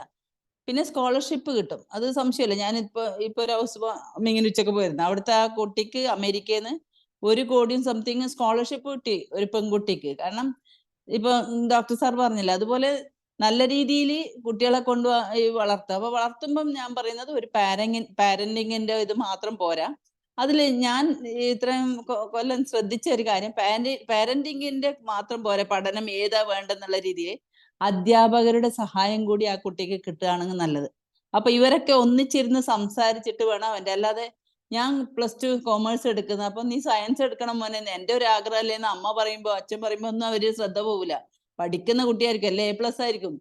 പിന്നെ സ്കോളർഷിപ്പ് കിട്ടും, അത് സംശയമില്ല. ഞാൻ ഇപ്പൊ ഒരു ഹൗസ് വാമിങ്ങിന് ഉച്ചക്ക് പോയിരുന്നു, അവിടുത്തെ ആ കുട്ടിക്ക് അമേരിക്കയിൽ നിന്ന് 1 കോടിയും സംതിങ് സ്കോളർഷിപ്പ് കിട്ടി ഒരു പെൺകുട്ടിക്ക്. കാരണം ഇപ്പൊ ഡോക്ടർ സാർ പറഞ്ഞില്ല, അതുപോലെ നല്ല രീതിയിൽ കുട്ടികളെ വളർത്തുക. അപ്പൊ വളർത്തുമ്പം ഞാൻ പറയുന്നത് ഒരു പാരന്റിങ്ങിന്റെ ഇത് മാത്രം പോരാ. അതിൽ ഞാൻ ഇത്രയും കൊല്ലം ശ്രദ്ധിച്ച ഒരു കാര്യം, പാരന്റിങ്ങിന്റെ മാത്രം പോരാ, പഠനം ഏതാ വേണ്ടെന്നുള്ള രീതിയിൽ അധ്യാപകരുടെ സഹായം കൂടി ആ കുട്ടിക്ക് കിട്ടുകയാണെങ്കിൽ നല്ലത്. അപ്പൊ ഇവരൊക്കെ ഒന്നിച്ചിരുന്ന് സംസാരിച്ചിട്ട് വേണം അവന്റെ. അല്ലാതെ ഞാൻ +2 കോമേഴ്സ് എടുക്കുന്നത്, അപ്പൊ നീ സയൻസ് എടുക്കണം മോനെ, എന്റെ ഒരു ആഗ്രഹം അല്ലേന്ന് അമ്മ പറയുമ്പോ അച്ഛൻ പറയുമ്പോ ഒന്നും അവര് ശ്രദ്ധ പോവില്ല. പഠിക്കുന്ന കുട്ടിയായിരിക്കും, അല്ലെ A+ ആയിരിക്കും.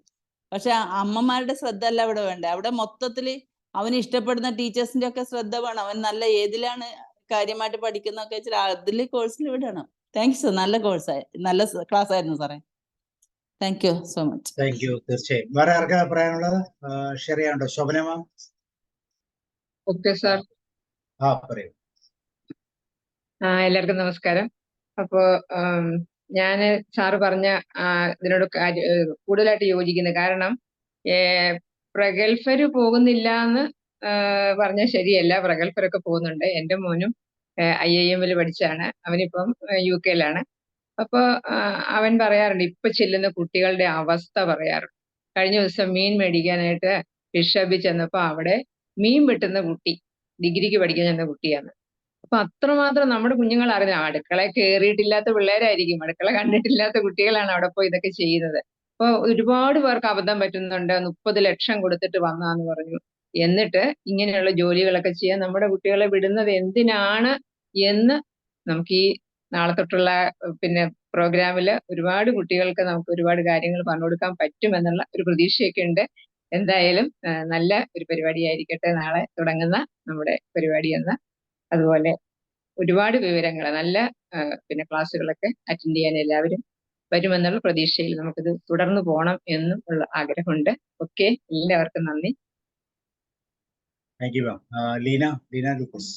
പക്ഷെ അമ്മമാരുടെ ശ്രദ്ധ അല്ല അവിടെ വേണ്ടത്. അവിടെ മൊത്തത്തില് അവന് ഇഷ്ടപ്പെടുന്ന ടീച്ചേഴ്സിന്റെ ഒക്കെ ശ്രദ്ധ വേണം. അവൻ നല്ല ഏതിലാണ് കാര്യമായിട്ട് പഠിക്കുന്നൊക്കെ വെച്ചാൽ അതില് കോഴ്സിൽ വിടണം. താങ്ക് യു സർ, നല്ല കോഴ്സായി, നല്ല ക്ലാസ് ആയിരുന്നു സാറേ. Thank you so much. Thank you. തീർച്ചയായും. വേറെ ആർക്കാ പറയാനുള്ളത്? ഷെയർ ചെയ്യാനുണ്ടോ? ശോഭന മാം? Okay sir. പറയൂ. എല്ലാവർക്കും നമസ്കാരം. അപ്പോ ഞാന് സാറ് പറഞ്ഞ ഇതിനോട് കൂടുതലായിട്ട് യോജിക്കുന്നു. കാരണം പ്രഗത്ഭര് പോകുന്നില്ല എന്ന് പറഞ്ഞ ശരിയല്ല, പ്രഗത്ഭരൊക്കെ പോകുന്നുണ്ട്. എൻ്റെ മോനും IIM പഠിച്ചാണ്, അവനിപ്പം UK അപ്പൊ അവൻ പറയാറുണ്ട്, ഇപ്പൊ ചെല്ലുന്ന കുട്ടികളുടെ അവസ്ഥ പറയാറുണ്ട്. കഴിഞ്ഞ ദിവസം മീൻ മേടിക്കാനായിട്ട് ഫിഷ് ഹബ്ബിൽ ചെന്നപ്പോ അവിടെ മീൻ വെട്ടുന്ന കുട്ടി, ഡിഗ്രിക്ക് പഠിക്കാൻ ചെന്ന കുട്ടിയാണ്. അപ്പൊ അത്രമാത്രം നമ്മുടെ കുഞ്ഞുങ്ങൾ അറിഞ്ഞ, അടുക്കള കയറിയിട്ടില്ലാത്ത പിള്ളേരായിരിക്കും, അടുക്കള കണ്ടിട്ടില്ലാത്ത കുട്ടികളാണ് അവിടെ പോയി ഇതൊക്കെ ചെയ്യുന്നത്. അപ്പൊ ഒരുപാട് പേർക്ക് അബദ്ധം പറ്റുന്നുണ്ട്. 30 ലക്ഷം കൊടുത്തിട്ട് വന്നാന്ന് പറഞ്ഞു. എന്നിട്ട് ഇങ്ങനെയുള്ള ജോലികളൊക്കെ ചെയ്യാൻ നമ്മുടെ കുട്ടികളെ വിടുന്നത് എന്തിനാണ് എന്ന് നമുക്ക് ഈ നാളെ തൊട്ടുള്ള പ്രോഗ്രാമില് ഒരുപാട് കുട്ടികൾക്ക് നമുക്ക് ഒരുപാട് കാര്യങ്ങൾ പറഞ്ഞു കൊടുക്കാൻ പറ്റുമെന്നുള്ള ഒരു പ്രതീക്ഷയൊക്കെ ഉണ്ട്. എന്തായാലും നല്ല ഒരു പരിപാടിയായിരിക്കട്ടെ നാളെ തുടങ്ങുന്ന നമ്മുടെ പരിപാടി എന്ന്. അതുപോലെ ഒരുപാട് വിവരങ്ങൾ, നല്ല ക്ലാസ്സുകളൊക്കെ അറ്റൻഡ് ചെയ്യാൻ എല്ലാവരും വരുമെന്നുള്ള പ്രതീക്ഷയിൽ നമുക്കിത് തുടർന്നു പോകണം എന്നും ഉള്ള ആഗ്രഹമുണ്ട്. ഓക്കെ, എല്ലാവർക്കും നന്ദി. Thank you ma'am. Leena Lukose.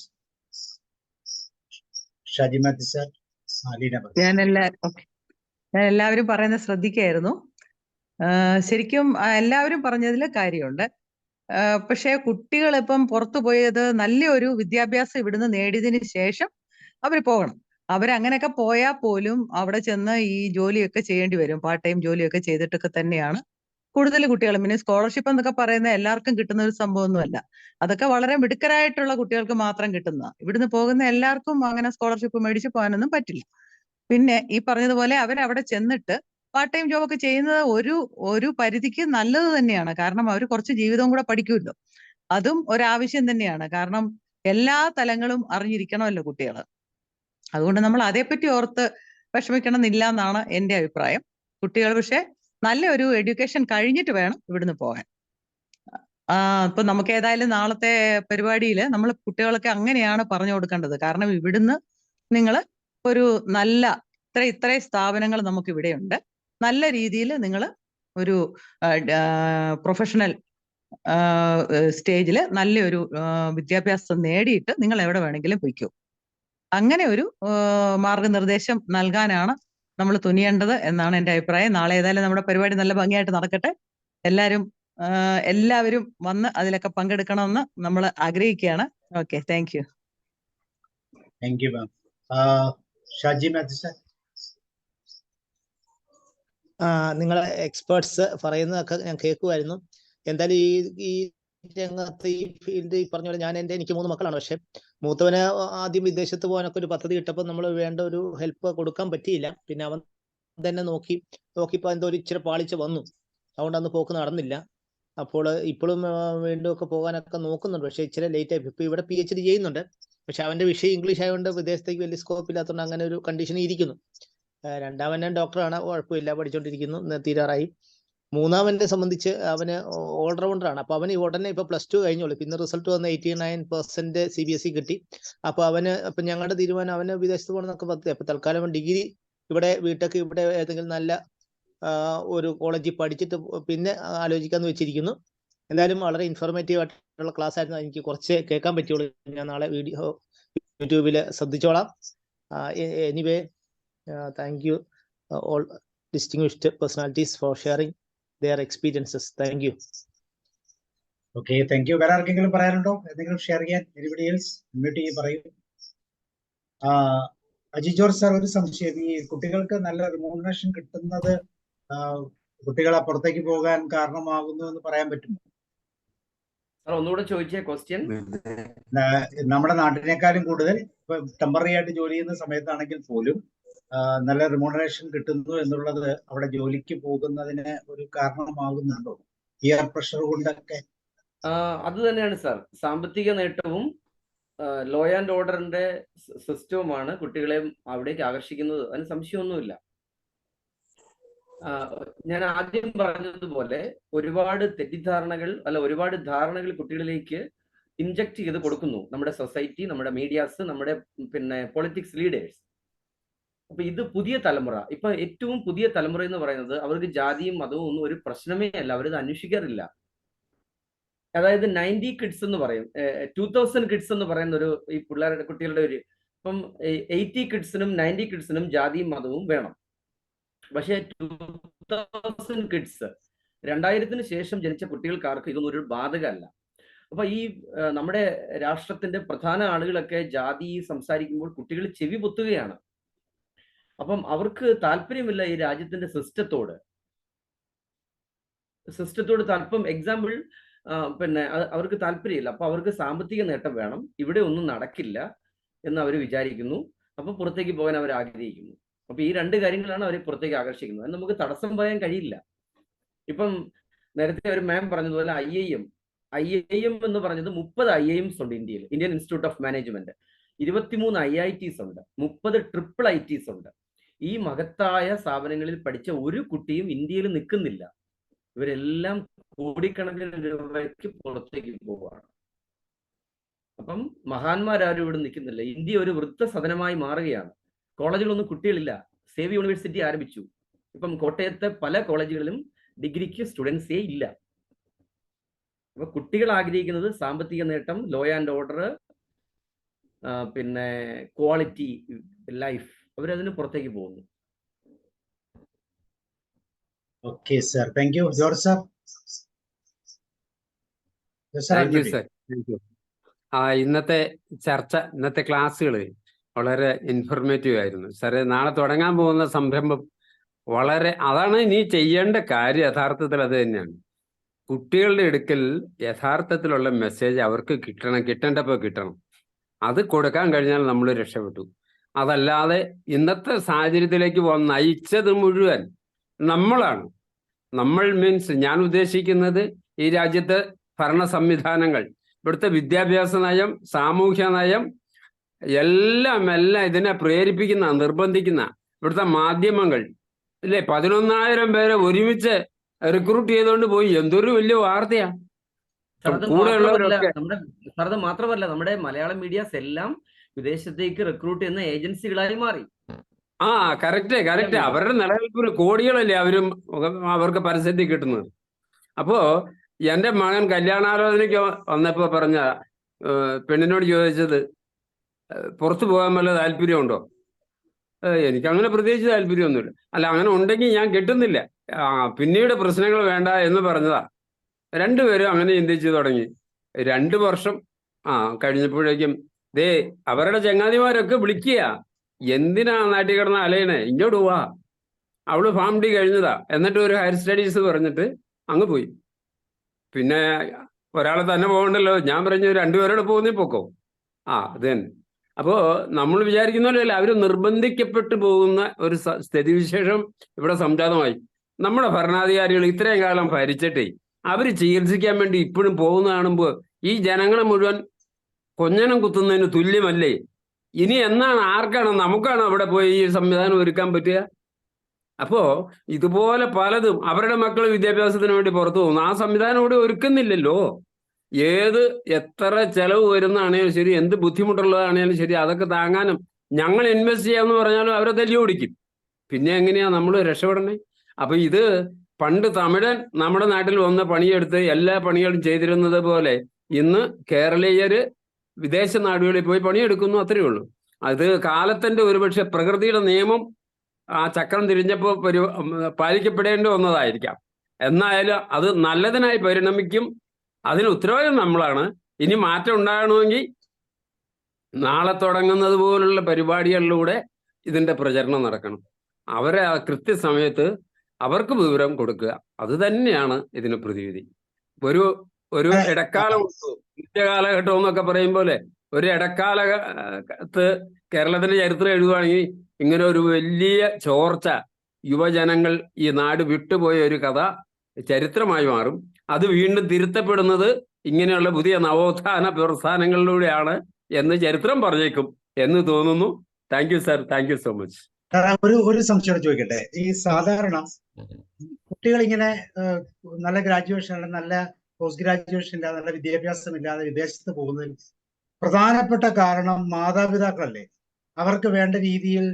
Shaji Mathew sir. Leena. ഞാൻ എല്ലാവരും പറയുന്നത് ശ്രദ്ധിക്കായിരുന്നു. ശരിക്കും എല്ലാവരും പറഞ്ഞതിൽ കാര്യമുണ്ട്. പക്ഷെ കുട്ടികൾ ഇപ്പം പുറത്തു പോയത് നല്ലൊരു വിദ്യാഭ്യാസം ഇവിടുന്ന് നേടിയതിന് ശേഷം അവർ പോകണം. അവരങ്ങനെയൊക്കെ പോയാൽ പോലും അവിടെ ചെന്ന് ഈ ജോലിയൊക്കെ ചെയ്യേണ്ടി വരും. പാർട്ട് ടൈം ജോലിയൊക്കെ ചെയ്തിട്ടൊക്കെ തന്നെയാണ് കൂടുതൽ കുട്ടികളും. പിന്നെ സ്കോളർഷിപ്പ് എന്നൊക്കെ പറയുന്നത് എല്ലാവർക്കും കിട്ടുന്ന ഒരു സംഭവമൊന്നുമല്ല. അതൊക്കെ വളരെ മിടുക്കരായിട്ടുള്ള കുട്ടികൾക്ക് മാത്രം കിട്ടുന്ന. ഇവിടുന്ന് പോകുന്ന എല്ലാവർക്കും അങ്ങനെ സ്കോളർഷിപ്പ് മേടിച്ച് പോകാനൊന്നും പറ്റില്ല. പിന്നെ ഈ പറഞ്ഞതുപോലെ അവരവിടെ ചെന്നിട്ട് പാർട്ട് ടൈം ജോബ് ഒക്കെ ചെയ്യുന്നത് ഒരു പരിധിക്ക് നല്ലത് തന്നെയാണ്. കാരണം അവർ കുറച്ച് ജീവിതവും കൂടെ പഠിക്കുമല്ലോ. അതും ഒരാവശ്യം തന്നെയാണ്. കാരണം എല്ലാ തലങ്ങളും അറിഞ്ഞിരിക്കണമല്ലോ കുട്ടികൾ. അതുകൊണ്ട് നമ്മൾ അതേപ്പറ്റി ഓർത്ത് വിഷമിക്കണം എന്നില്ല എന്നാണ് എൻ്റെ അഭിപ്രായം. കുട്ടികൾ പക്ഷെ നല്ല ഒരു എഡ്യൂക്കേഷൻ കഴിഞ്ഞിട്ട് വേണം ഇവിടുന്ന് പോകാൻ. ഇപ്പൊ നമുക്ക് ഏതായാലും നാളത്തെ പരിപാടിയിൽ നമ്മൾ കുട്ടികളൊക്കെ അങ്ങനെയാണ് പറഞ്ഞു കൊടുക്കേണ്ടത്. കാരണം ഇവിടുന്ന് നിങ്ങൾ ഒരു നല്ല ഇത്രയും സ്ഥാപനങ്ങൾ നമുക്ക് ഇവിടെയുണ്ട്. നല്ല രീതിയിൽ നിങ്ങൾ ഒരു പ്രൊഫഷണൽ സ്റ്റേജിൽ നല്ലൊരു വിദ്യാഭ്യാസം നേടിയിട്ട് നിങ്ങൾ എവിടെ വേണമെങ്കിലും പൊയ്ക്കോ. അങ്ങനെ ഒരു മാർഗനിർദ്ദേശം നൽകാനാണ് നമ്മൾ തുനിയേണ്ടത് എന്നാണ് എൻ്റെ അഭിപ്രായം. നാളെ ഏതായാലും നമ്മുടെ പരിപാടി നല്ല ഭംഗിയായിട്ട് നടക്കട്ടെ. എല്ലാവരും വന്ന് അതിലൊക്കെ പങ്കെടുക്കണമെന്ന് നമ്മൾ ആഗ്രഹിക്കുകയാണ്. Okay, thank you. Thank you ma'am. Shaji Mathew sir. നിങ്ങളെ എക്സ്പേർട്സ് പറയുന്നതൊക്കെ ഞാൻ കേൾക്കുമായിരുന്നു. എന്തായാലും ഈ രംഗത്ത് ഈ ഫീൽഡ് ഈ പറഞ്ഞ പോലെ എനിക്ക് 3 മക്കളാണ്. പക്ഷെ മൂത്തവന് ആദ്യം വിദേശത്ത് പോകാനൊക്കെ ഒരു പദ്ധതി ഇട്ടപ്പോൾ നമ്മൾ വേണ്ട ഒരു ഹെൽപ്പ് കൊടുക്കാൻ പറ്റിയില്ല. പിന്നെ അവൻ തന്നെ നോക്കിയപ്പോൾ എന്തോ ഒരു ഇച്ചിരി പാളിച്ച വന്നു. അതുകൊണ്ട് അന്ന് പോക്ക് നടന്നില്ല. അപ്പോൾ ഇപ്പോഴും വീണ്ടും ഒക്കെ പോകാനൊക്കെ നോക്കുന്നുണ്ട്. പക്ഷേ ഇച്ചിരി ലേറ്റ് ആയി. ഇപ്പൊ ഇവിടെ PhD ചെയ്യുന്നുണ്ട്. പക്ഷെ അവന്റെ വിഷയം ഇംഗ്ലീഷ് ആയതുകൊണ്ട് വിദേശത്തേക്ക് വലിയ സ്കോപ്പ് ഇല്ലാത്തതുകൊണ്ട് അങ്ങനെ ഒരു കണ്ടീഷനിൽ ഇരിക്കുന്നു. രണ്ടാമൻ ഡോക്ടറാണ്, കുഴപ്പമില്ല, പഠിച്ചുകൊണ്ടിരിക്കുന്നു, തീരാറായി. മൂന്നാമനെ സംബന്ധിച്ച് അവന് ഓൾറൗണ്ടറാണ്. അപ്പൊ അവന് ഉടനെ ഇപ്പൊ +2 കഴിഞ്ഞോളൂ. പിന്നെ റിസൾട്ട് വന്ന് 89% CBSE കിട്ടി. അപ്പൊ ഞങ്ങളുടെ തീരുമാനം അവന് വിദേശത്ത് പോകണമെന്നൊക്കെ പറ്റി. അപ്പൊ തൽക്കാലം ഡിഗ്രി ഇവിടെ ബിടെക് ഇവിടെ ഏതെങ്കിലും നല്ല ഒരു കോളേജിൽ പഠിച്ചിട്ട് പിന്നെ ആലോചിക്കാന്ന് വെച്ചിരിക്കുന്നു. എന്തായാലും വളരെ ഇൻഫോർമേറ്റീവ് ആയിട്ടുള്ള ക്ലാസ് ആയിരുന്നു. എനിക്ക് കുറച്ച് കേൾക്കാൻ പറ്റുള്ളൂ. ഞാൻ നാളെ വീഡിയോ യൂട്യൂബിൽ ശ്രദ്ധിച്ചോളാം. Anyway, thank you all distinguished personalities for sharing their experiences. Thank you. Okay, thank you. വേറെ ആർക്കെങ്കിലും പറയാനുണ്ടോ? എന്തെങ്കിലും ഷെയർ ചെയ്യാൻ? Anybody else? മ്യൂട്ട് ചെയ്ത് പറയൂ. അജി ജോർജ് സാർ, ഒരു സംശയം. ഈ കുട്ടികൾക്ക് നല്ല റിമൂണറേഷൻ കിട്ടുന്നത് കുട്ടികളെ പുറത്തേക്ക് പോകാൻ കാരണമാകുന്നു എന്ന് പറയാൻ പറ്റുമോ? സാർ ഒന്നുകൂടെ ചോദിച്ചേ ക്വസ്റ്റ്യൻ. നമ്മുടെ നാട്ടിനേക്കാളും കൂടുതൽ ഇപ്പൊ ടെമ്പററി ആയിട്ട് ജോലി ചെയ്യുന്ന സമയത്താണെങ്കിൽ പോലും നല്ല റിമൂണറേഷൻ കിട്ടുന്നു എന്നുള്ളത് അവിടെ ജോലിക്ക് പോകുന്നതിന് ഒരു കാരണമാകുന്നുണ്ടോ? ഇയർ പ്രഷർ കൊണ്ടൊക്കെ? അത് തന്നെയാണ് സാർ. സാമ്പത്തിക നേട്ടവും ലോ ആൻഡ് ഓർഡറിന്റെ സിസ്റ്റവുമാണ് കുട്ടികളെ അവിടേക്ക് ആകർഷിക്കുന്നത്. അതിന് സംശയമൊന്നുമില്ല. ഞാൻ ആദ്യം പറഞ്ഞതുപോലെ ഒരുപാട് തെറ്റിദ്ധാരണകൾ ഒരുപാട് ധാരണകൾ കുട്ടികളിലേക്ക് ഇൻജക്ട് ചെയ്ത് കൊടുക്കുന്നു നമ്മുടെ സൊസൈറ്റി, നമ്മുടെ മീഡിയാസ്, നമ്മുടെ പൊളിറ്റിക്സ് ലീഡേഴ്സ്. അപ്പൊ ഇത് പുതിയ തലമുറ, ഇപ്പൊ ഏറ്റവും പുതിയ തലമുറ എന്ന് പറയുന്നത് അവർക്ക് ജാതിയും മതവും ഒന്നും ഒരു പ്രശ്നമേ അല്ല, അവരത് അന്വേഷിക്കാറില്ല. അതായത് 90 കിഡ്സ് എന്ന് പറയും, 2000 കിഡ്സ് എന്ന് പറയുന്ന ഈ കുട്ടികളുടെ ഇപ്പം 80 കിഡ്സിനും 90 കിഡ്സിനും ജാതിയും മതവും വേണം. പക്ഷേ 2000 കിഡ്സ്, 2000-ന് ശേഷം ജനിച്ച കുട്ടികൾക്കാർക്ക് ഇതൊന്നും ഒരു ബാധകമല്ല. അപ്പൊ ഈ നമ്മുടെ രാഷ്ട്രത്തിന്റെ പ്രധാന ആളുകളൊക്കെ ജാതി സംസാരിക്കുമ്പോൾ കുട്ടികൾ ചെവി പൊത്തുകയാണ്. അപ്പം അവർക്ക് താല്പര്യമില്ല ഈ രാജ്യത്തിന്റെ സിസ്റ്റത്തോട് താല്പര്യം. എക്സാമ്പിൾ അവർക്ക് താല്പര്യമില്ല. അപ്പൊ അവർക്ക് സാമ്പത്തിക നേട്ടം വേണം, ഇവിടെ ഒന്നും നടക്കില്ല എന്ന് അവർ വിചാരിക്കുന്നു. അപ്പൊ പുറത്തേക്ക് പോകാൻ അവർ ആഗ്രഹിക്കുന്നു. അപ്പൊ ഈ രണ്ട് കാര്യങ്ങളാണ് അവരെ പുറത്തേക്ക് ആകർഷിക്കുന്നത്. അത് നമുക്ക് തടസ്സം പറയാൻ കഴിയില്ല. ഇപ്പം നേരത്തെ ഒരു മാം പറഞ്ഞതുപോലെ IIM എന്ന് പറഞ്ഞത് 30 IIMs ഉണ്ട് ഇന്ത്യയിൽ. Indian institute of management 23 IITs ഉണ്ട്, 30 IIITs ഉണ്ട്. ഈ മഹത്തായ സ്ഥാപനങ്ങളിൽ പഠിച്ച ഒരു കുട്ടിയും ഇന്ത്യയിൽ നിൽക്കുന്നില്ല. ഇവരെല്ലാം കോടിക്കണക്കിന് രൂപയ്ക്ക് പുറത്തേക്ക് പോവുകയാണ്. അപ്പം മഹാന്മാരാരും ഇവിടെ നിൽക്കുന്നില്ല. ഇന്ത്യ ഒരു വൃദ്ധസദനമായി മാറുകയാണ്. കോളേജുകളൊന്നും കുട്ടികളില്ല. സേവ് യൂണിവേഴ്സിറ്റി ആരംഭിച്ചു. ഇപ്പം കോട്ടയത്തെ പല കോളേജുകളിലും ഡിഗ്രിക്ക് സ്റ്റുഡൻസേ ഇല്ല. അപ്പൊ കുട്ടികൾ ആഗ്രഹിക്കുന്നത് സാമ്പത്തിക നേട്ടം, law and order, quality life. അവരതിന് പുറത്തേക്ക് പോകുന്നു. Okay sir, thank you. George sir? Thank you sir. ഇന്നത്തെ ചർച്ച, ഇന്നത്തെ ക്ലാസ്സുകൾ വളരെ ഇൻഫോർമേറ്റീവ് ആയിരുന്നു സാറേ. നാളെ തുടങ്ങാൻ പോകുന്ന സംരംഭം അതാണ് ഇനി ചെയ്യേണ്ട കാര്യം. യഥാർത്ഥത്തിൽ അത് തന്നെയാണ്. കുട്ടികളുടെ അടുക്കൽ യഥാർത്ഥത്തിലുള്ള മെസ്സേജ് അവർക്ക് കിട്ടേണ്ടപ്പോൾ കിട്ടണം. അത് കൊടുക്കാൻ കഴിഞ്ഞാൽ നമ്മൾ രക്ഷപ്പെട്ടു. അതല്ലാതെ ഇന്നത്തെ സാഹചര്യത്തിലേക്ക് നയിച്ചത് മുഴുവൻ നമ്മളാണ്. നമ്മൾ മീൻസ് ഞാൻ ഉദ്ദേശിക്കുന്നത് ഈ രാജ്യത്തെ ഭരണ സംവിധാനങ്ങൾ, ഇവിടുത്തെ വിദ്യാഭ്യാസ നയം, സാമൂഹ്യ നയം എല്ലാം ഇതിനെ പ്രേരിപ്പിക്കുന്ന, നിർബന്ധിക്കുന്ന ഇവിടുത്തെ മാധ്യമങ്ങൾ ഇല്ലേ. 11,000 പേരെ ഒരുമിച്ച് റിക്രൂട്ട് ചെയ്തുകൊണ്ട് പോയി. എന്തൊരു വലിയ വാർത്തയാ. അത് മാത്രമല്ല, നമ്മുടെ മലയാളം മീഡിയാസ് എല്ലാം വിദേശത്തേക്ക് റിക്രൂട്ട് ചെയ്യുന്ന ഏജൻസികളായി മാറി. കറക്റ്റ്. അവരുടെ നിലനിൽപ്പിന് കോടികളല്ലേ അവർക്ക് പരസ്യത്തിൽ കിട്ടുന്നത്. അപ്പോ എന്റെ മകൻ കല്യാണാലോചനയ്ക്ക് വന്നപ്പോ പറഞ്ഞ പെണ്ണിനോട് ചോദിച്ചത്, പുറത്തു പോകാൻ വല്ല താല്പര്യമുണ്ടോ? എനിക്കങ്ങനെ പ്രത്യേകിച്ച് താല്പര്യമൊന്നുമില്ല. അല്ല, അങ്ങനെ ഉണ്ടെങ്കിൽ ഞാൻ കിട്ടുന്നില്ല, പിന്നീട് പ്രശ്നങ്ങൾ വേണ്ട എന്ന് പറഞ്ഞതാ. രണ്ടുപേരും അങ്ങനെ ചിന്തിച്ചു തുടങ്ങി. 2 വർഷം കഴിഞ്ഞപ്പോഴേക്കും അവരുടെ ചങ്ങാതിമാരൊക്കെ വിളിക്കുക, എന്തിനാ നാട്ടിൽ കിടന്ന അലയണേ, ഇങ്ങോട്ട് പോവാ, അവള് ഫാം ഡി കഴിഞ്ഞതാ, എന്നിട്ട് ഒരു ഹയർ സ്റ്റഡീസ് പറഞ്ഞിട്ട് അങ്ങ് പോയി. പിന്നെ ഒരാളെ തന്നെ പോകണ്ടല്ലോ, ഞാൻ പറഞ്ഞു 2 പേരോട് പോകുന്നേ പൊക്കോ. അത് തന്നെ. അപ്പോൾ നമ്മൾ വിചാരിക്കുന്ന പോലെയല്ല, അവർ നിർബന്ധിക്കപ്പെട്ടു പോകുന്ന ഒരു സ്ഥിതിവിശേഷം ഇവിടെ സംജാതമായി. നമ്മുടെ ഭരണാധികാരികൾ ഇത്രയും കാലം ഭരിച്ചിട്ടേ അവർ ചികിത്സിക്കാൻ വേണ്ടി ഇപ്പോഴും പോകുന്ന കാണുമ്പോൾ ഈ ജനങ്ങളെ മുഴുവൻ കൊഞ്ഞനം കുത്തുന്നതിന് തുല്യമല്ലേ? ഇനി എന്നാണ്, ആർക്കാണ്, നമുക്കാണ് അവിടെ പോയി ഈ സംവിധാനം ഒരുക്കാൻ പറ്റുക? അപ്പോ ഇതുപോലെ പലതും അവരുടെ മക്കൾ വിദ്യാഭ്യാസത്തിന് വേണ്ടി പുറത്തു പോകുന്നു. ആ സംവിധാനം ഇവിടെ ഒരുക്കുന്നില്ലല്ലോ. എത്ര ചെലവ് വരുന്നതാണേലും ശരി, എന്ത് ബുദ്ധിമുട്ടുള്ളതാണേലും ശരി, അതൊക്കെ താങ്ങാനും ഞങ്ങൾ ഇൻവെസ്റ്റ് ചെയ്യാമെന്ന് പറഞ്ഞാലും അവരെ തല്ലി ഓടിക്കും. പിന്നെ എങ്ങനെയാ നമ്മൾ രക്ഷപ്പെടണേ? അപ്പൊ ഇത് പണ്ട് തമിഴൻ നമ്മുടെ നാട്ടിൽ വന്ന് പണിയെടുത്ത് എല്ലാ പണികളും ചെയ്തിരുന്നത് പോലെ ഇന്ന് കേരളീയര് വിദേശ നാടുകളിൽ പോയി പണിയെടുക്കുന്നു, അത്രയേ ഉള്ളൂ. അത് കാലത്തിന്റെ ഒരുപക്ഷെ പ്രകൃതിയുടെ നിയമം ആ ചക്രം തിരിഞ്ഞപ്പോൾ പാലിക്കപ്പെടേണ്ടി വന്നതായിരിക്കാം. എന്നായാലും അത് നല്ലതിനായി പരിണമിക്കും. അതിന് ഉത്തരവാദിത്വം നമ്മളാണ്. ഇനി മാറ്റം ഉണ്ടാകണമെങ്കിൽ നാളെ തുടങ്ങുന്നത് പോലുള്ള പരിപാടികളിലൂടെ ഇതിന്റെ പ്രചരണം നടക്കണം. അവരെ ആ കൃത്യസമയത്ത് അവർക്ക് വിവരം കൊടുക്കുക, അത് തന്നെയാണ് ഇതിന് പ്രതിവിധി. ഒരു ഇടക്കാലം, നിത്യകാലഘട്ടം എന്നൊക്കെ പറയും പോലെ ഒരു ഇടക്കാലത്ത് കേരളത്തിന്റെ ചരിത്രം എഴുതുകയാണെങ്കിൽ ഇങ്ങനെ ഒരു വലിയ ചോർച്ച, യുവജനങ്ങൾ ഈ നാട് വിട്ടുപോയ ഒരു കഥ ചരിത്രമായി മാറും. അത് വീണ്ടും തിരുത്തപ്പെടുന്നത് ഇങ്ങനെയുള്ള പുതിയ നവോത്ഥാന പ്രസ്ഥാനങ്ങളിലൂടെയാണ് എന്ന് ചരിത്രം പറഞ്ഞേക്കും എന്ന് തോന്നുന്നു. Thank you sir, thank you so much. ഒരു സംശയം ചോദിക്കട്ടെ. ഈ സാധാരണ കുട്ടികൾ ഇങ്ങനെ നല്ല ഗ്രാജുവേഷൻ അല്ല, നല്ല പോസ്റ്റ് ഗ്രാജുവേഷൻ ഇല്ലാതെ, നല്ല വിദ്യാഭ്യാസം ഇല്ലാതെ വിദേശത്ത് പോകുന്നതിന് പ്രധാനപ്പെട്ട കാരണം മാതാപിതാക്കളല്ലേ? അവർക്ക് വേണ്ട രീതിയിൽ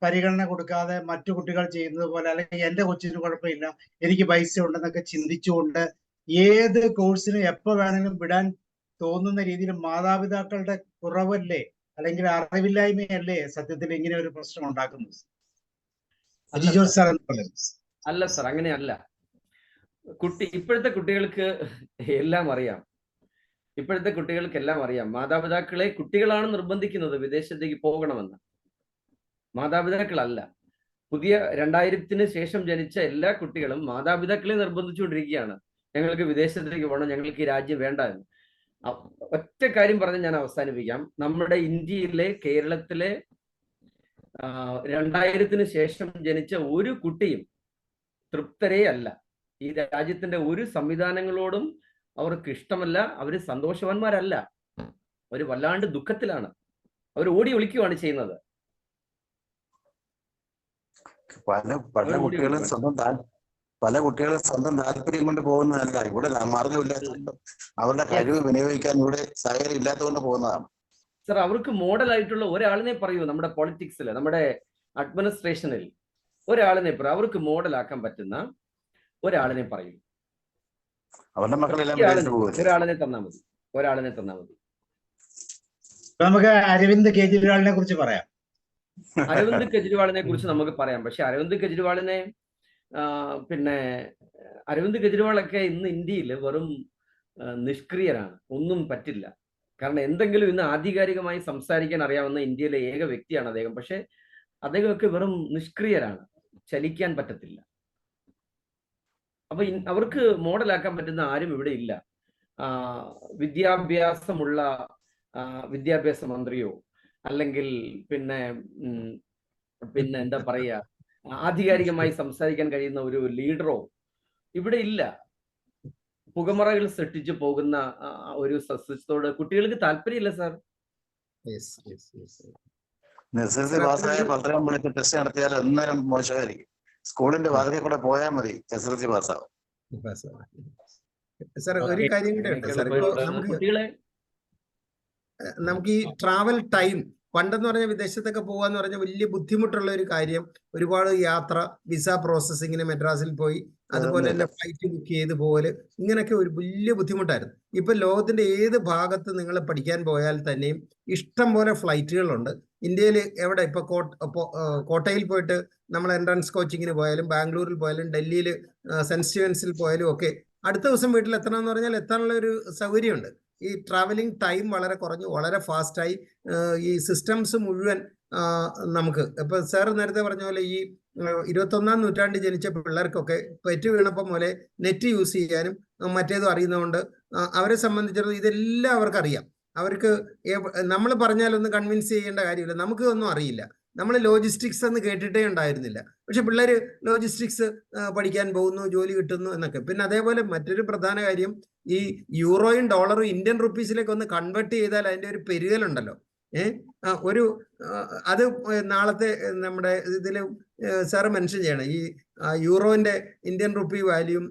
പരിഗണന കൊടുക്കാതെ മറ്റു കുട്ടികൾ ചെയ്യുന്നത് പോലെ, അല്ലെങ്കിൽ എന്റെ കൊച്ചിന് കുഴപ്പമില്ല, എനിക്ക് പൈസ ഉണ്ടെന്നൊക്കെ ചിന്തിച്ചുകൊണ്ട് ഏത് കോഴ്സിനും എപ്പോ വേണമെങ്കിലും വിടാൻ തോന്നുന്ന രീതിയിൽ മാതാപിതാക്കളുടെ കുറവല്ലേ, അല്ലെങ്കിൽ അറിവില്ലായ്മയല്ലേ സത്യത്തിൽ ഇങ്ങനെ ഒരു പ്രശ്നം ഉണ്ടാക്കുന്നത്? അല്ല സർ, അങ്ങനെയല്ല. ഇപ്പോഴത്തെ കുട്ടികൾക്ക് എല്ലാം അറിയാം. ഇപ്പോഴത്തെ കുട്ടികൾക്കെല്ലാം അറിയാം. മാതാപിതാക്കളെ കുട്ടികളാണ് നിർബന്ധിക്കുന്നത് വിദേശത്തേക്ക് പോകണമെന്ന്, മാതാപിതാക്കളല്ല. പുതിയ 2000-ന് ശേഷം ജനിച്ച എല്ലാ കുട്ടികളും മാതാപിതാക്കളെ നിർബന്ധിച്ചുകൊണ്ടിരിക്കുകയാണ്, ഞങ്ങൾക്ക് വിദേശത്തേക്ക് പോകണം, ഞങ്ങൾക്ക് ഈ രാജ്യം വേണ്ട എന്ന്. ഒറ്റ കാര്യം പറഞ്ഞ് ഞാൻ അവസാനിപ്പിക്കാം. നമ്മുടെ ഇന്ത്യയിലെ, കേരളത്തിലെ 2000-ന് ശേഷം ജനിച്ച ഒരു കുട്ടിയും തൃപ്തരേ അല്ല. ഈ രാജ്യത്തിന്റെ ഒരു സംവിധാനങ്ങളോടും അവർക്ക് ഇഷ്ടമല്ല, അവർ സന്തോഷവാന്മാരല്ല, അവർ വല്ലാണ്ട് ദുഃഖത്തിലാണ്, അവർ ഓടി ഒളിക്കുകയാണ് ചെയ്യുന്നത്. പല കുട്ടികളും സ്വന്തം താല്പര്യം കൊണ്ട് പോകുന്നതല്ല, ഇവിടെ മാർഗമില്ലാത്തതുകൊണ്ട്, അവരുടെ കഴിവ് വിനിയോഗിക്കാൻ ഇവിടെ സാഹചര്യം ഇല്ലാത്തതുകൊണ്ട് പോകുന്നതാണ്. സർ, അവർക്ക് മോഡലായിട്ടുള്ള ഒരാളിനെ പറയൂ. നമ്മുടെ പൊളിറ്റിക്സിൽ, നമ്മുടെ അഡ്മിനിസ്ട്രേഷനിൽ ഒരാളിനെ പറയൂ, അവർക്ക് മോഡലാക്കാൻ പറ്റുന്ന ഒരാളിനെ പറയൂ. അവരുടെ മക്കളെല്ലാം ഒരാളിനെ തന്നാൽ മതി, ഒരാളിനെ തന്നാൽ മതി. നമുക്ക് അരവിന്ദ് കെജ്രിവാളിനെ കുറിച്ച് പറയാം. അരവിന്ദ് കെജ്രിവാളിനെ കുറിച്ച് നമുക്ക് പറയാം. പക്ഷെ അരവിന്ദ് കെജ്രിവാളിനെ അരവിന്ദ് കെജ്രിവാളൊക്കെ ഇന്ന് ഇന്ത്യയിൽ വെറും നിഷ്ക്രിയരാണ്, ഒന്നും പറ്റില്ല. കാരണം എന്തെങ്കിലും ഇന്ന് ആധികാരികമായി സംസാരിക്കാൻ അറിയാവുന്ന ഇന്ത്യയിലെ ഏക വ്യക്തിയാണ് അദ്ദേഹം. പക്ഷെ അദ്ദേഹമൊക്കെ വെറും നിഷ്ക്രിയരാണ്, ചലിക്കാൻ പറ്റത്തില്ല. അപ്പൊ അവർക്ക് മോഡലാക്കാൻ പറ്റുന്ന ആരും ഇവിടെ ഇല്ല. വിദ്യാഭ്യാസമുള്ള വിദ്യാഭ്യാസ മന്ത്രിയോ അല്ലെങ്കിൽ പിന്നെ എന്താ പറയുക, ആധികാരികമായി സംസാരിക്കാൻ കഴിയുന്ന ഒരു ലീഡറോ ഇവിടെ ഇല്ല. പുകമറകൾ സൃഷ്ടിച്ചു പോകുന്ന ഒരു സസ്യത്തോട് കുട്ടികൾക്ക് താല്പര്യമില്ല സാർ. ടെസ്റ്റ് നടത്തിയാൽ ഒന്നും മോശമായിരിക്കും. സ്കൂളിന്റെ വാതിലിൽ കൂടെ പോയാൽ മതി, SSLC പാസ്സാവും. സാർ, ഒരു കാര്യം കൂടെ ഉണ്ട് സാർ. നമുക്ക് ഈ ട്രാവൽ ടൈം, പണ്ടെന്ന് പറഞ്ഞാൽ വിദേശത്തൊക്കെ പോകാന്ന് പറഞ്ഞാൽ വലിയ ബുദ്ധിമുട്ടുള്ള ഒരു കാര്യം. ഒരുപാട് യാത്ര, വിസ പ്രോസസ്സിങ്ങിന് മദ്രാസിൽ പോയി, അതുപോലെ തന്നെ ഫ്ലൈറ്റ് ബുക്ക് ചെയ്ത് പോകല്, ഇങ്ങനെയൊക്കെ ഒരു വലിയ ബുദ്ധിമുട്ടായിരുന്നു. ഇപ്പൊ ലോകത്തിന്റെ ഏത് ഭാഗത്ത് നിങ്ങൾ പഠിക്കാൻ പോയാൽ തന്നെയും ഇഷ്ടം പോലെ ഫ്ലൈറ്റുകളുണ്ട്. ഇന്ത്യയിൽ എവിടെ ഇപ്പൊ കോട്ടയിൽ പോയിട്ട് നമ്മൾ എൻട്രൻസ് കോച്ചിങ്ങിന് പോയാലും, ബാംഗ്ലൂരിൽ പോയാലും, ഡൽഹിയിൽ സെന്റ് സ്റ്റീവൻസിൽ പോയാലും ഒക്കെ അടുത്ത ദിവസം വീട്ടിൽ എത്തണമെന്ന് പറഞ്ഞാൽ എത്താനുള്ള ഒരു സൗകര്യമുണ്ട്. ഈ ട്രാവലിംഗ് ടൈം വളരെ കുറഞ്ഞു, വളരെ ഫാസ്റ്റായി. ഈ സിസ്റ്റംസ് മുഴുവൻ നമുക്ക് ഇപ്പൊ സാർ നേരത്തെ പറഞ്ഞ പോലെ ഈ 21-ാം നൂറ്റാണ്ടിൽ ജനിച്ച പിള്ളേർക്കൊക്കെ പെറ്റ് വീണപ്പം പോലെ നെറ്റ് യൂസ് ചെയ്യാനും മറ്റേതും അറിയുന്നതുകൊണ്ട് അവരെ സംബന്ധിച്ചിടത്തോളം ഇതെല്ലാം അവർക്കറിയാം. അവർക്ക് നമ്മൾ പറഞ്ഞാലൊന്നും കൺവിൻസ് ചെയ്യേണ്ട കാര്യമില്ല, നമുക്ക് ഒന്നും അറിയില്ല. നമ്മൾ ലോജിസ്റ്റിക്സ് എന്ന് കേട്ടിട്ടേ ഉണ്ടായിരുന്നില്ല. പക്ഷെ പിള്ളേർ ലോജിസ്റ്റിക്സ് പഠിക്കാൻ പോകുന്നു, ജോലി കിട്ടുന്നു എന്നൊക്കെ. പിന്നെ അതേപോലെ മറ്റൊരു പ്രധാന കാര്യം, ഈ യൂറോയും ഡോളറും ഇന്ത്യൻ റുപ്പീസിലേക്ക് ഒന്ന് കൺവേർട്ട് ചെയ്താൽ അതിൻ്റെ ഒരു പെരുകലുണ്ടല്ലോ. അത് നാളത്തെ നമ്മുടെ ഇതിൽ സാറ് മെൻഷൻ ചെയ്യണം. ഈ യൂറോന്റെ ഇന്ത്യൻ റുപ്പി വാല്യൂം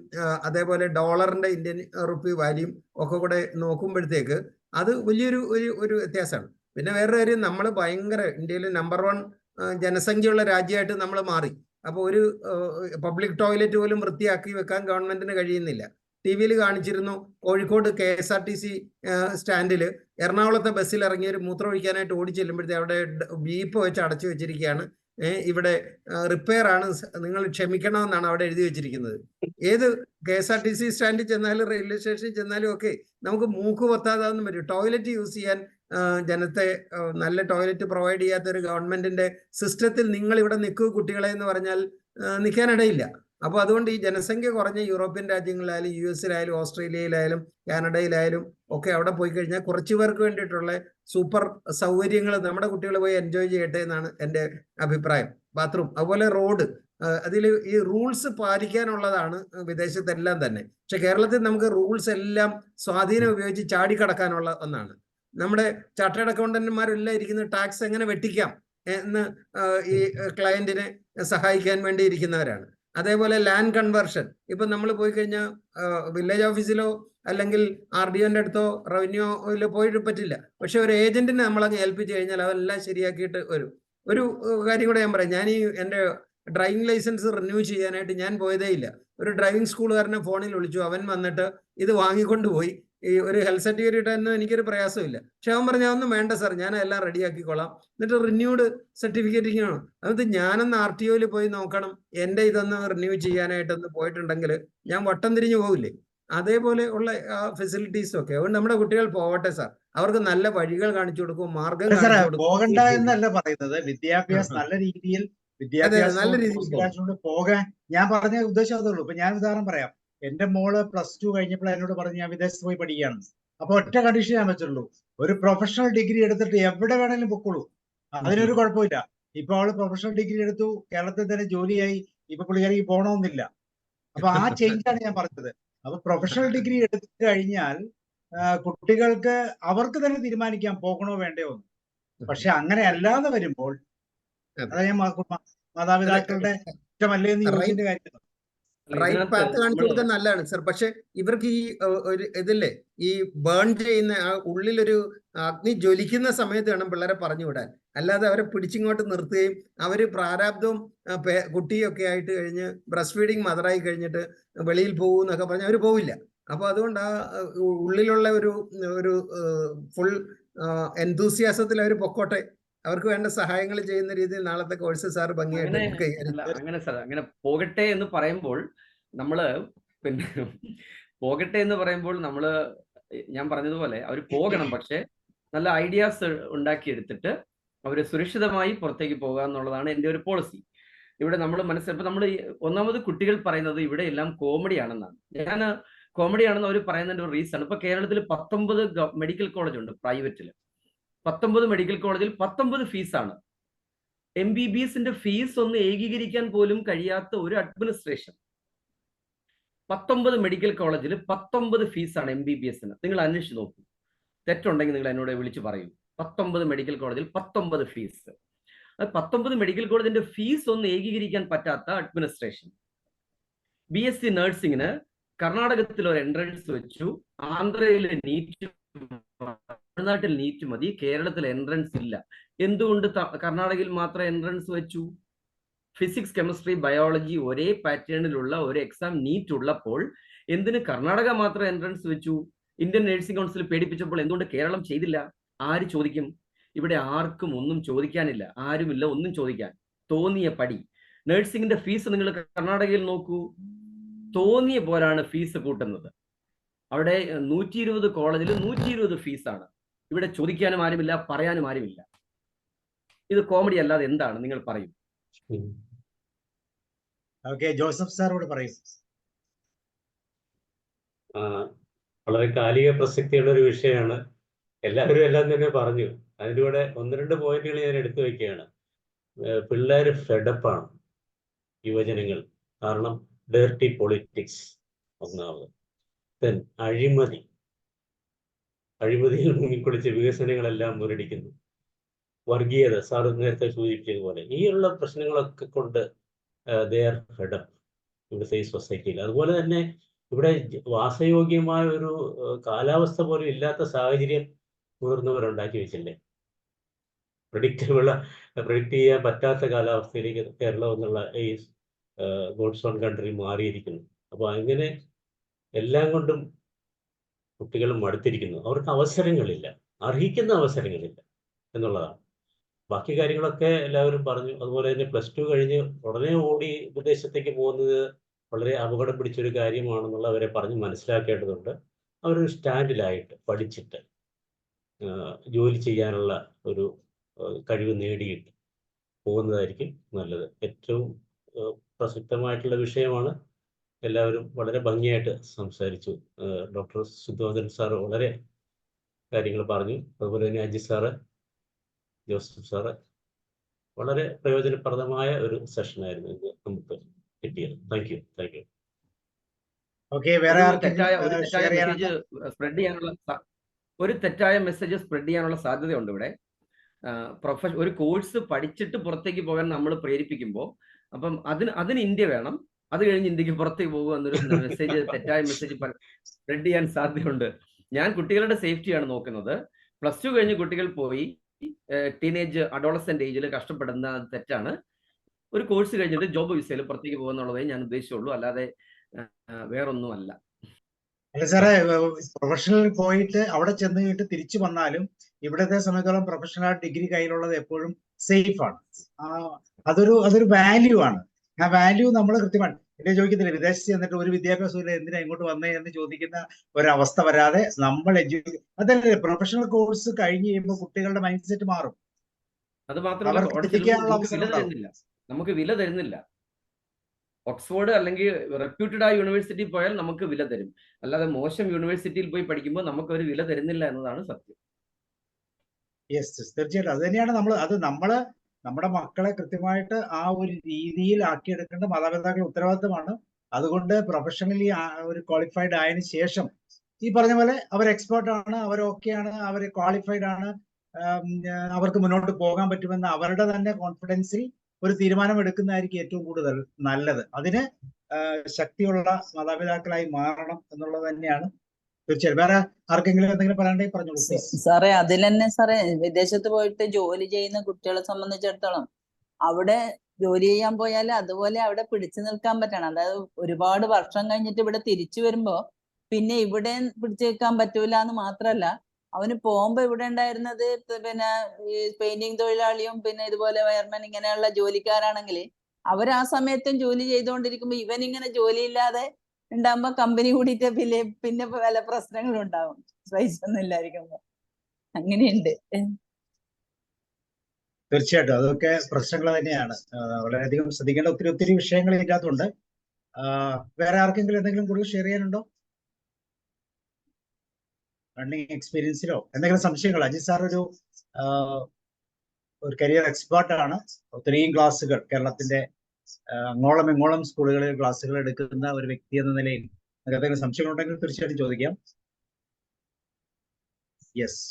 അതേപോലെ ഡോളറിന്റെ ഇന്ത്യൻ റുപ്പി വാല്യൂം ഒക്കെ കൂടെ നോക്കുമ്പോഴത്തേക്ക് അത് വലിയൊരു ഒരു വ്യത്യാസമാണ്. പിന്നെ വേറൊരു കാര്യം, നമ്മൾ ഭയങ്കര ഇന്ത്യയിൽ നമ്പർ 1 ജനസംഖ്യയുള്ള രാജ്യമായിട്ട് നമ്മൾ മാറി. അപ്പോൾ ഒരു പബ്ലിക് ടോയ്ലറ്റ് പോലും വൃത്തിയാക്കി വെക്കാൻ ഗവൺമെന്റിന് കഴിയുന്നില്ല. ടി വിയിൽ കാണിച്ചിരുന്നു, കോഴിക്കോട് KSRTC സ്റ്റാൻഡിൽ എറണാകുളത്തെ ബസ്സിൽ ഇറങ്ങി ഒരു മൂത്രം ഒഴിക്കാനായിട്ട് ഓടി ചെല്ലുമ്പോഴത്തേ അവിടെ ബീപ്പ് വെച്ച് അടച്ചു വെച്ചിരിക്കുകയാണ്. ഇവിടെ റിപ്പയർ ആണ്, നിങ്ങൾ ക്ഷമിക്കണമെന്നാണ് അവിടെ എഴുതി വെച്ചിരിക്കുന്നത്. ഏത് KSRTC സ്റ്റാൻഡിൽ ചെന്നാലും റെയിൽവേ സ്റ്റേഷനിൽ ചെന്നാലും ഒക്കെ നമുക്ക് മൂക്ക് പൊത്താതാവുന്ന വരും. ടോയ്ലറ്റ് യൂസ് ചെയ്യാൻ ജനത്തെ നല്ല ടോയ്ലറ്റ് പ്രൊവൈഡ് ചെയ്യാത്ത ഒരു ഗവൺമെന്റിന്റെ സിസ്റ്റത്തിൽ നിങ്ങൾ ഇവിടെ നിൽക്കൂ കുട്ടികളെ എന്ന് പറഞ്ഞാൽ നിൽക്കാനിടയില്ല. അപ്പോൾ അതുകൊണ്ട് ഈ ജനസംഖ്യ കുറഞ്ഞ യൂറോപ്യൻ രാജ്യങ്ങളിലായാലും US-ലായാലും ഓസ്ട്രേലിയയിലായാലും കാനഡയിലായാലും ഒക്കെ അവിടെ പോയി കഴിഞ്ഞാൽ കുറച്ചു പേർക്ക് വേണ്ടിയിട്ടുള്ള സൂപ്പർ സൗകര്യങ്ങൾ നമ്മുടെ കുട്ടികൾ പോയി എൻജോയ് ചെയ്യട്ടെ എന്നാണ് എൻ്റെ അഭിപ്രായം. ബാത്റൂം, അതുപോലെ റോഡ്, അതിൽ ഈ റൂൾസ് പാലിക്കാനുള്ളതാണ് വിദേശത്തെല്ലാം തന്നെ. പക്ഷെ കേരളത്തിൽ നമുക്ക് റൂൾസ് എല്ലാം സ്വാധീനം ഉപയോഗിച്ച് ചാടിക്കടക്കാനുള്ള ഒന്നാണ്. നമ്മുടെ ചാർട്ടേഡ് അക്കൗണ്ടന്റുമാരെല്ലാം ഇരിക്കുന്ന ടാക്സ് എങ്ങനെ വെട്ടിക്കാം എന്ന് ഈ ക്ലയന്റിനെ സഹായിക്കാൻ വേണ്ടി ഇരിക്കുന്നവരാണ്. അതേപോലെ ലാൻഡ് കൺവേർഷൻ, ഇപ്പൊ നമ്മൾ പോയി കഴിഞ്ഞാൽ വില്ലേജ് ഓഫീസിലോ അല്ലെങ്കിൽ RDOന്റെ അടുത്തോ റവന്യൂയിലോ പോയിട്ട് പറ്റില്ല. പക്ഷെ ഒരു ഏജന്റിനെ നമ്മളങ്ങ് ഏൽപ്പിച്ചു കഴിഞ്ഞാൽ അതെല്ലാം ശരിയാക്കിയിട്ട് വരും. ഒരു കാര്യം കൂടെ ഞാൻ പറയാം, ഞാൻ ഈ എൻ്റെ ഡ്രൈവിംഗ് ലൈസൻസ് റിന്യൂ ചെയ്യാനായിട്ട് ഞാൻ പോയതേ ഇല്ല. ഒരു ഡ്രൈവിംഗ് സ്കൂളുകാരനെ ഫോണിൽ വിളിച്ചു, അവൻ വന്നിട്ട് ഇത് വാങ്ങിക്കൊണ്ടുപോയി. ഈ ഒരു ഹെൽത്ത് സർട്ടിഫിക്കറ്റ് ഒന്നും എനിക്കൊരു പ്രയാസമില്ല. പക്ഷെ അവൻ പറഞ്ഞു, അതൊന്നും വേണ്ട സാർ, ഞാൻ എല്ലാം റെഡിയാക്കിക്കോളാം. എന്നിട്ട് റിന്യൂഡ് സർട്ടിഫിക്കറ്റ് ആണ്. അത് ഞാനൊന്ന് RTOയിൽ പോയി നോക്കണം, എൻ്റെ ഇതൊന്ന് റിന്യൂ ചെയ്യാനായിട്ടൊന്ന് പോയിട്ടുണ്ടെങ്കിൽ ഞാൻ വട്ടം തിരിഞ്ഞു പോകില്ലേ. അതേപോലെ ഉള്ള ഫെസിലിറ്റീസും ഒക്കെ. അതുകൊണ്ട് നമ്മുടെ കുട്ടികൾ പോവട്ടെ സാർ, അവർക്ക് നല്ല വഴികൾ കാണിച്ചു കൊടുക്കും, മാർഗം കാണിച്ചു കൊടുക്കും. പോകണ്ട എന്നല്ല പറയുന്നത്, വിദ്യാഭ്യാസം നല്ല രീതിയിൽ വിദ്യാഭ്യാസം പോകാൻ ഞാൻ പറഞ്ഞ ഉദ്ദേശം അതേ ഉള്ളൂ. ഇപ്പൊ ഞാൻ ഉദാഹരണം പറയാം. എന്റെ മോള് +2 കഴിഞ്ഞപ്പോൾ എന്നോട് പറഞ്ഞു ഞാൻ വിദേശത്ത് പോയി പഠിക്കുകയാണ്. അപ്പൊ ഒറ്റ കണ്ടീഷൻ ഞാൻ വെച്ചിട്ടുള്ളൂ, ഒരു പ്രൊഫഷണൽ ഡിഗ്രി എടുത്തിട്ട് എവിടെ വേണമെങ്കിലും പൊക്കോളൂ, അതിനൊരു കുഴപ്പമില്ല. ഇപ്പൊ അവള് പ്രൊഫഷണൽ ഡിഗ്രി എടുത്തു, കേരളത്തിൽ തന്നെ ജോലിയായി, ഇപ്പൊ പുള്ളിക്കാരിക്ക് പോകണമെന്നില്ല. അപ്പൊ ആ ചേഞ്ചാണ് ഞാൻ പറഞ്ഞത്. അപ്പൊ പ്രൊഫഷണൽ ഡിഗ്രി എടുത്തു കഴിഞ്ഞാൽ കുട്ടികൾക്ക് അവർക്ക് തന്നെ തീരുമാനിക്കാം പോകണോ വേണ്ടയോ എന്ന്. പക്ഷെ അങ്ങനെ അല്ലാതെ വരുമ്പോൾ അതാ ഞാൻ മാതാപിതാക്കളുടെ ഇഷ്ടമല്ലേ എന്ന് ചോദിച്ചതിന്റെ കാര്യം. റൈറ്റ് പാത്ത് കാണിച്ചു കൊടുക്കാൻ നല്ലതാണ് സർ. പക്ഷെ ഇവർക്ക് ഈ ഒരു ഇതില്ലേ, ഈ ബേൺ ചെയ്യുന്ന ആ ഉള്ളിലൊരു അഗ്നി ജ്വലിക്കുന്ന സമയത്ത് വേണം പിള്ളേരെ പറഞ്ഞു വിടാൻ. അല്ലാതെ അവരെ പിടിച്ചിങ്ങോട്ട് നിർത്തുകയും അവര് പ്രാരാബ്ദവും കുട്ടിയും ഒക്കെ ആയിട്ട് കഴിഞ്ഞ് ബ്രസ്റ്റ് ഫീഡിങ് മദറായി കഴിഞ്ഞിട്ട് വെളിയിൽ പോകും എന്നൊക്കെ പറഞ്ഞാൽ അവർ പോവില്ല. അപ്പൊ അതുകൊണ്ട് ആ ഉള്ളിലുള്ള ഒരു ഫുൾ എൻതൂസിയാസത്തിൽ അവർ പൊക്കോട്ടെ, അവർക്ക് വേണ്ട സഹായങ്ങൾ ചെയ്യുന്ന രീതിയിൽ നാളത്തെ കോഴ്സ് സാർ ഭംഗിയായിട്ട് അങ്ങനെ സാർ അങ്ങനെ പോകട്ടെ എന്ന് പറയുമ്പോൾ നമ്മള് പിന്നെ പോകട്ടെ എന്ന് പറയുമ്പോൾ നമ്മള് ഞാൻ പറഞ്ഞതുപോലെ അവർ പോകണം, പക്ഷെ നല്ല ഐഡിയാസ് ഉണ്ടാക്കിയെടുത്തിട്ട് അവര് സുരക്ഷിതമായി പുറത്തേക്ക് പോകുക എന്നുള്ളതാണ് എൻ്റെ ഒരു പോളിസി. ഇവിടെ നമ്മൾ മനസ്സിലാക്കി നമ്മൾ ഒന്നാമത് കുട്ടികൾ പറയുന്നത് ഇവിടെ എല്ലാം കോമഡി ആണെന്നാണ്. ഞാൻ കോമഡി ആണെന്ന് അവർ പറയുന്നതിന്റെ ഒരു റീസൺ, ഇപ്പൊ കേരളത്തിൽ 19 മെഡിക്കൽ കോളേജ് ഉണ്ട് പ്രൈവറ്റില്. 19 മെഡിക്കൽ കോളേജിൽ 19 ഫീസാണ്. MBBSന്റെ ഫീസ് ഒന്ന് ഏകീകരിക്കാൻ പോലും കഴിയാത്ത ഒരു അഡ്മിനിസ്ട്രേഷൻ. 19 മെഡിക്കൽ കോളേജിൽ 19 ഫീസാണ് MBBSന്. നിങ്ങൾ അന്വേഷിച്ച് നോക്കൂ, തെറ്റുണ്ടെങ്കിൽ നിങ്ങൾ എന്നോട് വിളിച്ചു പറയൂ. 19 മെഡിക്കൽ കോളേജിൽ 19 ഫീസ്. 19 മെഡിക്കൽ കോളേജിന്റെ ഫീസ് ഒന്ന് ഏകീകരിക്കാൻ പറ്റാത്ത അഡ്മിനിസ്ട്രേഷൻ. BSc നഴ്സിംഗിന് കർണാടകത്തിൽ ഒരു എൻട്രൻസ് വെച്ചു, ആന്ധ്രയിലെ നീറ്റ്, തമിഴ്നാട്ടിൽ നീറ്റ് മതി, കേരളത്തിൽ എൻട്രൻസ് ഇല്ല. എന്തുകൊണ്ട് കർണാടകയിൽ മാത്രം എൻട്രൻസ് വെച്ചു? ഫിസിക്സ്, കെമിസ്ട്രി, ബയോളജി ഒരേ പാറ്റേണിലുള്ള ഒരു എക്സാം നീറ്റ് ഉള്ളപ്പോൾ എന്തിന് കർണാടക മാത്രം എൻട്രൻസ് വെച്ചു? ഇന്ത്യൻ നഴ്സിംഗ് കൗൺസിൽ പേടിപ്പിച്ചപ്പോൾ എന്തുകൊണ്ട് കേരളം ചെയ്തില്ല? ആര് ചോദിക്കും? ഇവിടെ ആർക്കും ഒന്നും ചോദിക്കാനില്ല, ആരുമില്ല ഒന്നും ചോദിക്കാൻ. തോന്നിയ പടി. നഴ്സിംഗിന്റെ ഫീസ് നിങ്ങൾ കർണാടകയിൽ നോക്കൂ, തോന്നിയ പോലാണ് ഫീസ് കൂട്ടുന്നത്. അവിടെ 120 കോളേജിൽ 120 ഫീസാണ്. ഇവിടെ ചോദിക്കാനും ആരുമില്ല, പറയാനും ആരുമില്ല. ഇത് കോമഡി അല്ലാതെ എന്താണ്? നിങ്ങൾ പറയൂ. ജോസഫ് സാറോട് പറയും. വളരെ കാലിക പ്രസക്തിയുള്ള ഒരു വിഷയമാണ്. എല്ലാവരും എല്ലാം തന്നെ പറഞ്ഞു. അതിൻ്റെ കൂടെ 1-2 പോയിന്റുകൾ ഞാൻ എടുത്തു വെക്കുകയാണ്. പിള്ളേർ ഫെഡപ്പാണ്, യുവജനങ്ങൾ. കാരണം ഡേർട്ടി പൊളിറ്റിക്സ് ഒന്നാമത്. ദെൻ അഴിമതിയിൽ മുങ്ങിക്കുളിച്ച് വികസനങ്ങളെല്ലാം മുരടിക്കുന്നു. വർഗീയത, സാർ നേരത്തെ സൂചിപ്പിച്ചതുപോലെ ഈ ഉള്ള പ്രശ്നങ്ങളൊക്കെ കൊണ്ട് ദേ ആർ ഫെഡപ്പ് ഇവിടുത്തെ ഈ സൊസൈറ്റിയിൽ. അതുപോലെ തന്നെ ഇവിടെ വാസയോഗ്യമായ ഒരു കാലാവസ്ഥ പോലും ഇല്ലാത്ത സാഹചര്യം മുതിർന്നവരുണ്ടാക്കി വെച്ചില്ലേ. പ്രഡിക്റ്റ് ചെയ്യാൻ പറ്റാത്ത കാലാവസ്ഥയിലേക്ക് കേരളം എന്നുള്ള ഈ ഗോഡ്സ് ഓൺ കൺട്രി മാറിയിരിക്കുന്നു. അപ്പോൾ അങ്ങനെ എല്ലാം കൊണ്ടും കുട്ടികൾ മടുത്തിരിക്കുന്നു. അവർക്ക് അവസരങ്ങളില്ല, അർഹിക്കുന്ന അവസരങ്ങളില്ല എന്നുള്ളതാണ്. ബാക്കി കാര്യങ്ങളൊക്കെ എല്ലാവരും പറഞ്ഞു. അതുപോലെ തന്നെ +2 കഴിഞ്ഞ് ഉടനെ ഓടി വിദേശത്തേക്ക് പോകുന്നത് വളരെ അപകടം പിടിച്ചൊരു കാര്യമാണെന്നുള്ള അവരെ പറഞ്ഞ് മനസ്സിലാക്കേണ്ടതുണ്ട്. അവരൊരു സ്റ്റാൻഡിലായിട്ട് പഠിച്ചിട്ട് ജോലി ചെയ്യാനുള്ള ഒരു കഴിവ് നേടിയിട്ട് പോകുന്നതായിരിക്കും നല്ലത്. ഏറ്റവും പ്രസക്തമായിട്ടുള്ള വിഷയമാണ്. എല്ലാവരും വളരെ ഭംഗിയായിട്ട് സംസാരിച്ചു. ഡോക്ടർ സുധോധൻ സാറ് വളരെ കാര്യങ്ങൾ പറഞ്ഞു. അതുപോലെ തന്നെ അജി സാറ്, ജോസഫ് സാറ്, വളരെ പ്രയോജനപ്രദമായ ഒരു സെഷനായിരുന്നു ഇത് നമുക്ക് കിട്ടിയത്. Thank you. ഓക്കെ, വേറെ ഒരു തെറ്റായ മെസ്സേജ് സ്പ്രെഡ് ചെയ്യാനുള്ള സാധ്യതയുണ്ട് ഇവിടെ. ഒരു കോഴ്സ് പഠിച്ചിട്ട് പുറത്തേക്ക് പോകാൻ നമ്മൾ പ്രേരിപ്പിക്കുമ്പോൾ അപ്പം അതിന് ഇന്ത്യ വേണം, അത് കഴിഞ്ഞ് ഇന്ത്യക്ക് പുറത്തേക്ക് പോകുക എന്നൊരു മെസ്സേജ്, തെറ്റായ മെസ്സേജ് സ്പ്രെഡ് ചെയ്യാൻ സാധ്യതയുണ്ട്. ഞാൻ കുട്ടികളുടെ സേഫ്റ്റിയാണ് നോക്കുന്നത്. +2 കഴിഞ്ഞ് കുട്ടികൾ പോയി ടീനേജ് അഡോളസെന്റ് ഏജിൽ കഷ്ടപ്പെടുന്ന തെറ്റാണ്. ഒരു കോഴ്സ് കഴിഞ്ഞിട്ട് ജോബ് വിസയിൽ പുറത്തേക്ക് പോകുന്നുള്ളതേ ഞാൻ ഉദ്ദേശിച്ചുള്ളൂ, അല്ലാതെ വേറൊന്നുമല്ല. അല്ല സാറേ, പ്രൊഫഷണൽ പോയിട്ട് അവിടെ ചെന്നിട്ട് തിരിച്ചു വന്നാലും ഇവിടത്തെ സംബന്ധിച്ചോളം പ്രൊഫഷണൽ ഡിഗ്രി കയ്യിലുള്ളത് എപ്പോഴും സേഫ് ആണ്. അതൊരു വാല്യൂ ആണ്. ആ വാല്യൂ നമ്മൾ കൃത്യമാണ്. എന്നെ ചോദിക്കുന്നില്ല, വിദേശത്ത് ചെന്നിട്ട് ഒരു വിദ്യാഭ്യാസമില്ല എന്തിനാ ഇങ്ങോട്ട് വന്നേ എന്ന് ചോദിക്കുന്ന ഒരവസ്ഥ വരാതെ നമ്മൾ അതല്ലേ പ്രൊഫഷണൽ കോഴ്സ് കഴിഞ്ഞ് കഴിയുമ്പോൾ കുട്ടികളുടെ മൈൻഡ് സെറ്റ് മാറും. അത് മാത്രമല്ല, നമുക്ക് വില തരുന്നില്ല. ഓക്സ്ഫോർഡ് അല്ലെങ്കിൽ റെപ്യൂട്ടഡ് ആയ യൂണിവേഴ്സിറ്റി പോയാൽ നമുക്ക് വില തരും, അല്ലാതെ മോശം യൂണിവേഴ്സിറ്റിയിൽ പോയി പഠിക്കുമ്പോൾ നമുക്ക് ഒരു വില തരുന്നില്ല എന്നതാണ് സത്യം. യെസ്, തീർച്ചയായിട്ടും അത് തന്നെയാണ് നമ്മള് നമ്മുടെ മക്കളെ കൃത്യമായിട്ട് ആ ഒരു രീതിയിൽ ആക്കിയെടുക്കേണ്ട മാതാപിതാക്കളുടെ ഉത്തരവാദിത്തമാണ്. അതുകൊണ്ട് പ്രൊഫഷണലി ഒരു ക്വാളിഫൈഡ് ആയതിനു ശേഷം ഈ പറഞ്ഞ പോലെ അവർ എക്സ്പേർട്ട് ആണ്, അവർ ഓക്കെയാണ്, അവർ ക്വാളിഫൈഡ് ആണ്, അവർക്ക് മുന്നോട്ട് പോകാൻ പറ്റുമെന്ന് അവരുടെ തന്നെ കോൺഫിഡൻസിൽ ഒരു തീരുമാനം എടുക്കുന്നതായിരിക്കും ഏറ്റവും കൂടുതൽ നല്ലത്. അതിന് ശക്തിയുള്ള മാതാപിതാക്കളായി മാറണം എന്നുള്ളത് തന്നെയാണ്. തീർച്ചയായും. വേറെ ആർക്കെങ്കിലും എന്തെങ്കിലും പറയാണ്ടെങ്കിൽ പറഞ്ഞോളൂ. സാറേ, അതിൽ തന്നെ സാറേ, വിദേശത്ത് പോയിട്ട് ജോലി ചെയ്യുന്ന കുട്ടികളെ സംബന്ധിച്ചിടത്തോളം അവിടെ ജോലി ചെയ്യാൻ പോയാൽ അതുപോലെ അവിടെ പിടിച്ചു നിൽക്കാൻ പറ്റണം. അതായത് ഒരുപാട് വർഷം കഴിഞ്ഞിട്ട് ഇവിടെ തിരിച്ചു വരുമ്പോ പിന്നെ ഇവിടെ പിടിച്ചു നിൽക്കാൻ പറ്റൂല എന്ന് മാത്രല്ല, അവന് പോകുമ്പോ ഇവിടെ ഉണ്ടായിരുന്നത് പിന്നെ ഈ പെയിന്റിങ് തൊഴിലാളിയും പിന്നെ ഇതുപോലെ വയർമാൻ ഇങ്ങനെയുള്ള ജോലിക്കാരാണെങ്കിൽ അവർ ആ സമയത്തും ജോലി ചെയ്തുകൊണ്ടിരിക്കുമ്പോ ഇവൻ ഇങ്ങനെ ജോലിയില്ലാതെ ഉണ്ടാകുമ്പോ കമ്പനി കൂടിയിട്ട് പിന്നെ പല പ്രശ്നങ്ങളും ഉണ്ടാവും, പൈസ ഒന്നും ഇല്ലായിരിക്കുമ്പോ. അങ്ങനെയുണ്ട്. തീർച്ചയായിട്ടും അതൊക്കെ പ്രശ്നങ്ങൾ തന്നെയാണ്. വളരെയധികം ശ്രദ്ധിക്കേണ്ട ഒത്തിരി വിഷയങ്ങൾ ഇതിനകത്തുണ്ട്. വേറെ ആർക്കെങ്കിലും എന്തെങ്കിലും കൂടുതൽ ഷെയർ ചെയ്യാനുണ്ടോ? റണ്ണിങ് എക്സ്പീരിയൻസിലോ എന്തെങ്കിലും സംശയങ്ങൾ? അജിത് സാർ ഒരു കരിയർ എക്സ്പേർട്ടാണ്. ഒത്തിരിയും ക്ലാസ്സുകൾ കേരളത്തിന്റെ അങ്ങോളം ഇങ്ങോളം സ്കൂളുകളിൽ ക്ലാസ്സുകൾ എടുക്കുന്ന ഒരു വ്യക്തി എന്ന നിലയിൽ എന്തെങ്കിലും സംശയങ്ങളുണ്ടെങ്കിൽ തീർച്ചയായിട്ടും ചോദിക്കാം. യെസ്,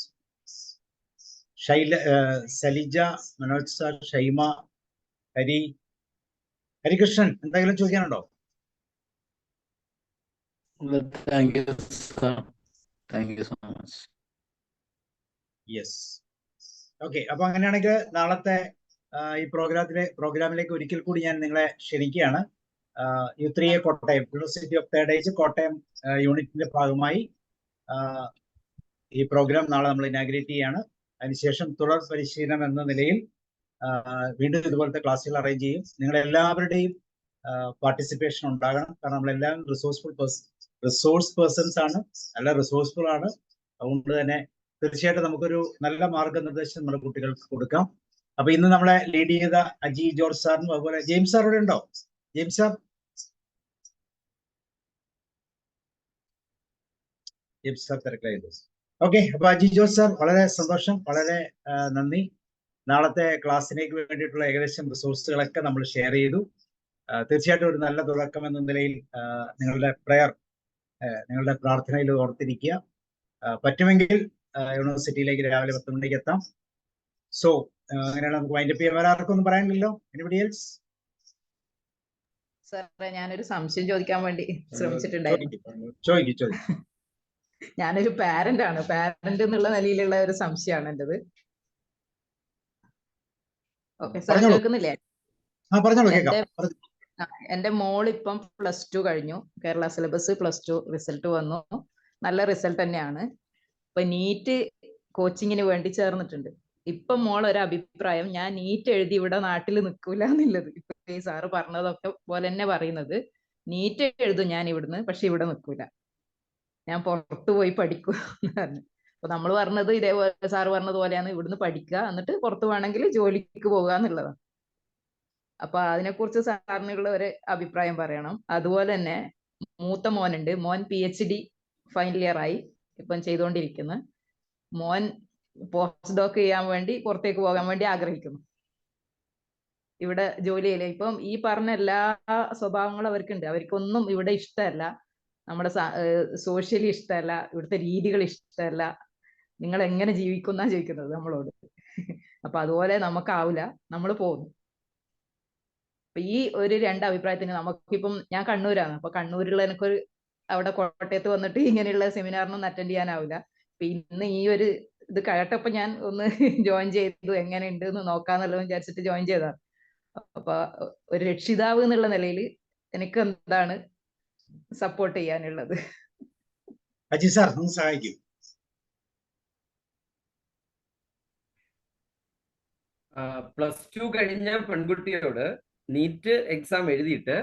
സലിജ, മനോജ് സാർ, ഷൈമ, ഹരികൃഷ്ണൻ, എന്തെങ്കിലും ചോദിക്കാനുണ്ടോ? Yes, okay. അപ്പൊ അങ്ങനെയാണെങ്കിൽ നാളത്തെ ഈ പ്രോഗ്രാമിലേക്ക് ഒരിക്കൽ കൂടി ഞാൻ നിങ്ങളെ ക്ഷണിക്കുകയാണ്. U3 Kottayam, university of third age Kottayam യൂണിറ്റിന്റെ ഭാഗമായി ഈ പ്രോഗ്രാം നാളെ നമ്മൾ ഇനാഗ്രേറ്റ് ചെയ്യാണ്. അതിനുശേഷം തുടർ പരിശീലനം എന്ന നിലയിൽ വീണ്ടും ഇതുപോലത്തെ ക്ലാസ്സുകൾ അറേഞ്ച് ചെയ്യും. നിങ്ങളെല്ലാവരുടെയും പാർട്ടിസിപ്പേഷൻ ഉണ്ടാകണം. കാരണം നമ്മളെല്ലാം റിസോഴ്സ് പേഴ്സൺസ് ആണ്, നല്ല റിസോഴ്സ്ഫുൾ ആണ്. അതുകൊണ്ട് തന്നെ തീർച്ചയായിട്ടും നമുക്കൊരു നല്ല മാർഗനിർദ്ദേശം നമ്മുടെ കുട്ടികൾക്ക് കൊടുക്കാം. അപ്പൊ ഇന്ന് നമ്മളെ ലീഡ് ചെയ്ത അജി ജോർജ് സാറിനും അതുപോലെ ജെയിംസ് സാർ ഇവിടെ ഉണ്ടോ? ജെയിംസ് സാർ തിരക്കായിരുന്നു. ഓക്കെ, അപ്പൊ അജി ജോസ് സാർ, വളരെ സന്തോഷം, വളരെ നന്ദി. നാളത്തെ ക്ലാസ്സിലേക്ക് വേണ്ടിയിട്ടുള്ള ഏകദേശം റിസോഴ്സുകളൊക്കെ നമ്മൾ ഷെയർ ചെയ്തു. തീർച്ചയായിട്ടും ഒരു നല്ല തുടക്കം എന്ന നിലയിൽ നിങ്ങളുടെ നിങ്ങളുടെ പ്രാർത്ഥനയിൽ ഓർത്തിരിക്കുക. പറ്റുമെങ്കിൽ യൂണിവേഴ്സിറ്റിയിലേക്ക് രാവിലെ 10 മണിക്ക് എത്താം. സോ അങ്ങനെയാണ് നമുക്ക് വൈൻഡപ്പ് ചെയ്യാൻ. വേറെ ആർക്കൊന്നും പറയാനില്ലല്ലോ? Anybody else? സാറേ, ഞാനൊരു സംശയം ചോദിക്കാൻ വേണ്ടി ശ്രമിച്ചിട്ടുണ്ടായിരുന്നു. ചോദിക്കും. ഞാനൊരു പാരന്റ് ആണ്. പാരന്റ് എന്നുള്ള നിലയിലുള്ള ഒരു സംശയമാണ് എന്റേത്. ഓക്കെ സാർ, കേൾക്കുന്നില്ലേ? എന്റെ മോൾ ഇപ്പം +2 കഴിഞ്ഞു. കേരള സിലബസ് +2 റിസൾട്ട് വന്നു. നല്ല റിസൾട്ട് തന്നെയാണ്. ഇപ്പൊ നീറ്റ് കോച്ചിങ്ങിന് വേണ്ടി ചേർന്നിട്ടുണ്ട്. ഇപ്പൊ മോൾ ഒരു അഭിപ്രായം, ഞാൻ നീറ്റ് എഴുതി ഇവിടെ നാട്ടിൽ നിൽക്കൂല എന്നുള്ളത്. ഇപ്പൊ ഈ സാറ് പറഞ്ഞതൊക്കെ പോലെ തന്നെ പറയുന്നത്, നീറ്റ് എഴുതും ഞാൻ ഇവിടുന്ന്, പക്ഷെ ഇവിടെ നിൽക്കൂല, ഞാൻ പുറത്തു പോയി പഠിക്കൂ എന്ന് പറഞ്ഞു. അപ്പൊ നമ്മൾ പറഞ്ഞത് ഇതേപോലെ സാറ് പറഞ്ഞത് പോലെയാണ്, ഇവിടുന്ന് പഠിക്കുക എന്നിട്ട് പുറത്ത് വേണമെങ്കിൽ ജോലിക്ക് പോകുക എന്നുള്ളതാണ്. അപ്പൊ അതിനെക്കുറിച്ച് സാറിനുള്ള ഒരു അഭിപ്രായം പറയണം. അതുപോലെ തന്നെ മൂത്ത മോനുണ്ട്. മോൻ PhD ഫൈനൽ ഇയർ ആയി, ഇപ്പം ചെയ്തുകൊണ്ടിരിക്കുന്നു. മോൻ പോസ്റ്റ് ഡോക്ക് ചെയ്യാൻ വേണ്ടി പുറത്തേക്ക് പോകാൻ വേണ്ടി ആഗ്രഹിക്കുന്നു. ഇവിടെ ജോലിയില്ല. ഇപ്പം ഈ പറഞ്ഞ എല്ലാ സ്വഭാവങ്ങളും അവർക്കുണ്ട്. അവർക്കൊന്നും ഇവിടെ ഇഷ്ടമല്ല, നമ്മുടെ സോഷ്യലി ഇഷ്ടമല്ല, ഇവിടുത്തെ രീതികൾ ഇഷ്ടമല്ല. നിങ്ങൾ എങ്ങനെ ജീവിക്കുന്ന ചോദിക്കുന്നത് നമ്മളോട്. അപ്പൊ അതുപോലെ നമുക്കാവില്ല, നമ്മൾ പോകുന്നു. അപ്പൊ ഈ ഒരു 2 അഭിപ്രായത്തിന് നമുക്കിപ്പം, ഞാൻ കണ്ണൂരാണ്. അപ്പൊ കണ്ണൂരുള്ള എനിക്കൊരു അവിടെ കോട്ടയത്ത് വന്നിട്ട് ഇങ്ങനെയുള്ള സെമിനാറിനൊന്നും അറ്റൻഡ് ചെയ്യാനാവില്ല. അപ്പൊ ഇന്ന് ഈ ഒരു ഇത് കേട്ടപ്പോ ഞാൻ ഒന്ന് ജോയിൻ ചെയ്തു, എങ്ങനെ ഉണ്ട് എന്ന് നോക്കാന്നുള്ളത് വിചാരിച്ചിട്ട് ജോയിൻ ചെയ്തതാണ്. അപ്പൊ ഒരു രക്ഷിതാവ് എന്നുള്ള നിലയിൽ എനിക്ക് എന്താണ് സപ്പോർട്ട് ചെയ്യാനുള്ളത്? അജി സാർ ഒന്ന് സഹായിക്കും. +2 കഴിഞ്ഞ പെൺകുട്ടിയോട് നീറ്റ് എക്സാം എഴുതിയിട്ട്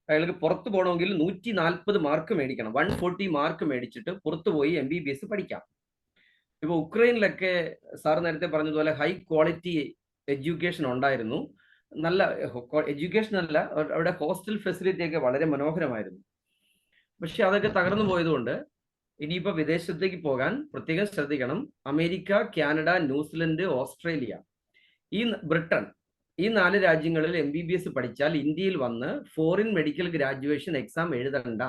അയാൾക്ക് പുറത്തു പോകണമെങ്കിൽ 140 മാർക്ക് മേടിക്കണം. 140 മാർക്ക് മേടിച്ചിട്ട് പുറത്തു പോയി MBBS പഠിക്കാം. ഇപ്പൊ ഉക്രൈനിലൊക്കെ സാർ നേരത്തെ പറഞ്ഞതുപോലെ ഹൈ ക്വാളിറ്റി എഡ്യൂക്കേഷൻ ഉണ്ടായിരുന്നു. നല്ല എഡ്യൂക്കേഷൻ അല്ല, അവിടെ ഹോസ്റ്റൽ ഫെസിലിറ്റി ഒക്കെ വളരെ മനോഹരമായിരുന്നു. പക്ഷെ അതൊക്കെ തകർന്നു പോയതുകൊണ്ട് ഇനിയിപ്പോ വിദേശത്തേക്ക് പോകാൻ പ്രത്യേകം ശ്രദ്ധിക്കണം. America, Canada, New Zealand, Australia, Britain, ഈ 4 രാജ്യങ്ങളിൽ MBBS പഠിച്ചാൽ ഇന്ത്യയിൽ വന്ന് ഫോറിൻ മെഡിക്കൽ ഗ്രാജുവേഷൻ എക്സാം എഴുതണ്ട.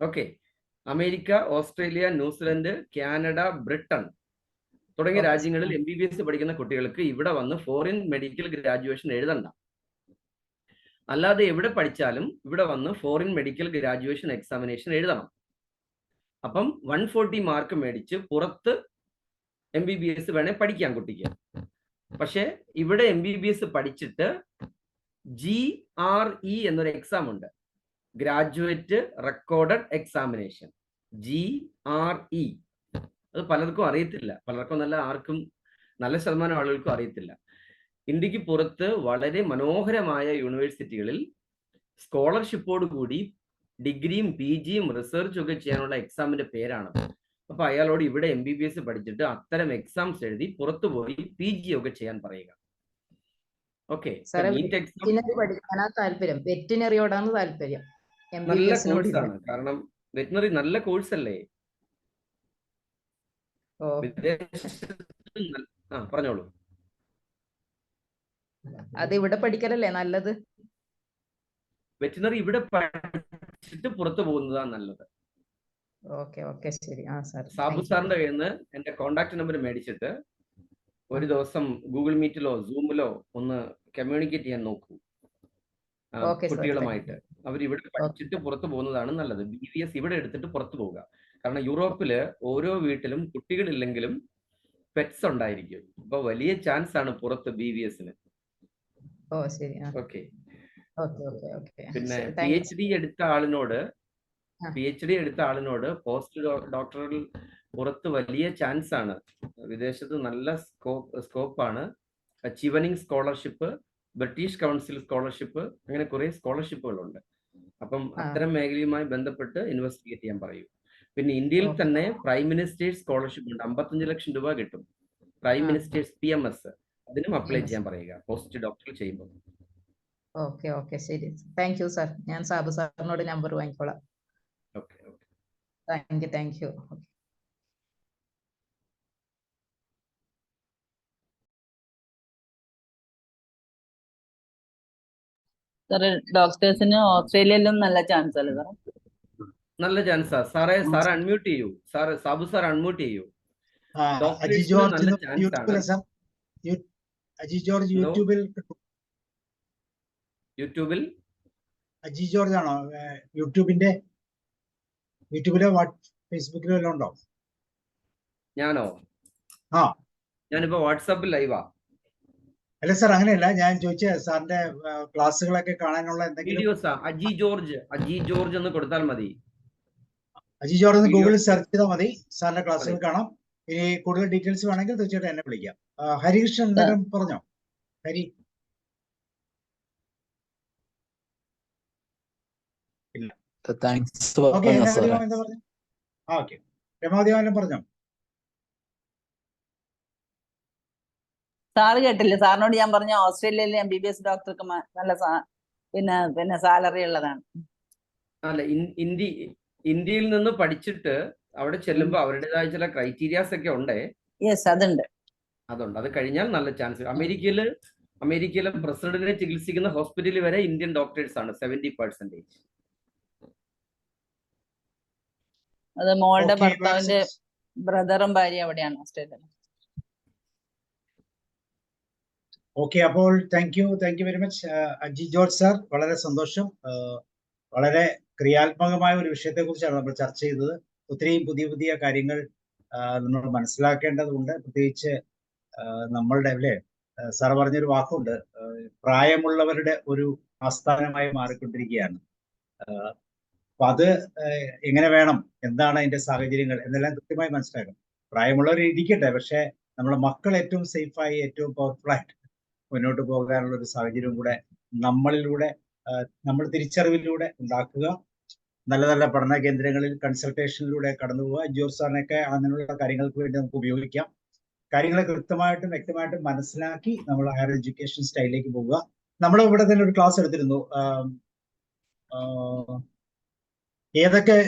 Okay, America, Australia, New Zealand, Canada, Britain തുടങ്ങിയ രാജ്യങ്ങളിൽ MBBS പഠിക്കുന്ന കുട്ടികൾക്ക് ഇവിടെ വന്ന് ഫോറിൻ മെഡിക്കൽ ഗ്രാജുവേഷൻ എഴുതണ്ട. അല്ലാതെ എവിടെ പഠിച്ചാലും ഇവിടെ വന്ന് ഫോറിൻ മെഡിക്കൽ ഗ്രാജുവേഷൻ എക്സാമിനേഷൻ എഴുതണം. അപ്പം 140 മാർക്ക് മേടിച്ച് പുറത്ത് MBBS വേണേ പഠിക്കാം കുട്ടിക്ക്. പക്ഷെ ഇവിടെ MBBS പഠിച്ചിട്ട് GRE എന്നൊരു എക്സാം ഉണ്ട്, ഗ്രാജുവേറ്റ് റെക്കോർഡഡ് എക്സാമിനേഷൻ, GRE. അത് പലർക്കും അറിയത്തില്ല, പലർക്കും ആർക്കും നല്ല ശതമാനം ആളുകൾക്കും അറിയത്തില്ല. ഇന്ത്യക്ക് പുറത്ത് വളരെ മനോഹരമായ യൂണിവേഴ്സിറ്റികളിൽ സ്കോളർഷിപ്പോട് കൂടി ഡിഗ്രിയും PGയും റിസർച്ചും ഒക്കെ ചെയ്യാനുള്ള എക്സാമിന്റെ പേരാണ്. അപ്പൊ അയാളോട് ഇവിടെ MBBS പഠിച്ചിട്ട് അത്തരം എക്സാംസ് എഴുതി പുറത്തു പോയി PG ഒക്കെ ചെയ്യാൻ പറയുക. ഓക്കെ, പഠിക്കാനാ താല്പര്യം, വെറ്റിനറിയോടാണ് താല്പര്യം. നല്ല കോഴ്സാണ്, കാരണം വെറ്റിനറി നല്ല കോഴ്സ് അല്ലേ? പറഞ്ഞോളൂ. അത് ഇവിടെ പഠിക്കലല്ലേ നല്ലത്? വെറ്റിനറി ഇവിടെ പഠിച്ചിട്ട് പുറത്തു പോകുന്നതാണ് നല്ലത്. ഓക്കെ ശരി. സാബു സാറിന്റെ കയ്യിൽ നിന്ന് എന്റെ കോണ്ടാക്ട് നമ്പർ മേടിച്ചിട്ട് ഒരു ദിവസം ഗൂഗിൾ മീറ്റിലോ സൂമിലോ ഒന്ന് കമ്മ്യൂണിക്കേറ്റ് ചെയ്യാൻ നോക്കൂ കുട്ടികളുമായിട്ട്. അവർ ഇവിടെ പഠിച്ചിട്ട് പുറത്തു പോകുന്നതാണ് നല്ലത്. BBS ഇവിടെ എടുത്തിട്ട് പുറത്തു പോവുക. കാരണം യൂറോപ്പില് ഓരോ വീട്ടിലും കുട്ടികളില്ലെങ്കിലും പെറ്റ്സ് ഉണ്ടായിരിക്കും. അപ്പൊ വലിയ ചാൻസ് ആണ് പുറത്ത് BBSന്. ഓക്കെ, പിന്നെ PhD എടുത്ത ആളിനോട് പോസ്റ്റ് ഡോക്ടറൽ പുറത്ത് വലിയ ചാൻസ് ആണ്. വിദേശത്ത് നല്ല സ്കോപ്പാണ്. അച്ചീവനിങ് സ്കോളർഷിപ്പ്, ബ്രിട്ടീഷ് കൗൺസിൽ സ്കോളർഷിപ്പ്, അങ്ങനെ കുറെ സ്കോളർഷിപ്പുകളുണ്ട്. അപ്പം അത്തരം മേഖലയുമായി ബന്ധപ്പെട്ട് ഇൻവെസ്റ്റിഗേറ്റ് ചെയ്യാൻ പറയൂ. പിന്നെ ഇന്ത്യയിൽ തന്നെ പ്രൈം മിനിസ്റ്റേഴ്സ് സ്കോളർഷിപ്പ് ഉണ്ട്, 55 ലക്ഷം രൂപ കിട്ടും. പ്രൈം മിനിസ്റ്റേഴ്സ് PMS, അതിനും അപ്ലൈ ചെയ്യാൻ പറയുക പോസ്റ്റ് ഡോക്ടറൽ ചെയ്യുമ്പോൾ. ഓക്കെ ശരി. Thank you sir. ഞാൻ സാബു സാറിനോട് നമ്പർ വാങ്ങിക്കോളാം. ഓക്കെ. Thank you. സാറേ ഡോക്ടേഴ്സിന് ഓസ്ട്രേലിയയിലും നല്ല ചാൻസ് അല്ലേ സാറേ? നല്ല ചാൻസാ സാറേ. സാർ അൺമ്യൂട്ട് ചെയ്യൂ. സാർ സാബു സാർ അൺമ്യൂട്ട് ചെയ്യൂ. അജി ഡോക്ടേഴ്സിന് ജോർജ് നല്ല ചാൻസ് ആണ്. യൂട്യൂബിലെ സാർ, അജി ജോർജ് എന്തോ? യൂട്യൂബിൽ യൂട്യൂബിൽ അജി ജോർജ് ആണോ? യൂട്യൂബിലോ ഫേസ്ബുക്കിലോ എല്ലാം ഉണ്ടോ? ഞാനോ? ആ ഞാനിപ്പോ വാട്സാപ്പിൽ ലൈവാ. അല്ല സാർ, അങ്ങനെയല്ല ഞാൻ ചോദിച്ചത്. സാറിന്റെ ക്ലാസ്സുകളൊക്കെ കാണാനുള്ള എന്തെങ്കിലും വീഡിയോസാ. അജി ജോർജ് എന്ന് കൊടുത്താൽ മതി. അജി ജോർജ് വീഡിയോ ഗൂഗിളിൽ സെർച്ച് ചെയ്താൽ മതി, സാറിന്റെ ക്ലാസ്സുകൾ കാണാം. ഇനി കൂടുതൽ ഡീറ്റെയിൽസ് വേണമെങ്കിൽ തീർച്ചയായിട്ടും എന്നെ വിളിക്കാം. ഹരികൃഷ്ണൻ എന്തെങ്കിലും പറഞ്ഞോ? ഹരി ഇല്ല. ഓക്കെ, എന്താ പറഞ്ഞു? ഓക്കെ, രമാദേവൻ പറഞ്ഞോ? സാറ് കേട്ടില്ലേ? സാറിനോട് ഞാൻ പറഞ്ഞ ഓസ്ട്രേലിയയിലെ MBBS ഡോക്ടർക്ക് നല്ല പിന്നെ സാലറി ഉള്ളതാണ്. അല്ല, ഇന്ത്യയിൽ നിന്ന് പഠിച്ചിട്ട് അവിടെ ചെല്ലുമ്പോൾ അവരുടേതായ ചില ക്രൈറ്റീരിയാസ് ഒക്കെ ഉണ്ടേ. യെസ്, അതുണ്ട്. അത് കഴിഞ്ഞാൽ നല്ല ചാൻസ്. അമേരിക്കയിലെ പ്രസിഡന്റിനെ ചികിത്സിക്കുന്ന ഹോസ്പിറ്റലിൽ വരെ ഇന്ത്യൻ ഡോക്ടേഴ്സ് ആണ് 70%. അത് മോളുടെ ഭർത്താവിന്റെ ബ്രദറും ഭാര്യ അവിടെയാണ് ഓസ്ട്രേലിയയിൽ. ഓക്കെ, അപ്പോൾ thank you very much Aji George sir. വളരെ സന്തോഷം. വളരെ ക്രിയാത്മകമായ ഒരു വിഷയത്തെ കുറിച്ചാണ് നമ്മൾ ചർച്ച ചെയ്തത്. ഒത്തിരി പുതിയ കാര്യങ്ങൾ നമ്മൾ മനസ്സിലാക്കേണ്ടതുണ്ട്. പ്രത്യേകിച്ച് നമ്മളുടെ അല്ലേ, സാർ പറഞ്ഞൊരു വാക്കുണ്ട്, പ്രായമുള്ളവരുടെ ഒരു ആസ്ഥാനമായി മാറിക്കൊണ്ടിരിക്കുകയാണ്. അപ്പൊ അത് എങ്ങനെ വേണം, എന്താണ് അതിന്റെ സാഹചര്യങ്ങൾ എന്നെല്ലാം കൃത്യമായി മനസ്സിലാക്കണം. പ്രായമുള്ളവർ ഇരിക്കട്ടെ, പക്ഷെ നമ്മുടെ മക്കൾ ഏറ്റവും സേഫായി, ഏറ്റവും പവർഫുൾ ആയിട്ട് മുന്നോട്ട് പോകാനുള്ള ഒരു സാഹചര്യം കൂടെ നമ്മളിലൂടെ, നമ്മൾ തിരിച്ചറിവിലൂടെ ഉണ്ടാക്കുക. നല്ല നല്ല പഠന കേന്ദ്രങ്ങളിൽ കൺസൾട്ടേഷനിലൂടെ കടന്നു പോവുക. ജോർജ് സാറിനൊക്കെ അങ്ങനെയുള്ള കാര്യങ്ങൾക്ക് വേണ്ടി നമുക്ക് ഉപയോഗിക്കാം. കാര്യങ്ങളെ കൃത്യമായിട്ടും വ്യക്തമായിട്ടും മനസ്സിലാക്കി നമ്മൾ ഹയർ എഡ്യൂക്കേഷൻ സ്റ്റൈലിലേക്ക് പോവുക. നമ്മൾ ഇവിടെ തന്നെ ഒരു ക്ലാസ് എടുത്തിരുന്നു, ഏതൊക്കെ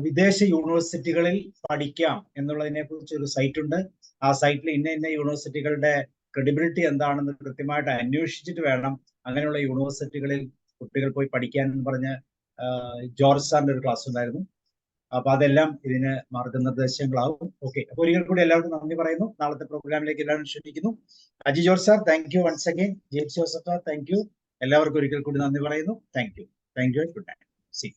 വിദേശ യൂണിവേഴ്സിറ്റികളിൽ പഠിക്കാം എന്നുള്ളതിനെ കുറിച്ച് ഒരു സൈറ്റ് ഉണ്ട്. ആ സൈറ്റിൽ ഇന്ന യൂണിവേഴ്സിറ്റികളുടെ ക്രെഡിബിലിറ്റി എന്താണെന്ന് കൃത്യമായിട്ട് അന്വേഷിച്ചിട്ട് വേണം അങ്ങനെയുള്ള യൂണിവേഴ്സിറ്റികളിൽ കുട്ടികൾ പോയി പഠിക്കാൻ എന്ന് പറഞ്ഞ് ജോർജ് സാറിന്റെ ഒരു ക്ലാസ് ഉണ്ടായിരുന്നു. അപ്പൊ അതെല്ലാം ഇതിന് മാർഗനിർദ്ദേശങ്ങളാവും. ഓക്കെ, അപ്പൊ ഒരിക്കൽ കൂടി എല്ലാവർക്കും നന്ദി പറയുന്നു. നാളത്തെ പ്രോഗ്രാമിലേക്ക് എല്ലാവരും ക്ഷണിക്കുന്നു. Aji George sir, thank you once again. James Joseph, thank you. എല്ലാവർക്കും ഒരിക്കൽ കൂടി നന്ദി പറയുന്നു. Thank you. Good night. C